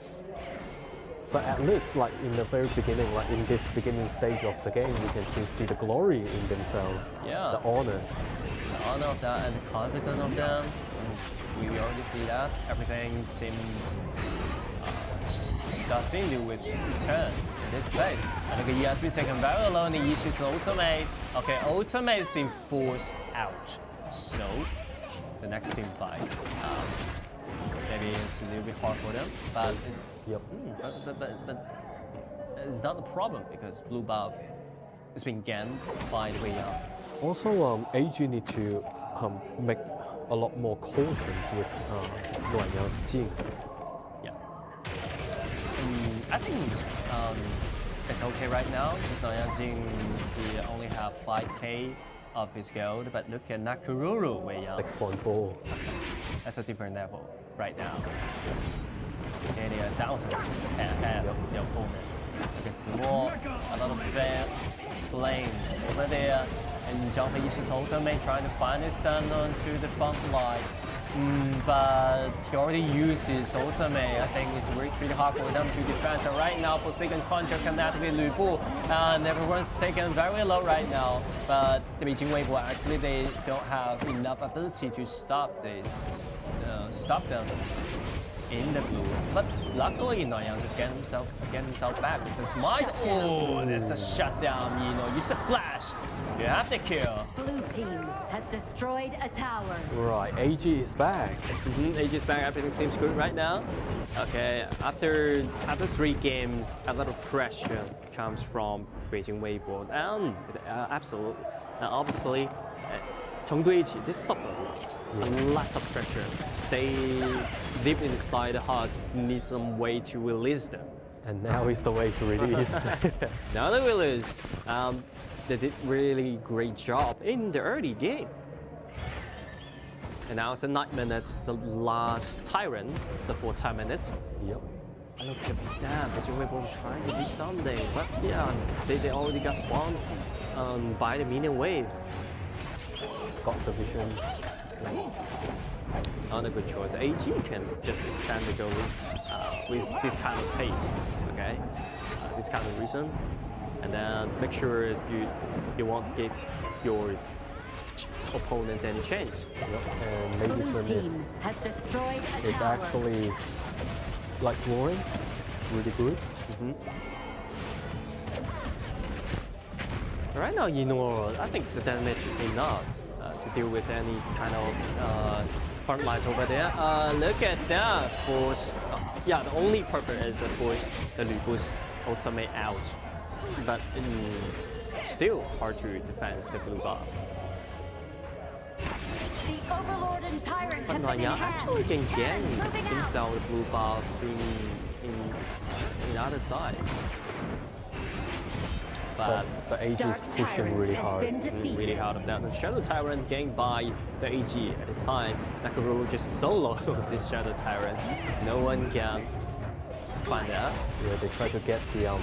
But at least, like in the very beginning, like in this beginning stage of the game, we can still see the glory in themselves. Yeah. The honor. The honor of that and the confidence of them. We already see that. Everything seems starting to return in this phase. And look at he has been taken very low and he uses ultimate. Okay, ultimate is being forced out. So the next team fight. Maybe it's a little bit hard for them, but it's, but it's not a problem because blue buff is being gained by the Wei Yang. Also, AG need to make a lot more cautions with Nanyang's team. Yeah. I think it's okay right now because Nanyang's team only have 5k of his gold, but look at Nakururu Wei Yang. 6.4. That's a different level right now. Nearly 1,000 ahead of the opponent. Look at Zimo, a lot of flames over there, and Zhang Fei uses ultimate trying to find his stun onto the front line. But he already used his ultimate. I think it's pretty hard for them to defend. So right now, Forsaken contract connect with Lu Bu, and everyone's taken very low right now. But the Beijing Weibo actually they don't have enough ability to stop this, stop them in the blue. But luckily, Nanyang just get himself back with his mind. Oh, there's a shutdown. You know, use a flash. You have to kill. Blue team has destroyed a tower. Right, AG is back. AG is back. Everything seems good right now. Okay, after 3 games, a lot of pressure comes from Beijing Weibo, and absolutely, obviously, Chengdu AG they suffer a lot of pressure. Stay deep inside the heart. Need some way to release them. And now is the way to release. Now the release. They did really great job in the early game. And now it's a 9 minutes, the last Tyrant, the full 10 minutes. Yep. Look at that, Beijing Weibo trying to do something, but yeah, they already got spawned by the minion wave. Got the vision. Not a good choice. AG can just extend the goal with this kind of pace, okay? This kind of reason. And then make sure you won't give your opponents any chance. Yep. And maybe Blue Swiss team has destroyed a is tower. actually like roaring, really good. Right now, Nora, I think the damage is enough to deal with any kind of front lines over there. Look at that force. Yeah, the only purpose is to force the Lu Bu's ultimate out. But still hard to defend the blue buff. The Overlord and Tyrant But have been Nora enhanced. actually can gain Moving out. himself the blue buff in the other side. But the AG is Dark pushing Tyrant really has hard. been defeated. really hard of that. The Shadow Tyrant gained by the AG at the time. Nakaru just solo this Shadow Tyrant. No one can find that. Yeah, they try to get the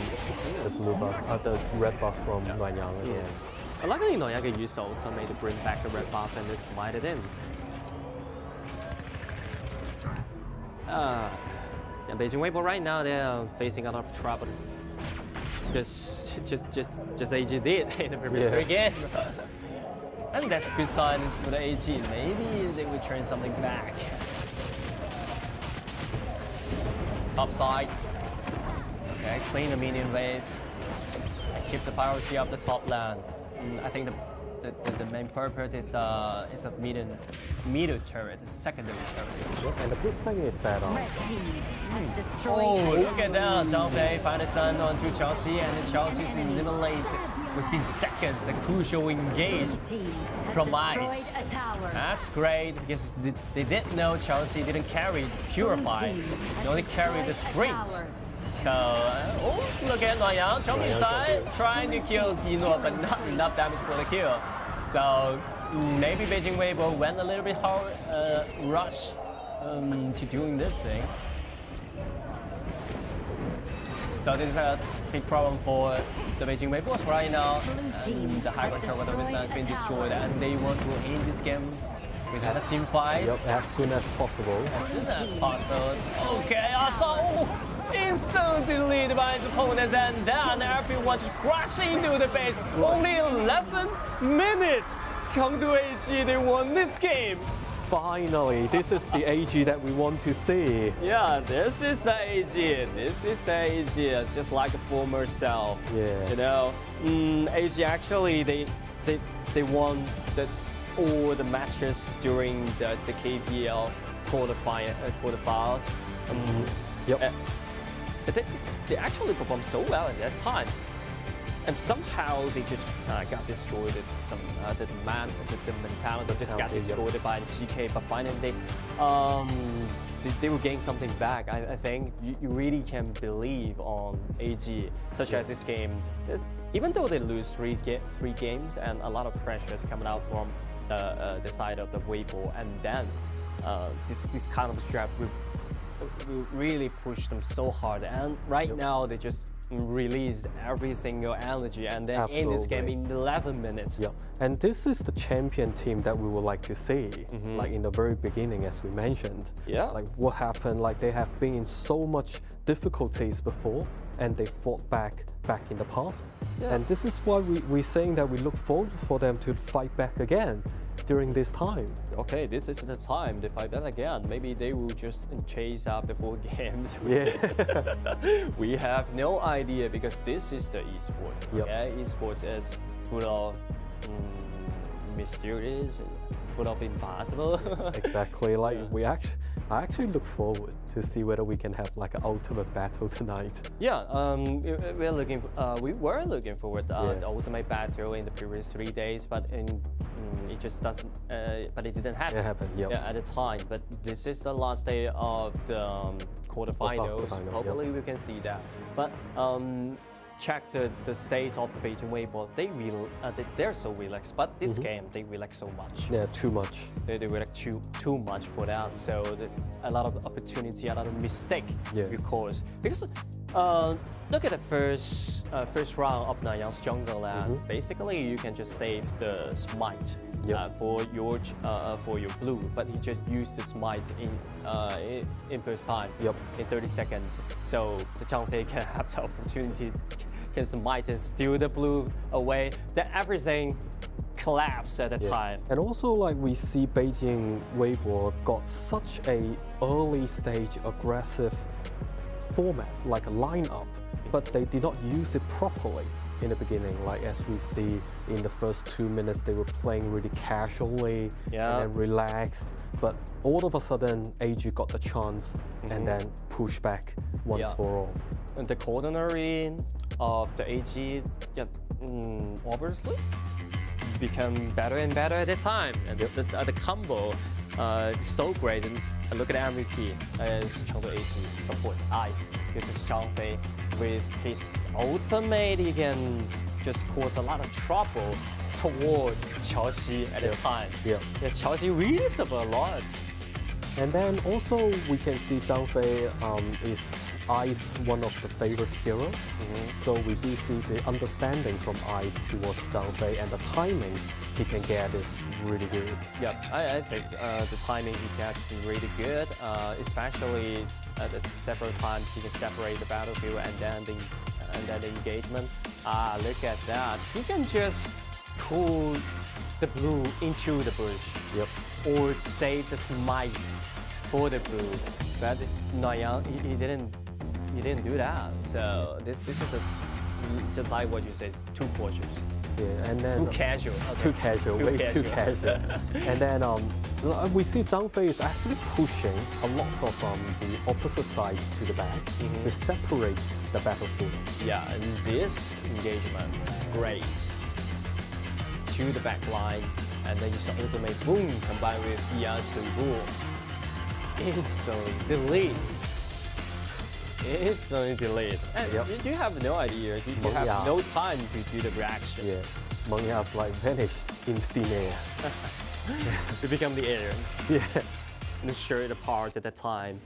blue buff, the red buff from Nanyang as well. But luckily, Noyaga used ultimate to bring back the red buff and just slide it in. And Beijing Weibo right now, they're facing a lot of trouble. Just AG did in the previous 3 games. I think that's a good sign for the AG. Maybe they will turn something back. Top side. Okay, clean the minion wave. And keep the priority of the top lane. I think the main purpose is a middle turret, secondary turret. Yep. And the good thing is that Red team has destroyed Oh, a look at tower. that! Chao Bei found his son onto Chelsea, and then Chelsea eliminates within seconds the crucial engage Blue team has from destroyed Ice. a tower. That's great because they didn't know Chelsea didn't carry Purify. Blue team They has only carry the destroyed a sprint. tower. So, oh, look at Nanyang, jumping side, trying to kill Yinor, but not enough damage for the kill. So, maybe Beijing Weibo went a little bit hard rush to doing this thing. So this is a big problem for the Beijing Weibos right now. The high ground tower has been destroyed, and they want to end this game without a team fight. Yep, as soon as possible. As soon as possible. Okay, also instantly deleted by his opponents, and then everyone just crashing into the base. Only 11 minutes. Chengdu AG, they won this game. Finally, this is the AG that we want to see. Yeah, this is the AG. This is the AG, just like a former self. Yeah. You know, AG actually they won all the matches during the KPL quarterfinals. Yep. They actually performed so well at that time. And somehow they just got destroyed. The mentality just got destroyed by the GK. But finally, they will gain something back. I think you really can believe on AG, such as this game. Even though they lose three games and a lot of pressure is coming out from the side of the Weibo, and then this kind of strap will really push them so hard. And right now they just released every single energy and then end this game in 11 minutes. Yeah, and this is the champion team that we would like to see, like in the very beginning, as we mentioned. Yeah. Like what happened, like they have been in so much difficulties before and they fought back in the past. Yeah. And this is why we're saying that we look forward for them to fight back again during this time. Okay, this is the time to fight back again. Maybe they will just chase up the 4 games. Yeah. We have no idea because this is the esport. Yep. Okay, esport is full of mysterious, full of impossible. Exactly. Like I actually look forward to see whether we can have like an ultimate battle tonight. Yeah, we were looking forward to the ultimate battle in the previous 3 days, but it just doesn't. But it didn't happen. It happened. Yep. Yeah, at the time. But this is the last day of the quarterfinals. Quarterfinal, Hopefully, we can see that. But check the state of the Beijing Weibo. They're so relaxed, but this game they relax so much. Yeah, too much. They relax too much for that. So a lot of opportunity, a lot of mistake, because look at the first round of Nanyang's jungle, and basically you can just save the smite for your blue, but he just used the smite in first time in 30 seconds. So the Zhang Fei can have the opportunity, can smite and steal the blue away. Then everything collapsed at the time. And also, like, we see Beijing Weibo got such a early stage aggressive format, like a lineup, but they did not use it properly in the beginning. Like, as we see in the first 2 minutes, they were playing really casually and then relaxed. But all of a sudden, AG got the chance and then pushed back once for all. And the coordinary of the AG, obviously, become better and better at the time. And the combo is so great. And look at the MVP as Chengdu AG support Ice. This is Zhang Fei. With his ultimate, he can just cause a lot of trouble toward Chao Xi at the time. Chao Xi really suffered a lot. And then also we can see Zhang Fei is Ice one of the favorite heroes. So we do see the understanding from Ice towards Zhang Fei, and the timing he can get is really good. Yeah, I think the timing he gets is really good, especially several times he can separate the battlefield and then the engagement. Look at that. He can just pull the blue into the bush, or save the smite for the blue. But Nanyang, he didn't do that. So this is just like what you said, too cautious. And then too casual. Okay. Too casual, way too casual. And then we see Zhang Fei is actually pushing a lot of the opposite sides to the back to separate the battlefield. Yeah, and this engagement, great. To the back line, and then you saw ultimate boom combined with Ya's rule. Instantly delete. Instantly delete. And you have no idea. You have no time to do the reaction. Yeah, Meng Ya's like vanished in thin air. You become the air. And shirt apart at the time.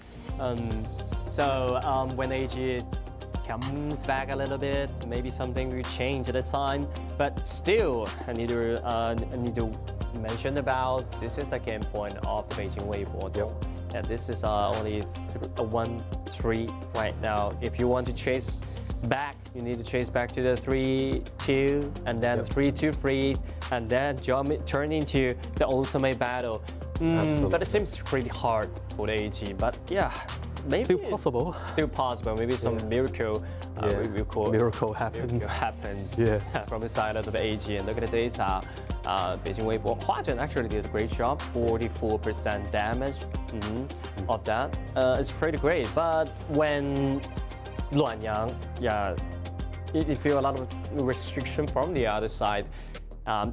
So when AG comes back a little bit, maybe something will change at the time. But still, I need to mention about this is a game point of the Beijing Weibo. And this is only a 1-3 right now. If you want to chase back, you need to chase back to the 3-2 and then 3-2-3 and then turn into the ultimate battle. But it seems pretty hard for the AG. But yeah, maybe still possible. Still possible. Maybe some miracle. Miracle happens. From the side of the AG. And look at the data. Beijing Weibo. Huazhen actually did a great job. 44% damage of that. It's pretty great. But when Luanyang, you feel a lot of restriction from the other side.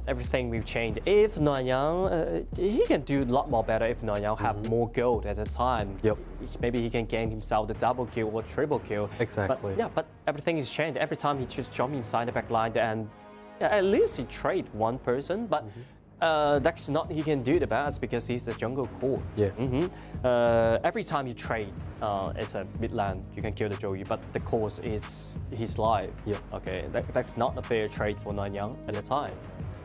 Everything will change. If Luanyang, he can do a lot more better if Luanyang have more gold at the time. Maybe he can gain himself the double kill or triple kill. Exactly. But everything is changed. Every time he just jump inside the back line and at least he trade one person, but that's not he can do the best because he's a jungle core. Every time you trade as a mid lane, you can kill the Zhou Yu, but the course is his life. Okay, that's not a fair trade for Nanyang at the time.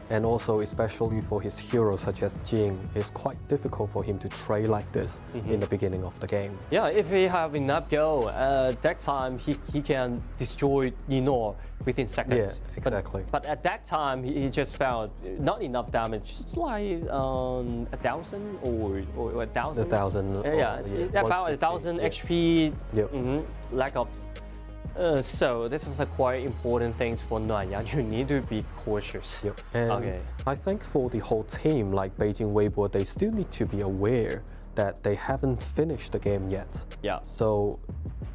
And also, especially for his heroes such as Jing, it's quite difficult for him to trade like this in the beginning of the game. Yeah, if he have enough gold, that time he can destroy Nora within seconds. Exactly. But at that time, he just felt not enough damage, just like 1,000 or 1,000. 1,000. About 1,000 HP. Lack of. So this is a quite important thing for Nanyang. You need to be cautious. And I think for the whole team, like Beijing Weibo, they still need to be aware that they haven't finished the game yet. So,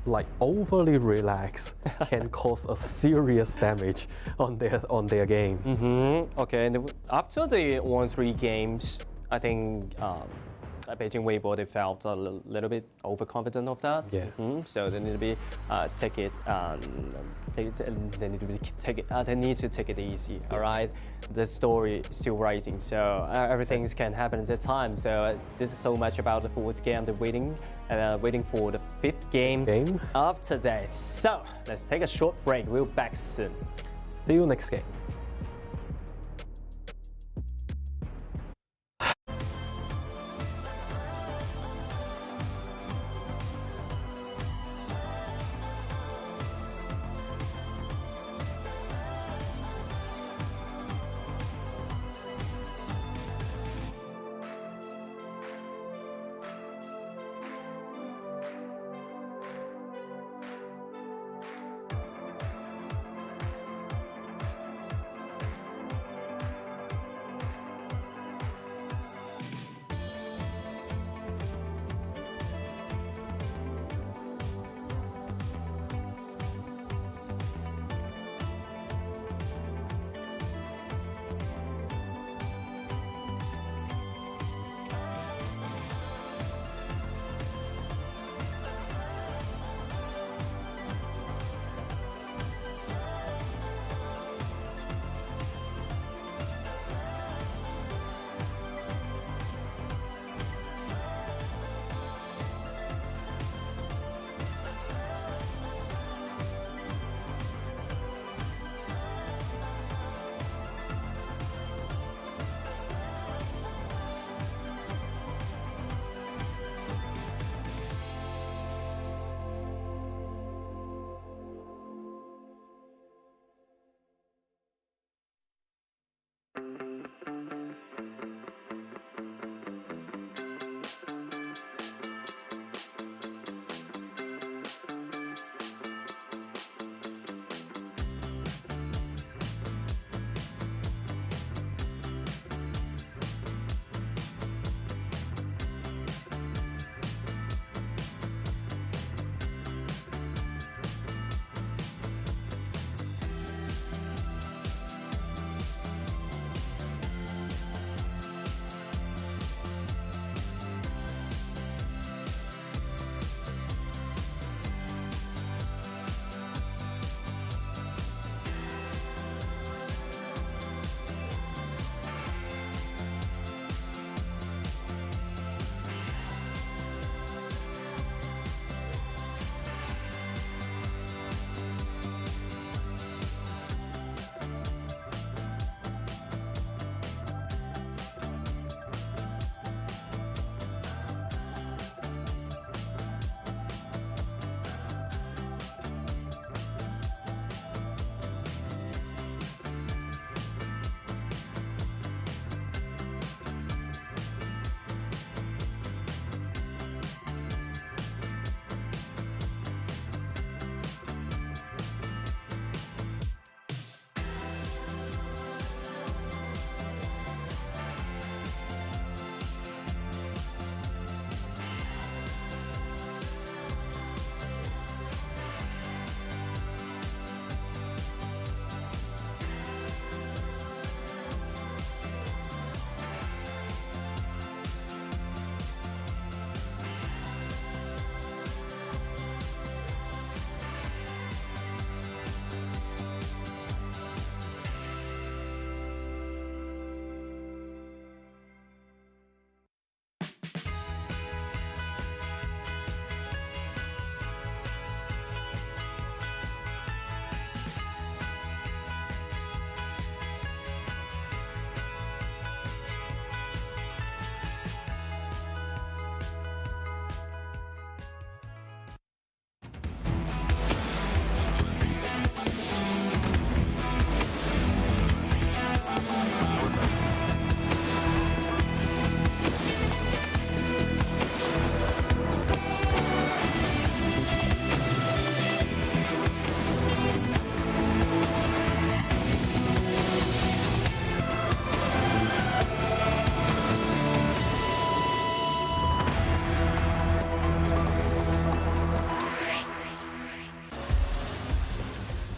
like, overly relaxed can cause a serious damage on their game. Okay, and after the 1-3 games, I think Beijing Weibo, they felt a little bit overconfident of that. Yeah. So they need to be they need to take it easy. All right. The story is still writing, so everything can happen at that time. So this is so much about the fourth game. They're waiting for the fifth game of today. So let's take a short break. We'll be back soon. See you next game.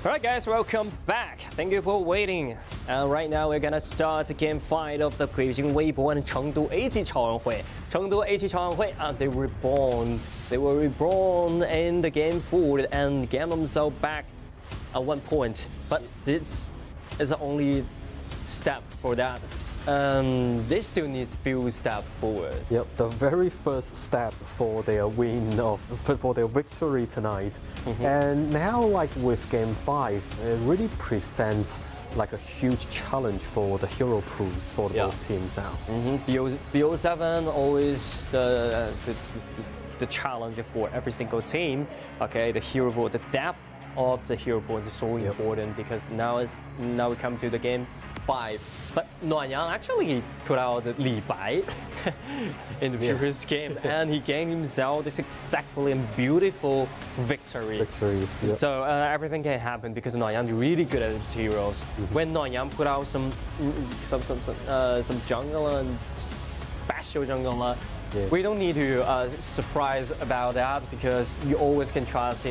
Alright guys, welcome back. Thank you for waiting. And right now we're gonna start the game 5 of the Beijing Weibo and Chengdu AG 超人会. Chengdu AG 超人会, they were reborn in the game 4 and get themselves back at 1 point. But this is the only step for that. They still need few steps forward. Yep, the very first step for their for their victory tonight. And now, like with Game 5, it really presents like a huge challenge for the hero pools for both teams now. BO7 always the challenge for every single team. Okay, the hero pool, the depth of the hero pool is so important because now we come to the Game 5. But Nuanyang actually put out Li Bai in the previous game, and he gained himself this exactly beautiful victory. So everything can happen because Nuanyang is really good at his heroes. When Nuanyang put out some jungler and special jungler, we don't need to surprise about that because you always can trust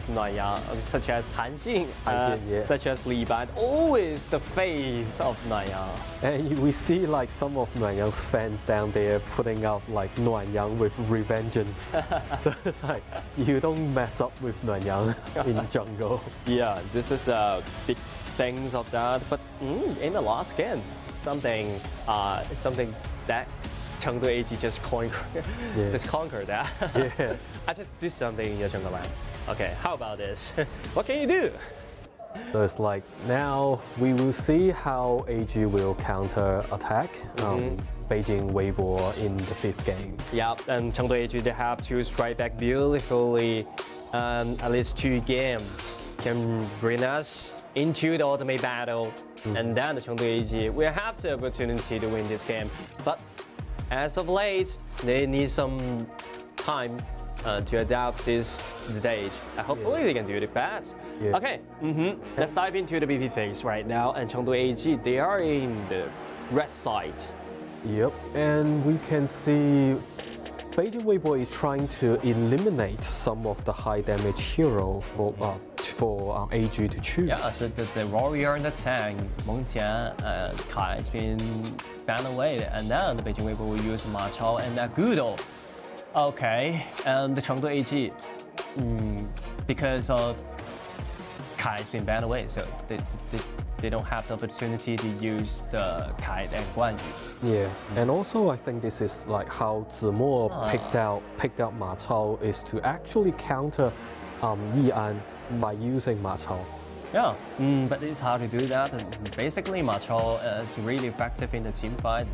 Nuanyang, such as Han Xin, such as Li Bai, always the faith of Nuanyang. And we see like some of Nuanyang's fans down there putting out like Nuanyang with revengeance. So it's like, you don't mess up with Nuanyang in jungle. Yeah, this is big things of that. But in the last game, something that Chengdu AG just conquer that. I just do something in your jungle land. Okay, how about this? What can you do? So it's like now we will see how AG will counter attack Beijing Weibo in the 5th game. Yeah, and Chengdu AG they have to strike back beautifully. At least 2 games can bring us into the ultimate battle, and then the Chengdu AG will have the opportunity to win this game. But as of late, they need some time to adapt this stage. Hopefully they can do it best. Okay, let's dive into the BP phase right now. And Chengdu AG, they are in the red side. Yep, and we can see Beijing Weibo is trying to eliminate some of the high damage hero for AG to choose. Yeah, the warrior and the tank, Meng Tian and Kai has been banned away, and then the Beijing Weibo will use Ma Chao and Gudo. Okay, and the Chengdu AG, because of Kai has been banned away, so they don't have the opportunity to use the Kai and Guang Yu. Yeah, and also I think this is like how Zimo picked out Ma Chao is to actually counter Yi An by using Ma Chao. Yeah, but it's hard to do that. Basically, Ma Chao is really effective in the team fight,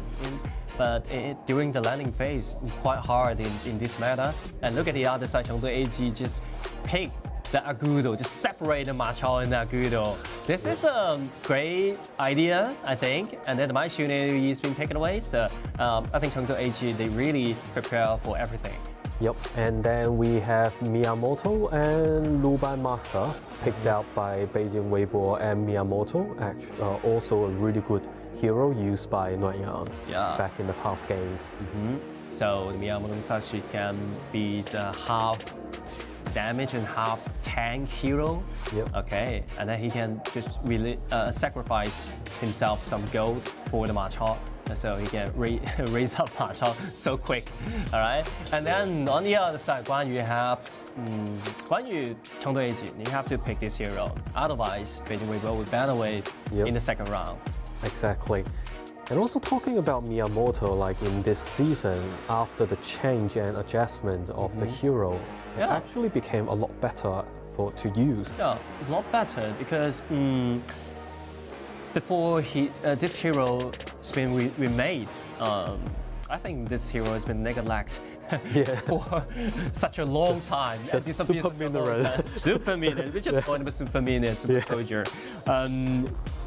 but during the landing phase, quite hard in this meta. And look at the other side, Chengdu AG just pick the Agudo, just separate the Ma Chao and the Agudo. This is a great idea, I think, and then the My Shunei is being taken away, so I think Chengdu AG, they really prepare for everything. Yep, and then we have Miyamoto and Luban Master picked out by Beijing Weibo, and Miyamoto, actually, also a really good hero used by Nuanyang back in the past games. So Miyamoto Musashi can be the half damage and half tank hero. Okay, and then he can just really sacrifice himself some gold for the Ma Chao, so he can raise up Ma Chao so quick. All right, and then on the other side, Guang Yu have Guang Yu, Chengdu AG, you have to pick this hero. Otherwise, Beijing Weibo will ban away in the 2nd round. Exactly. And also talking about Miyamoto, like in this season, after the change and adjustment of the hero, it actually became a lot better to use. Yeah, it's a lot better because before this hero has been remade, I think this hero has been neglected for such a long time. Super mineral. Super mineral. We just call him a super mineral, super soldier.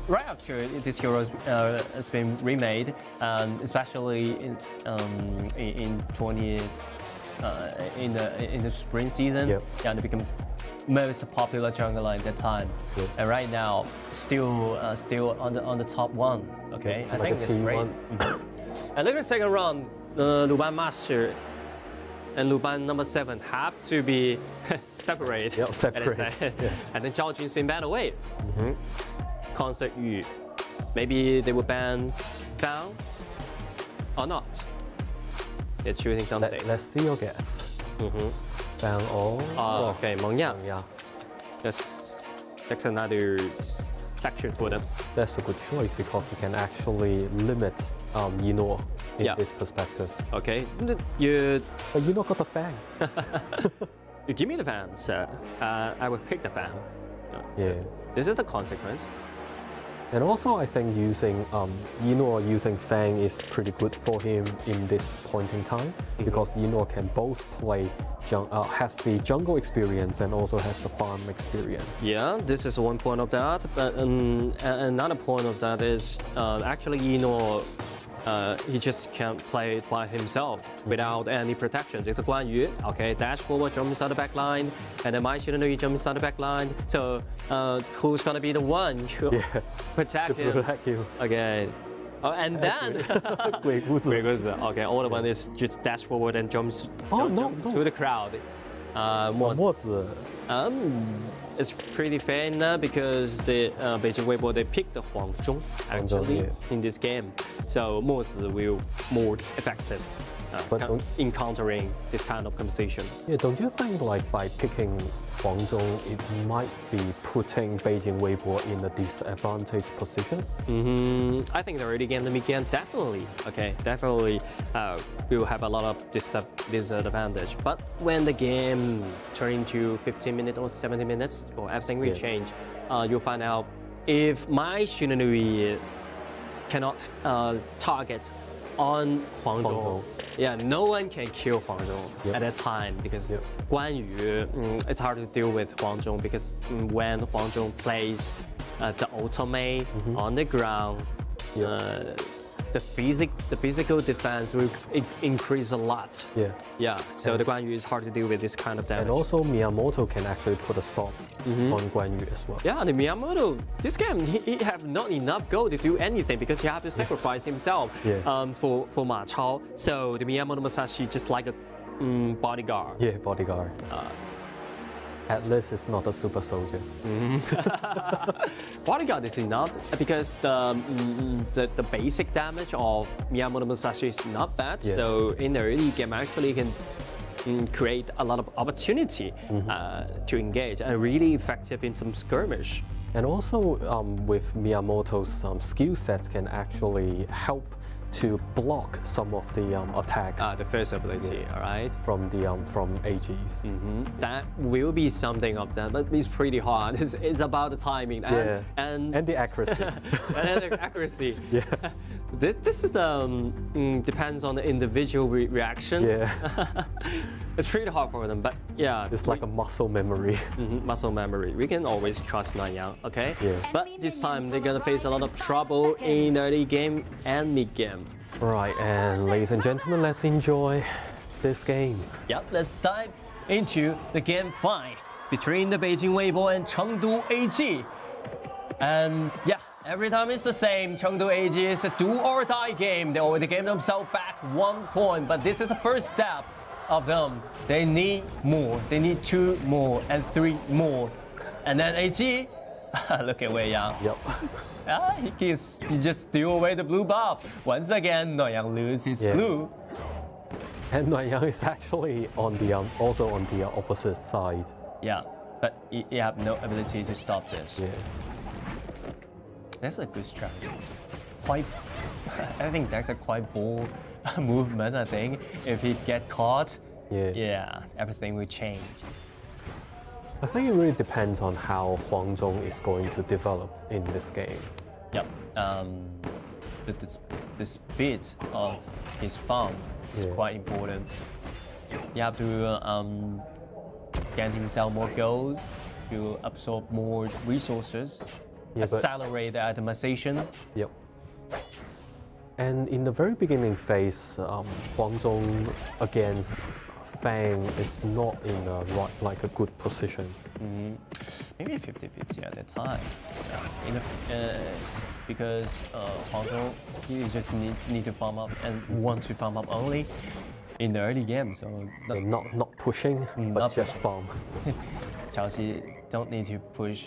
Right after this hero has been remade, especially in the spring season, and it became most popular jungler at that time. And right now, still on the top 1. Okay, I think it's great. And look at the 2nd round, Luban Master and Luban number 7 have to be separate. Yeah, separate. Yeah. And then Zhao Jun's been banned away. Concert Yu. Maybe they will ban Feng or not. They're choosing something. Let's see your guess. Feng or okay, Meng Yang. Yeah. That's another section for them. That's a good choice because you can actually limit Yino in Yeah. this perspective. Okay, you But Yino got the Fang. you give me the fan, sir. I will pick the fan. Yeah. This is the consequence. And also, I think using Yino using Fang is pretty good for him in this point in time because Yino can both play, has the jungle experience and also has the farm experience. Yeah, this is one point of that. But another point of that is actually Yino, he just can't play it by himself without any protection. This is Guang Yu, okay, dash forward, jump inside the back line, and then my shouldn't jump inside the back line. So who's gonna be the one to protect him? Protect you. Okay. Oh, and then okay, all the one is just dash forward and jumps to the crowd. It's pretty fair enough because the Beijing Weibo they picked the Huang Zhong actually in this game, so Mozi will more effective encountering this kind of conversation. Yeah, don't you think like by picking Huang Zhong, it might be putting Beijing Weibo in a disadvantaged position? I think the early game, the mid game, definitely. Okay, definitely will have a lot of disadvantage. But when the game turns into 15 minutes or 70 minutes, or everything will change, you'll find out if my Shinonui cannot target on Huang Zhong. Yeah, no one can kill Huang Zhong at that time because Guan Yu, it's hard to deal with Huang Zhong because when Huang Zhong plays the ultimate on the ground, the physical defense will increase a lot. Yeah. So the Guan Yu is hard to deal with this kind of damage. And also Miyamoto can actually put a stop on Guan Yu as well. Yeah, the Miyamoto, this game he have not enough gold to do anything because he have to sacrifice himself for Ma Chao. So the Miyamoto Musashi just like a bodyguard. Yeah, bodyguard. At least it's not a super soldier. Bodyguard is enough because the basic damage of Miyamoto Musashi is not bad. So in the early game, actually can create a lot of opportunity to engage and really effective in some skirmish. And also with Miyamoto's skill sets can actually help to block some of the attacks. The first ability, all right, from AGs. That will be something of that, but it's pretty hard. It's about the timing and the accuracy. And the accuracy. This is depends on the individual reaction. It's pretty hard for them, but it's like a muscle memory. Muscle memory. We can always trust Nanyang, okay? But this time they're gonna face a lot of trouble in early game and mid game. Right, and ladies and gentlemen, let's enjoy this game. Let's dive into the game 5 between the Beijing Weibo and Chengdu AG. And every time it's the same. Chengdu AG is a do or die game. They already gave themselves back 1 point, but this is the first step of them. They need more. They need 2 more and 3 more. And then AG, look at Wei Yang. He just threw away the blue buff. Once again, Noyang loses his blue. And Noyang is actually on the also on the opposite side. But you have no ability to stop this. That's a good strategy. I think that's a quite bold movement. I think if he get caught, everything will change. I think it really depends on how Huang Zhong is going to develop in this game. The speed of his farm is quite important. You have to get himself more gold, to absorb more resources, accelerate the atomization. And in the very beginning phase, Huang Zhong against Feng is not in a good position. Maybe 50-50 at that time. Because Huang Zhong, he just need to farm up and want to farm up only. in the early game. So They're not pushing, but not just farm. Chelsea don't need to push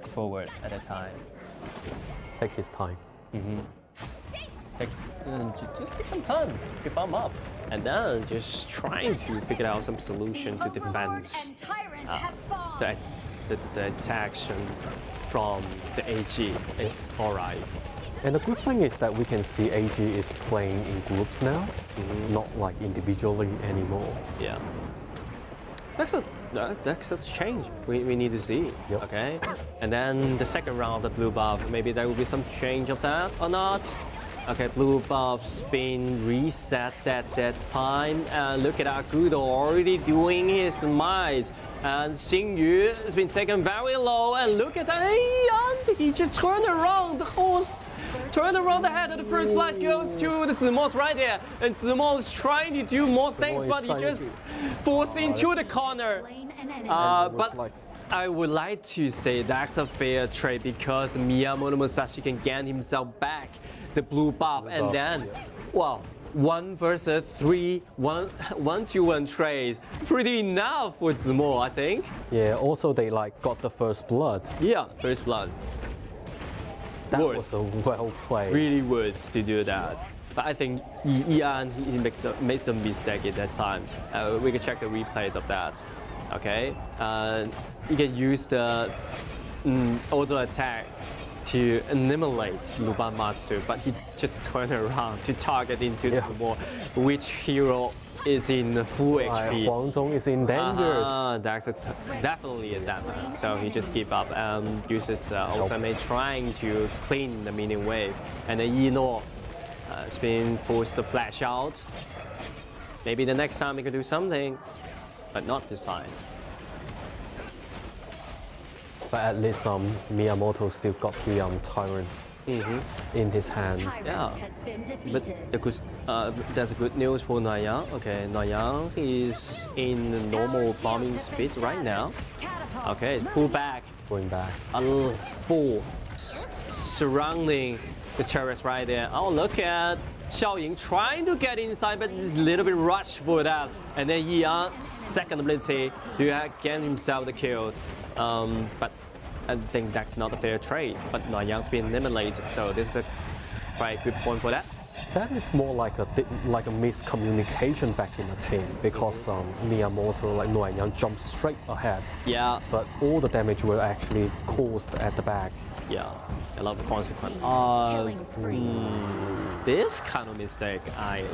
forward at a time. Take his time. Just take some time to farm up. And then just trying to figure out some solution to Overlord defense and Tyrant have spawned. the attacks from the AG is alright. And the good thing is that we can see AG is playing in groups now, not like individually anymore. Yeah. That's a change we need to see. Yep. Okay. And then the second round of the blue buff, maybe there will be some change of that or not. Okay, blue buff's been reset at that time. And look at Agudo already doing his might. And Xingyu has been taken very low. And look at that. He just turned around the horse. Turn around the head of the first blood goes to the Zimo's right there. And Zimo is trying to do more things, but he just falls into the corner. But I would like to say that's a fair trade because Miyamoto Musashi can gain himself back the blue buff and then, well, 1 versus 3, 1-2-1 trades. Pretty enough for Zimo, I think. Yeah, also they like got the first blood. Yeah, first blood. That was a well played. Really was to do that. But I think Ian, he made some mistake at that time. We can check the replay of that. Okay, you can use the auto attack to eliminate Luban Master, but he just turned around to target into Zimo, which hero is in full HP. Huang Zhong is in danger. That's definitely a damage. So he just give up and uses ultimate trying to clean the minion wave. And then Yino has been forced to flash out. Maybe the next time he could do something, but not this time. But at least Miyamoto still got the Tyrant in his hand. Yeah, but there's good news for Nayang. Okay, Nayang is in normal bombing speed right now. Okay, pull back. Going back. Full surrounding the turrets right there. Oh, look at Xiaoying trying to get inside, but it's a little bit rushed for that. And then Yi'an, second ability to get himself the kill. But I think that's not a fair trade. But Nayang's been eliminated, so this is a quite good point for that. That is more like a miscommunication back in the team because Miyamoto, like Nayang, jumped straight ahead. Yeah. But all the damage were actually caused at the back. Yeah, a lot of consequence. This kind of mistake, I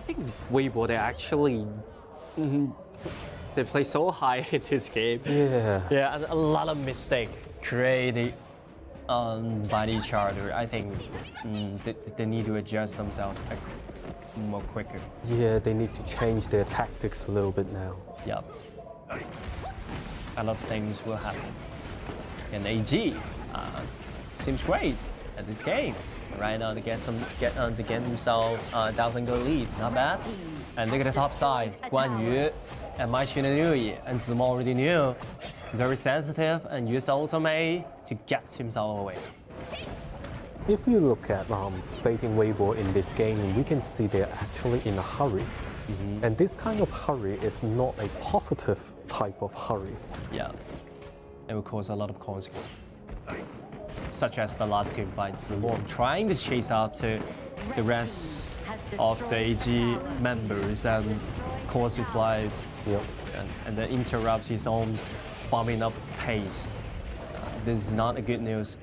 think Weibo, they actually they play so high in this game. Yeah. Yeah, and a lot of mistake created by the charter. I think they need to adjust themselves more quicker. Yeah, they need to change their tactics a little bit now. Yeah. A lot of things will happen. And AG seems great at this game. Right now to get himself 1,000 gold lead, not bad. And look at the top side, Guan Yu and Mai Qunenui, and Zimo already knew. Very sensitive and used ultimate to get himself away. If you look at Beijing Weibo in this game, we can see they're actually in a hurry. And this kind of hurry is not a positive type of hurry. Yeah, it will cause a lot of consequences. Such as the last team fight, Zimo trying to chase after the rest of the AG members and cause his life, and then interrupts his own bombing up pace. This is not a good news.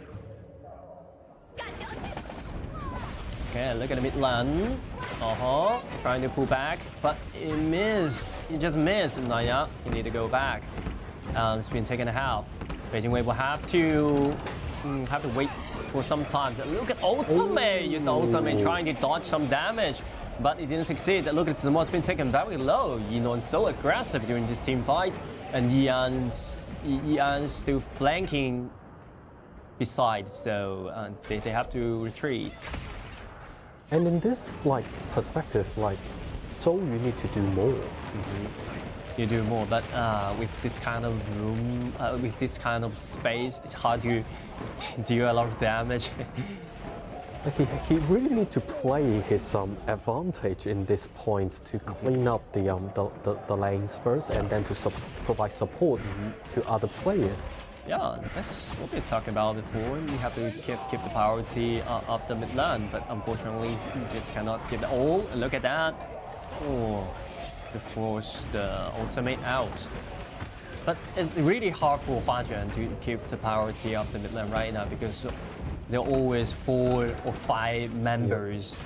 Okay, look at the mid lane. Trying to pull back, but he missed. He just missed. Naya, you need to go back. It's been taken a half. Beijing Wei will have to wait for some time. Look at ultimate. Use ultimate trying to dodge some damage, but it didn't succeed. Look at Zimo, it's been taken very low. Yinon's so aggressive during this team fight, and Yi'an's still flanking beside, so they have to retreat. And in this perspective, Zhou, you need to do more. You do more, but with this kind of room, with this kind of space, it's hard to deal a lot of damage. He really need to play his advantage in this point to clean up the lanes first, and then to provide support to other players. Yeah, that's what we talked about before. You have to keep the priority of the mid lane, but unfortunately, you just cannot give it all. Look at that. Oh, to force the ultimate out. But it's really hard for Huajuan to keep the priority of the mid lane right now because there are always 4 or 5 members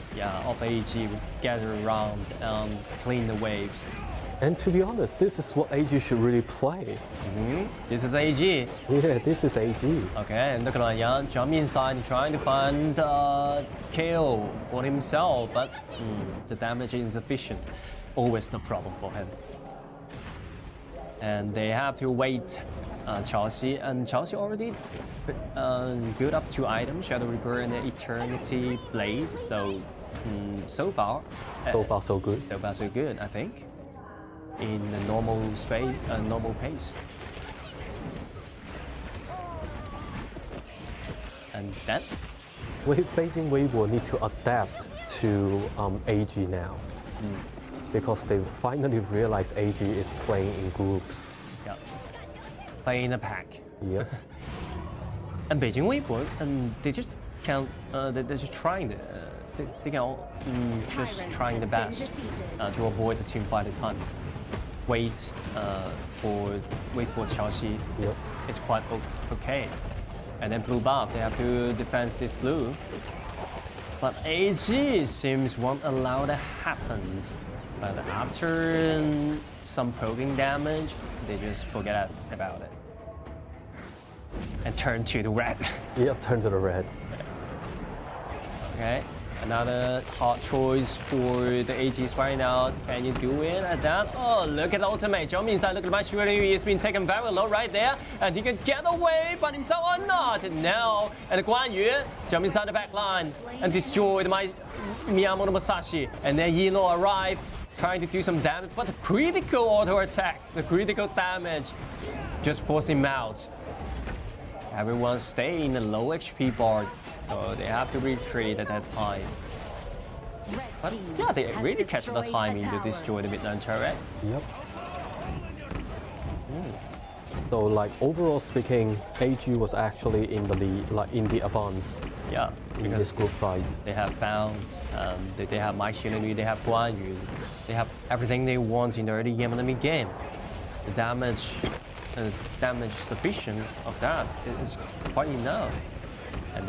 of AG will gather around and clean the waves. And to be honest, this is what AG should really play. This is AG. Yeah, this is AG. Okay, and look at Yang jump inside, trying to find kill for himself, but the damage is insufficient. Always the problem for him. And they have to wait. Chao Xi, and Chao Xi already built up 2 items, Shadow Reaper and the Eternity Blade. So, so far so good. So far so good, I think. In the normal space, normal pace. And that. Beijing Weibo need to adapt to AG now, because they finally realize AG is playing in groups. Yeah. Play in a pack. Yep. And Beijing Weibo, and they just can't. They're just trying. They can just trying the best to avoid the team fight at time. Wait for Chao Xi. Yep. It's quite okay. And then blue buff, they have to defend this blue. But AG seems won't allow that happens. But after some poking damage, they just forget about it. And turn to the red. Yep, turn to the red. Okay, another hard choice for the AGs right now. Can you do it at that? Oh, look at the ultimate. Jump inside, look at my shooter. He's been taken very low right there. And he can get away by himself or not. Now, and Guang Yu jump inside the back line and destroyed my Miyamoto Musashi. And then Yino arrived, trying to do some damage. But the critical auto attack, the critical damage, just forced him out. Everyone stay in the low HP board, so they have to retreat at that time. But yeah, they really catch the timing to destroy the mid-lane turret. Yep. So like overall speaking, AG was actually in the lead, like in the advance. Yeah, in this group fight. They have found, they have My Shinonu, they have Guang Yu, they have everything they want in the early game and the mid game. The damage sufficient of that is quite enough. And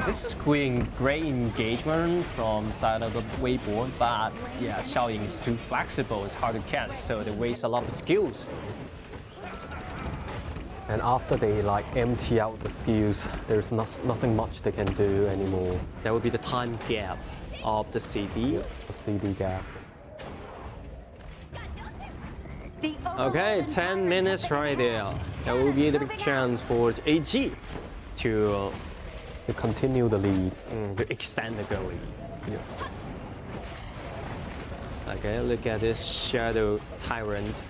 this is great engagement from side of the Weibo, but yeah, Xiaoying is too flexible, it's hard to catch, so they waste a lot of skills. And after they like empty out the skills, there's nothing much they can do anymore. There will be the time gap of the CD. The CD gap. Okay, 10 minutes right there. There will be the big chance for AG to continue the lead. To extend the lead. Yeah. Okay, look at this Shadow Tyrant.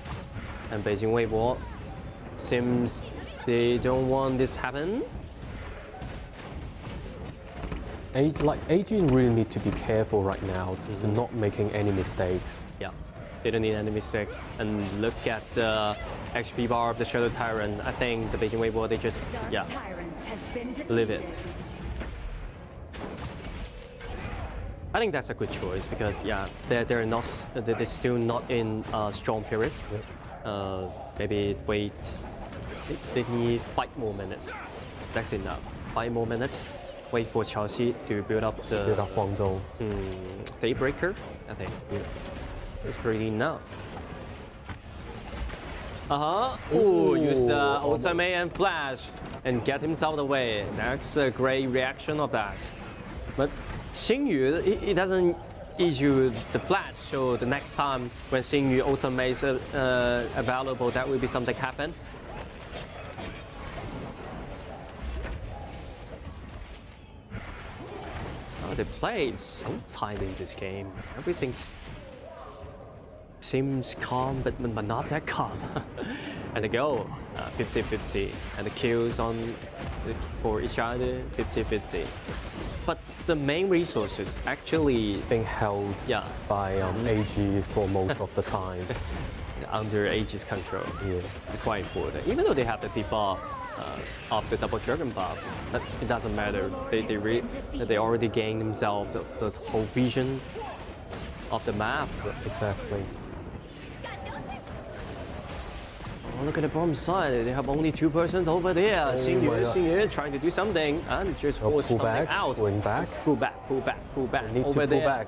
And Beijing Weibo seems they don't want this happen. AG really need to be careful right now to not making any mistakes. Yeah, they don't need any mistake. And look at the HP bar of the Shadow Tyrant. I think the Beijing Weibo, they just, leave it. I think that's a good choice because they're still not in a strong period. Maybe wait. They need 5 more minutes. That's enough. 5 more minutes. Wait for Chao Xi to build up Huang Chao. Daybreaker, I think. Yeah. It's pretty enough. Use ultimate and flash and get himself away. That's a great reaction of that. But Xingyu, he doesn't issue the flash, so the next time when Xingyu ultimate is available, that will be something happen. They played so tight in this game. Everything seems calm, but not that calm. And the goal, 50-50. And the kills for each other, 50-50. But the main resource is actually Being held yeah by AG for most of the time. under AG's control. Yeah. It's quite important. Even though they have the debuff of the double dragon buff, but it doesn't matter. They already gained themselves the whole vision of the map. Exactly. Oh, look at the bottom side. They have only 2 persons over there. Xingyu trying to do something and just force pull something back, out. going back. Pull back. Need over to there. pull back.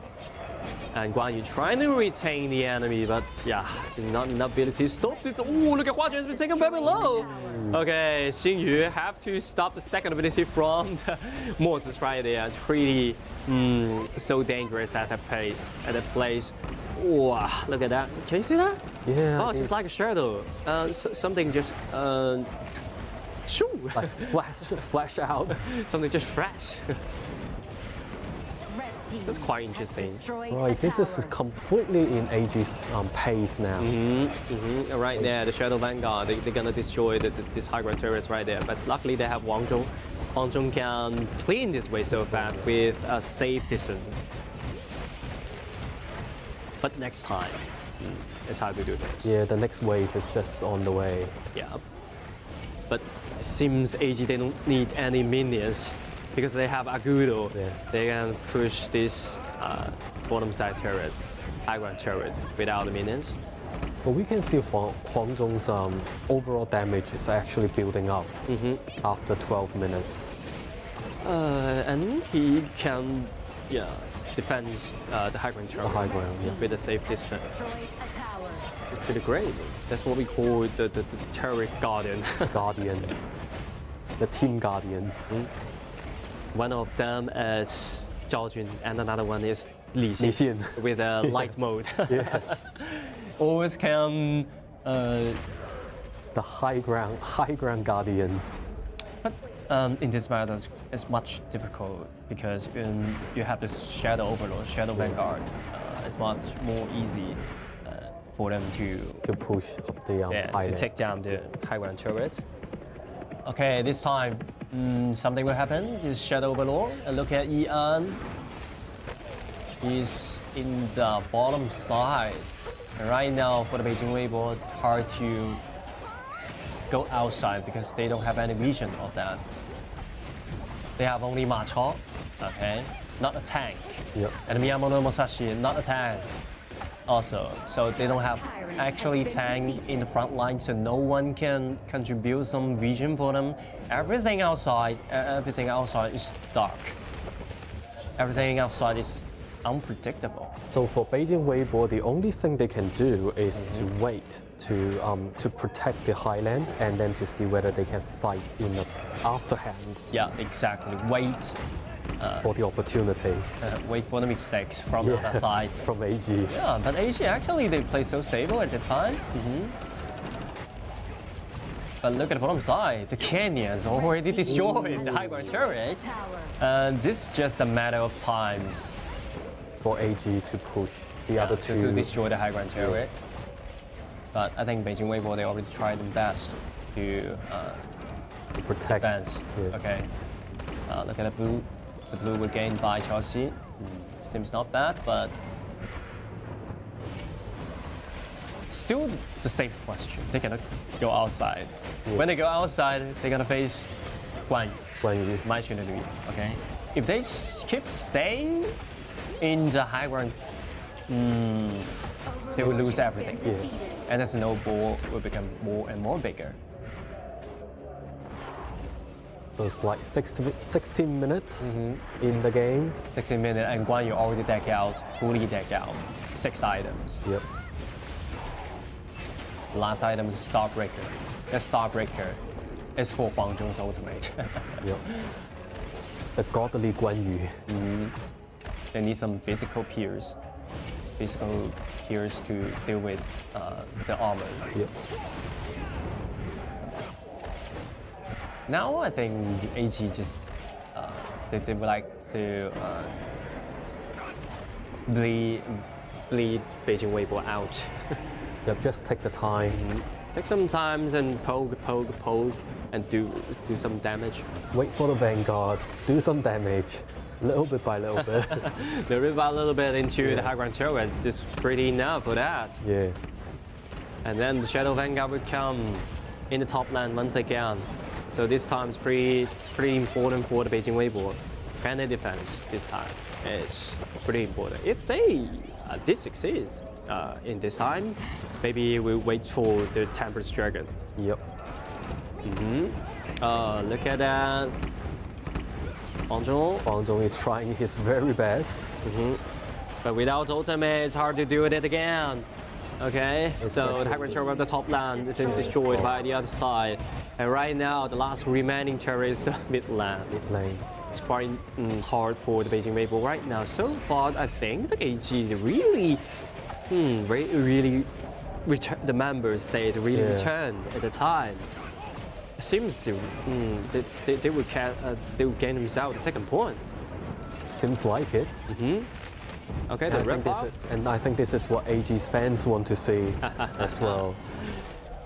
And Guang Yu trying to retain the enemy, but yeah, not enough ability to stop it. Oh, look at Huang Chao has been taken very low. Okay, Xingyu have to stop the second ability from the monsters right there. It's pretty so dangerous at that place. Wow, look at that. Can you see that? Yeah. Oh, just like a shadow. Something just shoo. Like flash out. Something just flash. That's quite interesting. Right, this is completely in AG's pace now. Right there, the Shadow Vanguard, they're gonna destroy this high ground turrets right there. But luckily they have Wang Zhong. Wang Zhong can clean this way so fast with a safe distance. But next time, it's how to do this. Yeah, the next wave is just on the way. Yeah. But it seems AG they don't need any minions. Because they have Agudo, they can push this bottom side turret, high ground turret, without the minions. But we can see Huang Zhong's overall damage is actually building up after 12 minutes. And he can, defend the high ground turret high ground, with a safe distance. It's pretty great. That's what we call the turret guardian. Guardian. The team guardians. One of them is Zhao Jun, and another one is Li Xin. with a light mode. Yes. Always can. The high ground guardians. But in this battle, it's much difficult because you have this Shadow Overlord, Shadow Vanguard. It's much more easy for them to push the to take down the high ground turret. Okay, this time something will happen. This Shadow Overlord. And look at Ian. He's in the bottom side. And right now for the Beijing Weibo, it's hard to go outside because they don't have any vision of that. They have only Ma Chao, okay, not a tank. Yep. And Miyamoto Musashi, not a tank also. So they don't have actually tank in the front line, so no one can contribute some vision for them. Everything outside is dark. Everything outside is unpredictable. So for Beijing Weibo, the only thing they can do is to wait to protect the highland and then to see whether they can fight in the afterhand. Yeah, exactly. Wait for the opportunity. Wait for the mistakes from the other side. From AG. Yeah, but AG actually they play so stable at the time. But look at the bottom side. The canyons already destroyed the high ground turret. And this is just a matter of time for AG to push the other two. To destroy the high ground turret. But I think Beijing Weibo, they already tried their best to protect. Defense. Yeah. Okay. Look at the blue. The blue will gain by Chelsea. Seems not bad, but still the same question. They're gonna go outside. Yeah. When they go outside, they're gonna face Guang Yu. My Chengdu. Okay. If they keep staying in the high ground, they will lose everything. Yeah. And the snowball will become more and more bigger. So it's like 16 minutes in the game. 16 minutes, and Guang Yu already fully decked out 6 items. Yep. The last item is Starbreaker. That Starbreaker is for Huang Zhong's ultimate. Yep. The godly Guan Yu. They need some physical peers to deal with the armor. Yep. Now I think AG just they would like to bleed Beijing Weibo out. Yep, just take the time. Take some time and poke, and do some damage. Wait for the Vanguard, do some damage. Little bit by little bit. a little bit into the high ground show, and this is pretty enough for that. Yeah. And then the Shadow Vanguard will come in the top lane once again. So this time is pretty important for the Beijing Weibo. Pena defense this time is pretty important. If they did succeed in this time, maybe we'll wait for the Tempest Dragon. Yep. Look at that. Huang Zhong is trying his very best. But without ultimate, it's hard to do it again. Okay, so the high ground turret of the top lane has been destroyed by the other side. And right now, the last remaining turret is the mid lane. It's quite hard for the Beijing Weibo right now. So far, I think the KIC really, the members stayed really returned at the time. It seems they will gain themselves the second point. Seems like it. Okay, the wrap up. And I think this is what AG's fans want to see as well.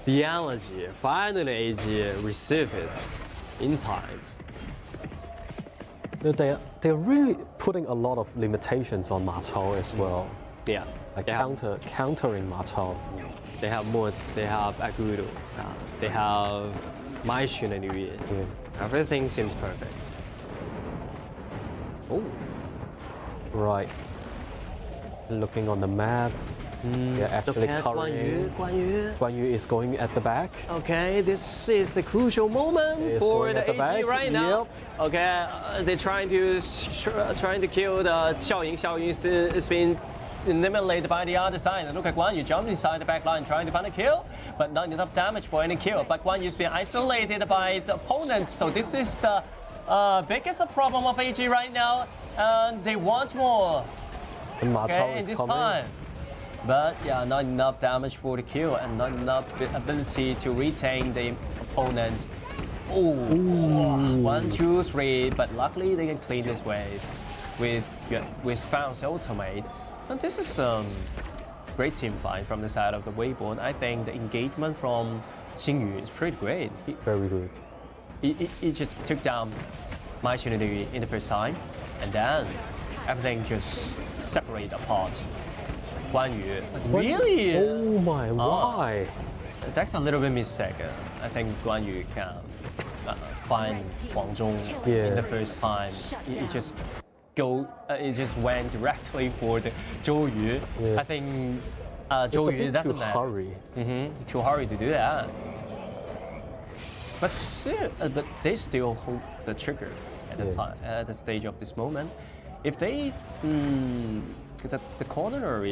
The energy, finally AG received it in time. They're really putting a lot of limitations on Ma Chao as well. Yeah. Like countering Ma Chao. They have Mod, they have Agudo, they have Mai Xun and Yu. Everything seems perfect. Oh. Right. Looking on the map. They're actually covering. Guang Yu is going at the back. Okay, this is a crucial moment for the AG right now. Okay, they're trying to kill the Xiaoying. Xiaoying is being eliminated by the other side. And look at Guang Yu jumping inside the back line, trying to find a kill, but not enough damage for any kill. But Guang Yu's being isolated by the opponents, so this is the biggest problem of AG right now, and they want more. And Ma Chao is this coming. time. But yeah, not enough damage for the kill and not enough ability to retain the opponent. Oh, 1, 2, 3. But luckily they can clean this wave with Feng's ultimate. And this is great team fight from the side of the Weibo. I think the engagement from Xingyu is pretty great. Very good. He just took down Mai Xun in the first time, and then everything just separated apart. Guang Yu. Really? Oh my, why? That's a little bit mistaken. I think Guang Yu can find Huang Zhong in the first time. He just went directly for the Zhou Yu. I think Zhou Yu doesn't matter. Hurry. It's too hurry to do that. But they still hold the trigger at the time, at the stage of this moment. If they the corner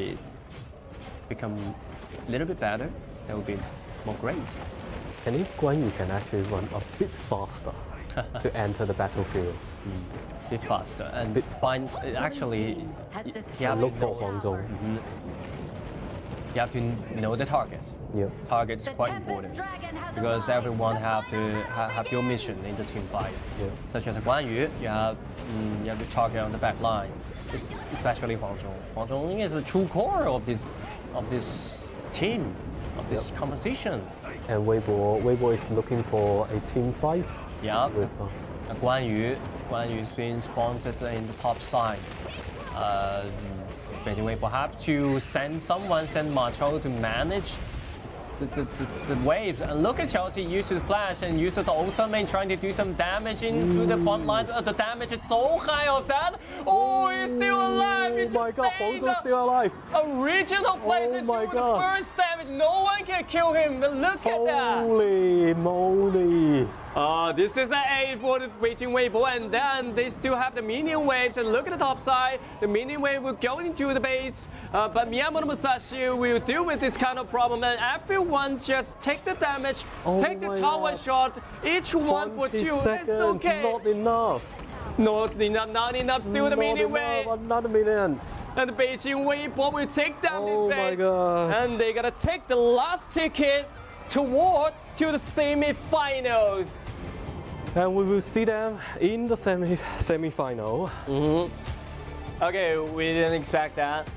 become a little bit better, that would be more great. And if Guang Yu can actually run a bit faster to enter the battlefield. A bit faster and find actually you have look for Huang Zhong. You have to know the target. Target is quite important because everyone have your mission in the team fight. Such as Guang Yu, you have the target on the back line, especially Huang Zhong. Huang Zhong is the true core of this team, of this composition. And Weibo is looking for a team fight. Yeah. With Guang Yu is being sponsored in the top side. Beijing Weibo have to send Ma Chao to manage the waves. And look at Chelsea use the flash and use the ultimate trying to do some damage into the front lines. The damage is so high of that. Oh, he's still alive. Oh my god, Huang Zhong's still alive. Original place to do the first damage. No one can kill him. But look at that. Holy moly. This is an A for the Beijing Weibo, and then they still have the minion waves. And look at the top side, the minion wave will go into the base, but Miyamoto Musashi will deal with this kind of problem. And everyone just take the damage, take the tower shot, each one for 2. That's okay. Not enough. Not enough. Still the minion wave. Another minion. And the Beijing Weibo will take down this base. Oh my god. And they're gonna take the last ticket to the semi-finals. And we will see them in the semi-final. Okay, we didn't expect that.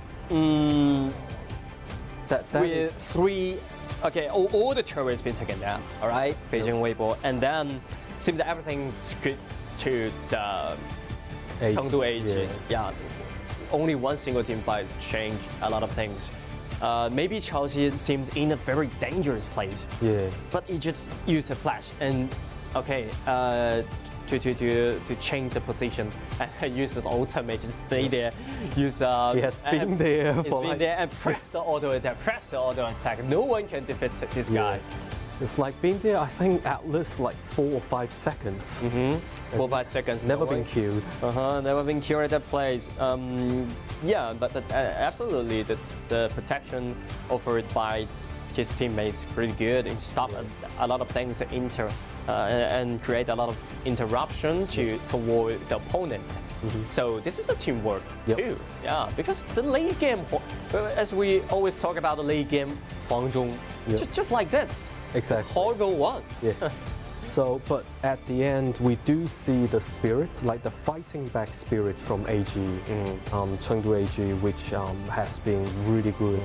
With 3, okay, all the turrets been taken down. All right, Beijing Weibo, and then seems that everything's good to the Chengdu AG. Yeah, only one single team fight changed a lot of things. Maybe Chelsea seems in a very dangerous place. Yeah. But he just used a flash and okay, to change the position and use his ultimate, just stay there. Use He has been there he's for been like there and press the auto attack. No one can defeat this guy. It's like been there, I think, at least like 4 or 5 seconds. 4 or 5 seconds. Never been killed. Never been killed at that place. Yeah, but absolutely, the protection offered by his teammates pretty good. It stopped a lot of things and create a lot of interruption toward the opponent. So this is a teamwork too. Yeah, because the late game, as we always talk about the late game, Huang Zhong, just like this. Exactly. It's horrible one. Yeah. So, but at the end, we do see the spirits, like the fighting back spirits from AG, Chengdu AG, which has been really good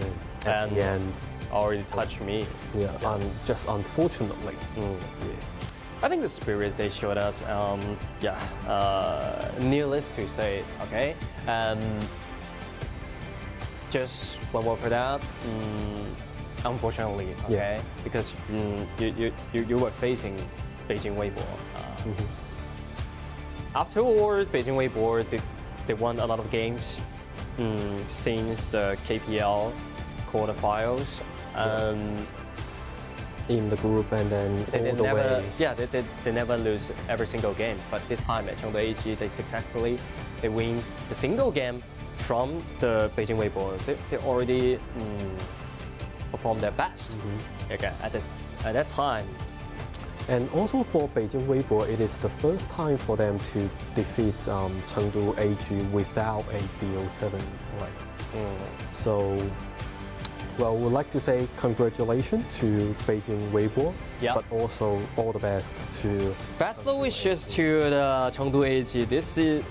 at the end. Already touched me. Yeah, just unfortunately. I think the spirit they showed us, needless to say, okay. Just one word for that. Unfortunately, okay, because you were facing Beijing Weibo. Afterward, Beijing Weibo they won a lot of games since the KPL quarterfinals. In the group and then they never lose every single game. But this time at Chengdu AG, they successfully win the single game from the Beijing Weibo. They already performed their best at that time. And also for Beijing Weibo, it is the first time for them to defeat Chengdu AG without a BO7. So, well, we'd like to say congratulations to Beijing Weibo, but also all the best to... Best wishes to the Chengdu AG. This is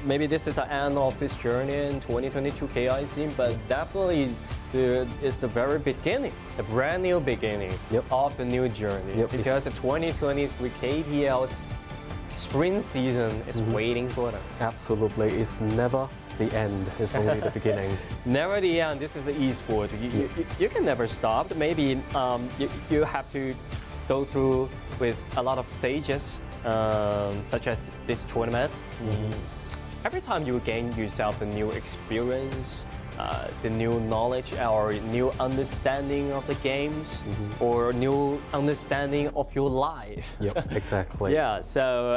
the end of this journey in 2022 KIC, but definitely it's the very beginning, the brand new beginning of the new journey. Because the 2023 KPL spring season is waiting for them. Absolutely, it's never the end, it's only the beginning. Never the end. This is the e-sport. You can never stop. Maybe you have to go through with a lot of stages, such as this tournament. Every time you gain yourself a new experience, the new knowledge or new understanding of the games, or new understanding of your life. Yep, exactly. Yeah, so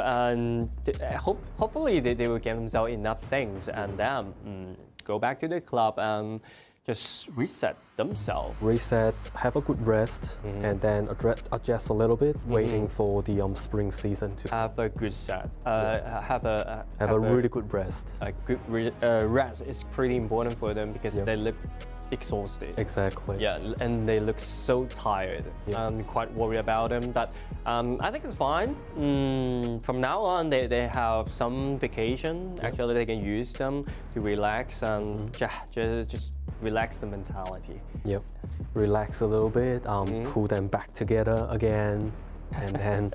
hopefully they will get themselves enough things and then go back to the club and just reset themselves. Reset, have a good rest, and then adjust a little bit, waiting for the spring season to have a good set. Have a really good rest. A good rest is pretty important for them because they look exhausted. Exactly. Yeah, and they look so tired. I'm quite worried about them, but I think it's fine. From now on, they have some vacation. Actually, they can use them to relax and just relax the mentality. Yep, relax a little bit, pull them back together again, and then,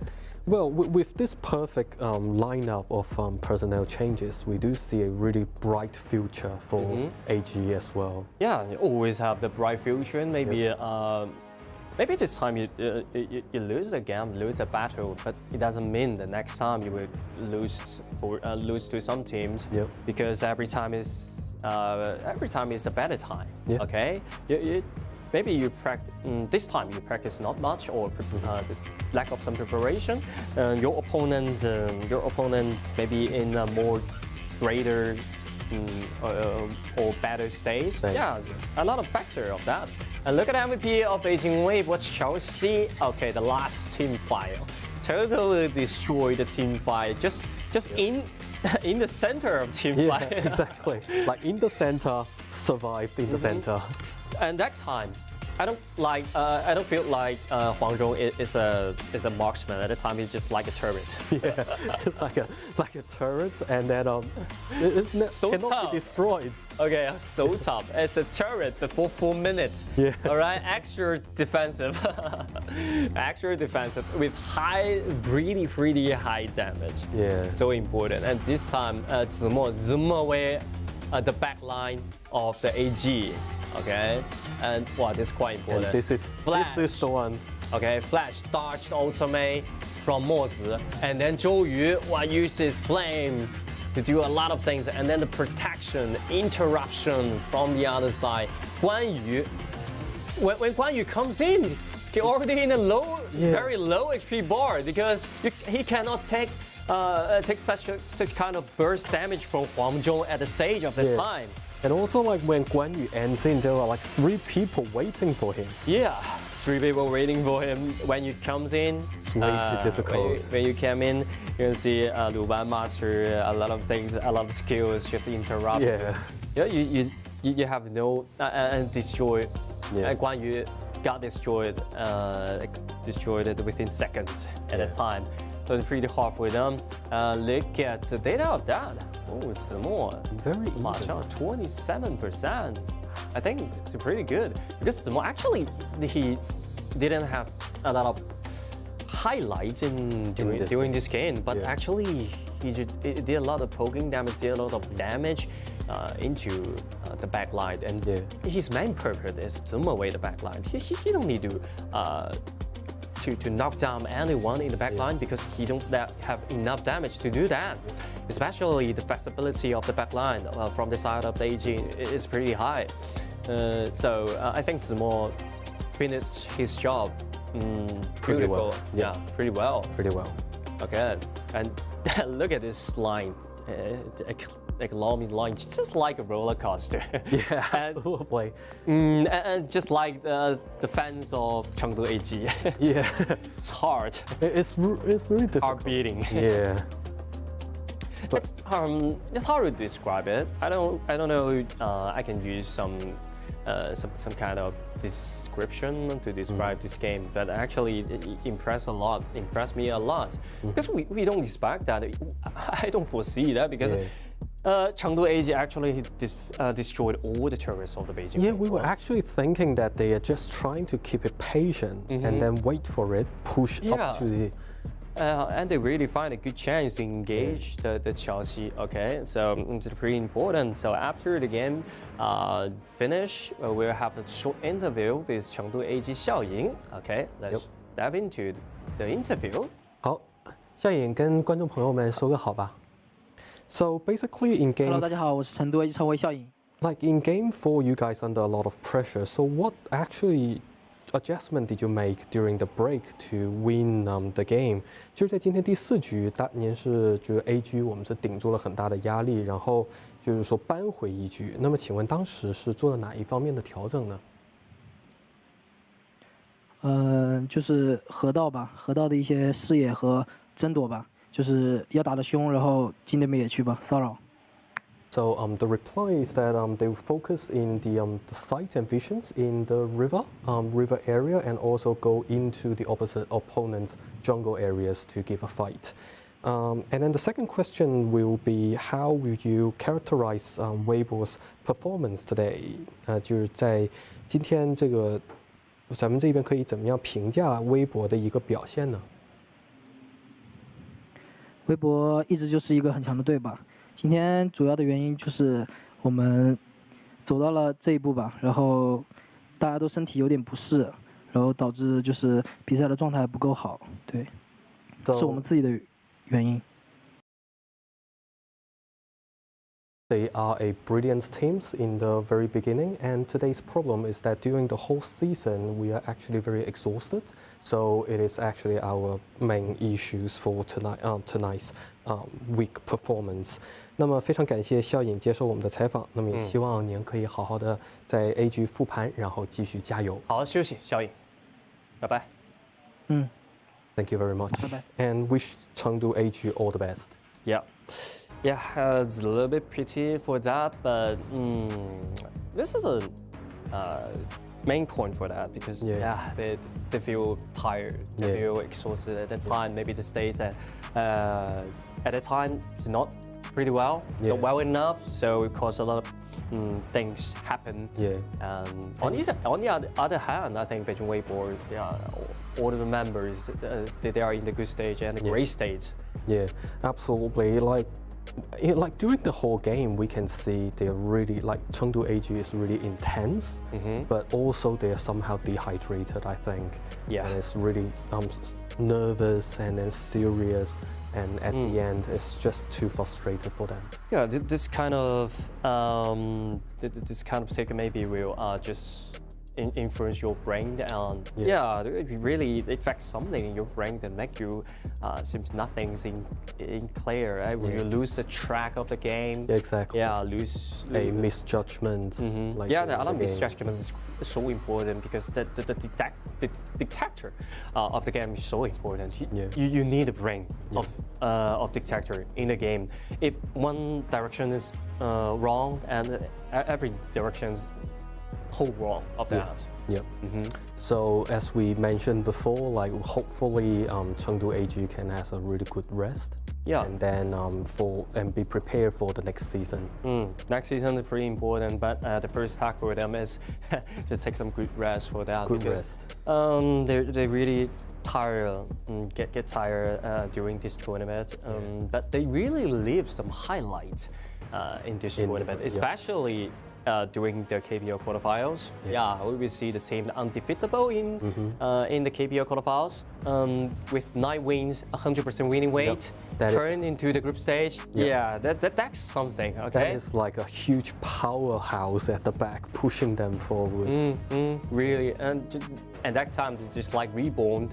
well, with this perfect lineup of personnel changes, we do see a really bright future for AG as well. Yeah, you always have the bright future. Maybe maybe this time you lose a game, lose a battle, but it doesn't mean the next time you will lose to some teams. Because every time is a better time. Okay, maybe you practice this time. You practice not much, or the lack of some preparation. Your opponent maybe in a more greater or better stage. Yeah, a lot of factor of that. And look at the MVP of Beijing Wave. What Chelsea? Okay, the last team fight totally destroyed the team fight. Just in the center of team fight. Exactly. Like in the center, survived in the center. And that time, I don't feel like Huang Zhou is a marksman at the time. He's just like a turret. Yeah, like a turret, and then it So cannot tough. be destroyed. Okay, so tough. It's a turret before 4 minutes. Yeah. All right, extra defensive. Extra defensive with pretty high damage. Yeah. So important. And this time, zoom away the back line of the AG. Okay, and wow, this is quite And important. this is the one. Okay, flash dodged ultimate from Mozi, and then Zhou Yu uses flame to do a lot of things, and then the protection, interruption from the other side. Guan Yu, when Guan Yu comes in, he already in a very low HP bar because he cannot take such kind of burst damage from Huang Zhou at the stage of the time. And also, like when Guan Yu ends in, there are like 3 people waiting for him. Yeah, 3 people waiting for him when he comes in. It's way too difficult. When you come in, you can see Lu Ban master a lot of things, a lot of skills just interrupt. Yeah. You have no and destroy. Yeah. Guan Yu got destroyed within seconds at a time. So it's pretty hard for them. Look at the data of that. Oh, it's more. Very even. 27%. I think it's pretty good because actually he didn't have a lot of highlights during this game, but actually he did a lot of poking damage, did a lot of damage into the backline, and his main purpose is to zoom away the backline. He don't need to knock down anyone in the backline because he don't have enough damage to do that. Especially the flexibility of the backline from the side of the AG is pretty high. So I think Zemo finished his job Pretty well. Yeah, pretty well. Pretty well. Okay, and look at this line. Like long line, just like a roller coaster. Yeah, absolutely. And just like the fans of Chengdu AG. Yeah, it's hard. It's really difficult. Heart beating. Yeah. It's hard to describe it. I don't know. I can use some kind of description to describe this game, but actually it impressed me a lot because we don't expect that. I don't foresee that because Chengdu AG actually destroyed all the turrets of the Beijing. Yeah, we were actually thinking that they are just trying to keep it patient and then wait for it, push up to the. And they really find a good chance to engage the Chelsea. Okay, so it's pretty important. So after the game finish, we'll have a short interview with Chengdu AG Xiaoying. Okay, let's dive into the interview. 好，夏颖跟观众朋友们说个好吧。So basically in game. Hello， 大家好，我是成都 AG 超威效应。 Like in game 4, you guys under a lot of pressure. So what actually adjustment did you make during the break to win the game? 就是在今天第4局，您是就是 A 局，我们是顶住了很大的压力，然后就是说扳回1局。那么请问当时是做了哪一方面的调整呢？就是河道吧，河道的一些视野和争夺吧，就是要打得凶，然后进那边也去吧，骚扰。 So the reply is that they will focus in the sight and visions in the river area and also go into the opposite opponent's jungle areas to give a fight. And then the second question will be how will you characterize Weibo's performance today? 就是在今天这个咱们这边可以怎么样评价微博的一个表现呢？微博一直就是一个很强的队吧。 今天主要的原因就是我们走到了这一步吧，然后大家都身体有点不适，然后导致就是比赛的状态不够好，对，是我们自己的原因。 They are a brilliant team in the very beginning, and today's problem is that during the whole season we are actually very exhausted. So it is actually our main issues for tonight's week performance. 那么非常感谢肖颖接受我们的采访，那么也希望您可以好好的在 A 局复盘，然后继续加油。好好休息，肖颖，拜拜。Thank you very much. Bye bye. And wish Chengdu AG all the best. Yeah. Yeah, it's a little bit pity for that, but this is a main point for that because they feel tired, they feel exhausted at the time. Maybe the stage at the time is not pretty well, not well enough, so it caused a lot of things happen. And on the other hand, I think Beijing Weibo, all of the members, they are in the good stage and a great stage. Yeah, absolutely. Like during the whole game, we can see they're really Chengdu AG is really intense, but also they're somehow dehydrated. I think. And it's really nervous and then serious, and at the end, it's just too frustrated for them. Yeah, this kind of second maybe will just influence your brain, and it really affects something in your brain that make you seems nothing's in clear. Right? When you lose the track of the game. Exactly. Yeah, lose a misjudgment. The other misjudgment is so important because the detector of the game is so important. You need a brain of detector in the game. If one direction is wrong, and every direction is whole wrong of that. So as we mentioned before, hopefully Chengdu AG can have a really good rest. And then be prepared for the next season. Next season is pretty important, but the first task for them is just take some good rest for that. Good rest. They really tired, get tired during this tournament. But they really leave some highlights in this tournament, especially during the KPL quarterfinals. We will see the team undefeatable in the KPL quarterfinals with 9 wins, 100% winning rate, turn into the group stage. That's something. Okay, that is like a huge powerhouse at the back pushing them forward. Really, and at that time it's just like reborn.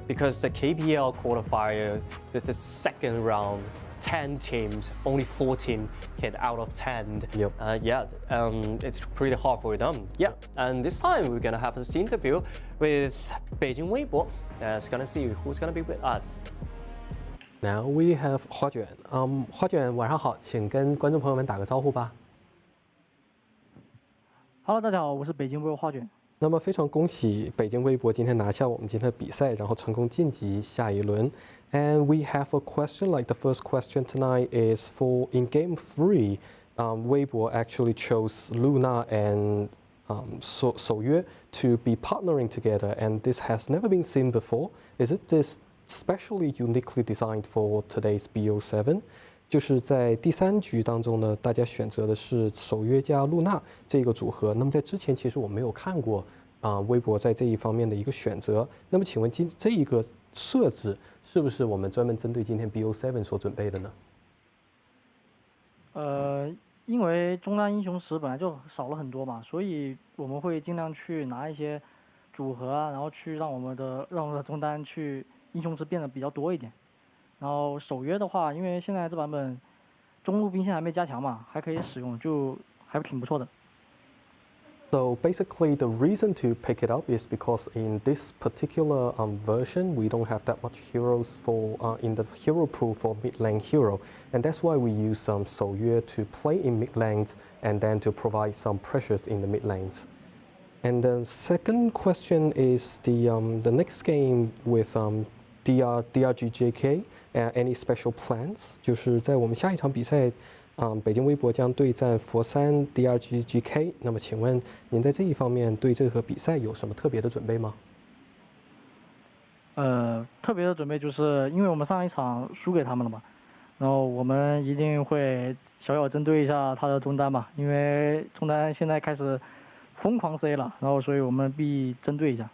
Because the KPL quarterfinal, the second round, 10 teams, only 14 get out of 10. It's pretty hard for them. And this time we're gonna have this interview with Beijing Weibo. It's gonna see who's gonna be with us. Now we have 花卷。花卷晚上好，请跟观众朋友们打个招呼吧。Hello， 大家好，我是北京微博花卷。那么非常恭喜北京微博今天拿下我们今天的比赛，然后成功晋级下一轮。And we have a question, the first question tonight is for in game 3, Weibo actually chose Luna and Soyue to be partnering together, and this has never been seen before. Is it this specially uniquely designed for today's BO7? 就是在第3局当中呢，大家选择的是守约加露娜这个组合。那么在之前其实我没有看过微博在这一方面的一个选择。那么请问这一个设置是不是我们专门针对今天 BO7 所准备的呢？因为中单英雄池本来就少了很多嘛，所以我们会尽量去拿一些组合然后去让我们的中单去英雄池变得比较多一点。然后守约的话，因为现在这版本中路兵线还没加强嘛，还可以使用，就还挺不错的。So basically, the reason to pick it up is because in this particular version, we don't have that much heroes in the hero pool for mid lane hero, and that's why we use Soyue to play in mid lanes and then to provide some pressures in the mid lanes. And the second question is the next game with DRG.GK. Any special plans? 就是在我们下一场比赛。北京微博将对战佛山 DRG.GK。那么，请问您在这一方面对这个比赛有什么特别的准备吗？特别的准备就是因为我们上一场输给他们了嘛，然后我们一定会小小针对一下他的中单嘛，因为中单现在开始疯狂 C 了，然后所以我们必针对一下。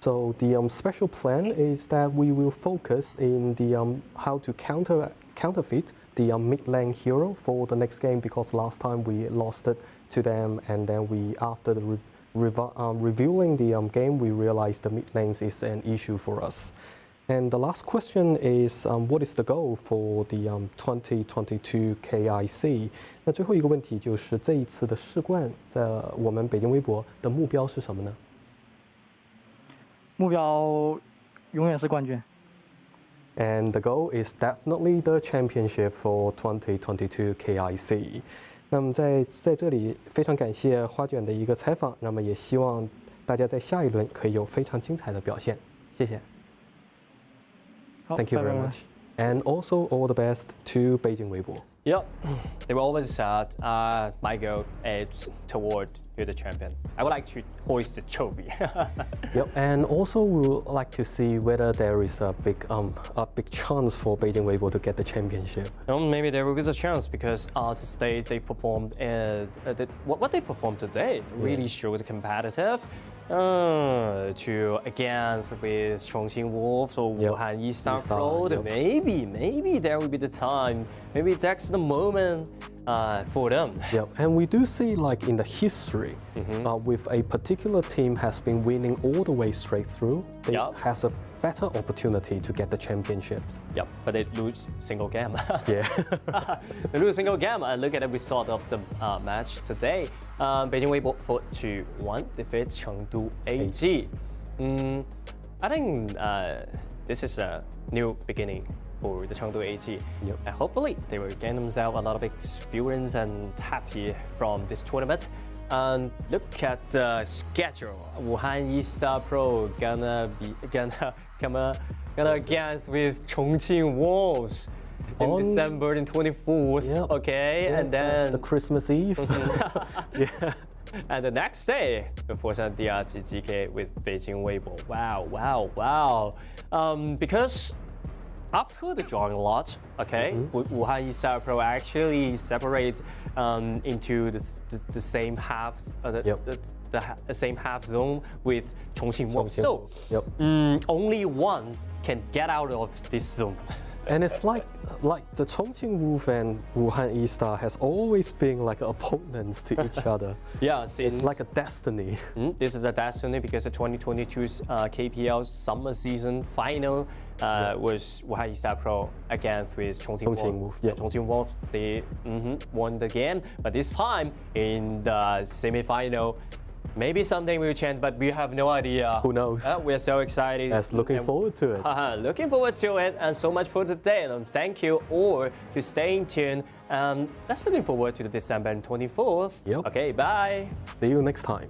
So the special plan is that we will focus in the how to counterfeit the mid lane hero for the next game, because last time we lost it to them, and then after the reviewing the game we realized the mid lanes is an issue for us. And the last question is what is the goal for the 2022 KIC? 那最后一个问题就是这一次的世冠在我们北京微博的目标是什么呢？目标永远是冠军。And the goal is definitely the championship for 2022 KIC. 那么在这里非常感谢花卷的一个采访，那么也希望大家在下一轮可以有非常精彩的表现。谢谢。Thank you very much. And also all the best to Beijing Weibo. Yep, they were always said my goal is toward you're the champion. I would like to hoist the trophy. Yep, and also we would like to see whether there is a big chance for Beijing Weibo to get the championship. Maybe there will be a chance because today they performed what they performed today really showed competitive. Against with Chongqing Wolves or Wuhan Eastern Float. Maybe there will be the time. Maybe that's the moment for them. Yep, and we do see like in the history, with a particular team has been winning all the way straight through, they has a better opportunity to get the championships. Yep, but they lose single game. Yeah. They lose single game. Look at the result of the match today. Beijing Weibo 4-1 defeats Chengdu AG. I think this is a new beginning for the Chengdu AG. Yep. And hopefully they will gain themselves a lot of experience and happy from this tournament. And look at the schedule. Wuhan Eastern Pro gonna against with Chongqing Wolves in December 24th. Yep. Okay, Yeah, and then the Christmas Eve. Yeah. And the next day, unfortunately, DRG.GK with Beijing Weibo. Wow. Because after the drawing lot, okay, Wuhan Eastern Pro actually separate into the same half, the same half zone with Chongqing Wolves. So only one can get out of this zone. And it's like the Chongqing Wolf and Wuhan Eastern has always been like opponents to each other. Yeah, it's like a destiny. This is a destiny because the 2022's KPL summer season final was Wuhan Eastern Pro against with Chongqing Wolf. Yeah. Chongqing Wolf, they won the game, but this time in the semi-final, maybe something will change, but we have no idea. Who knows? We're so excited. Yes, looking forward to it. Looking forward to it, and so much for today. And thank you all to staying tuned. Let's looking forward to the December 24th. Yep. Okay, bye. See you next time.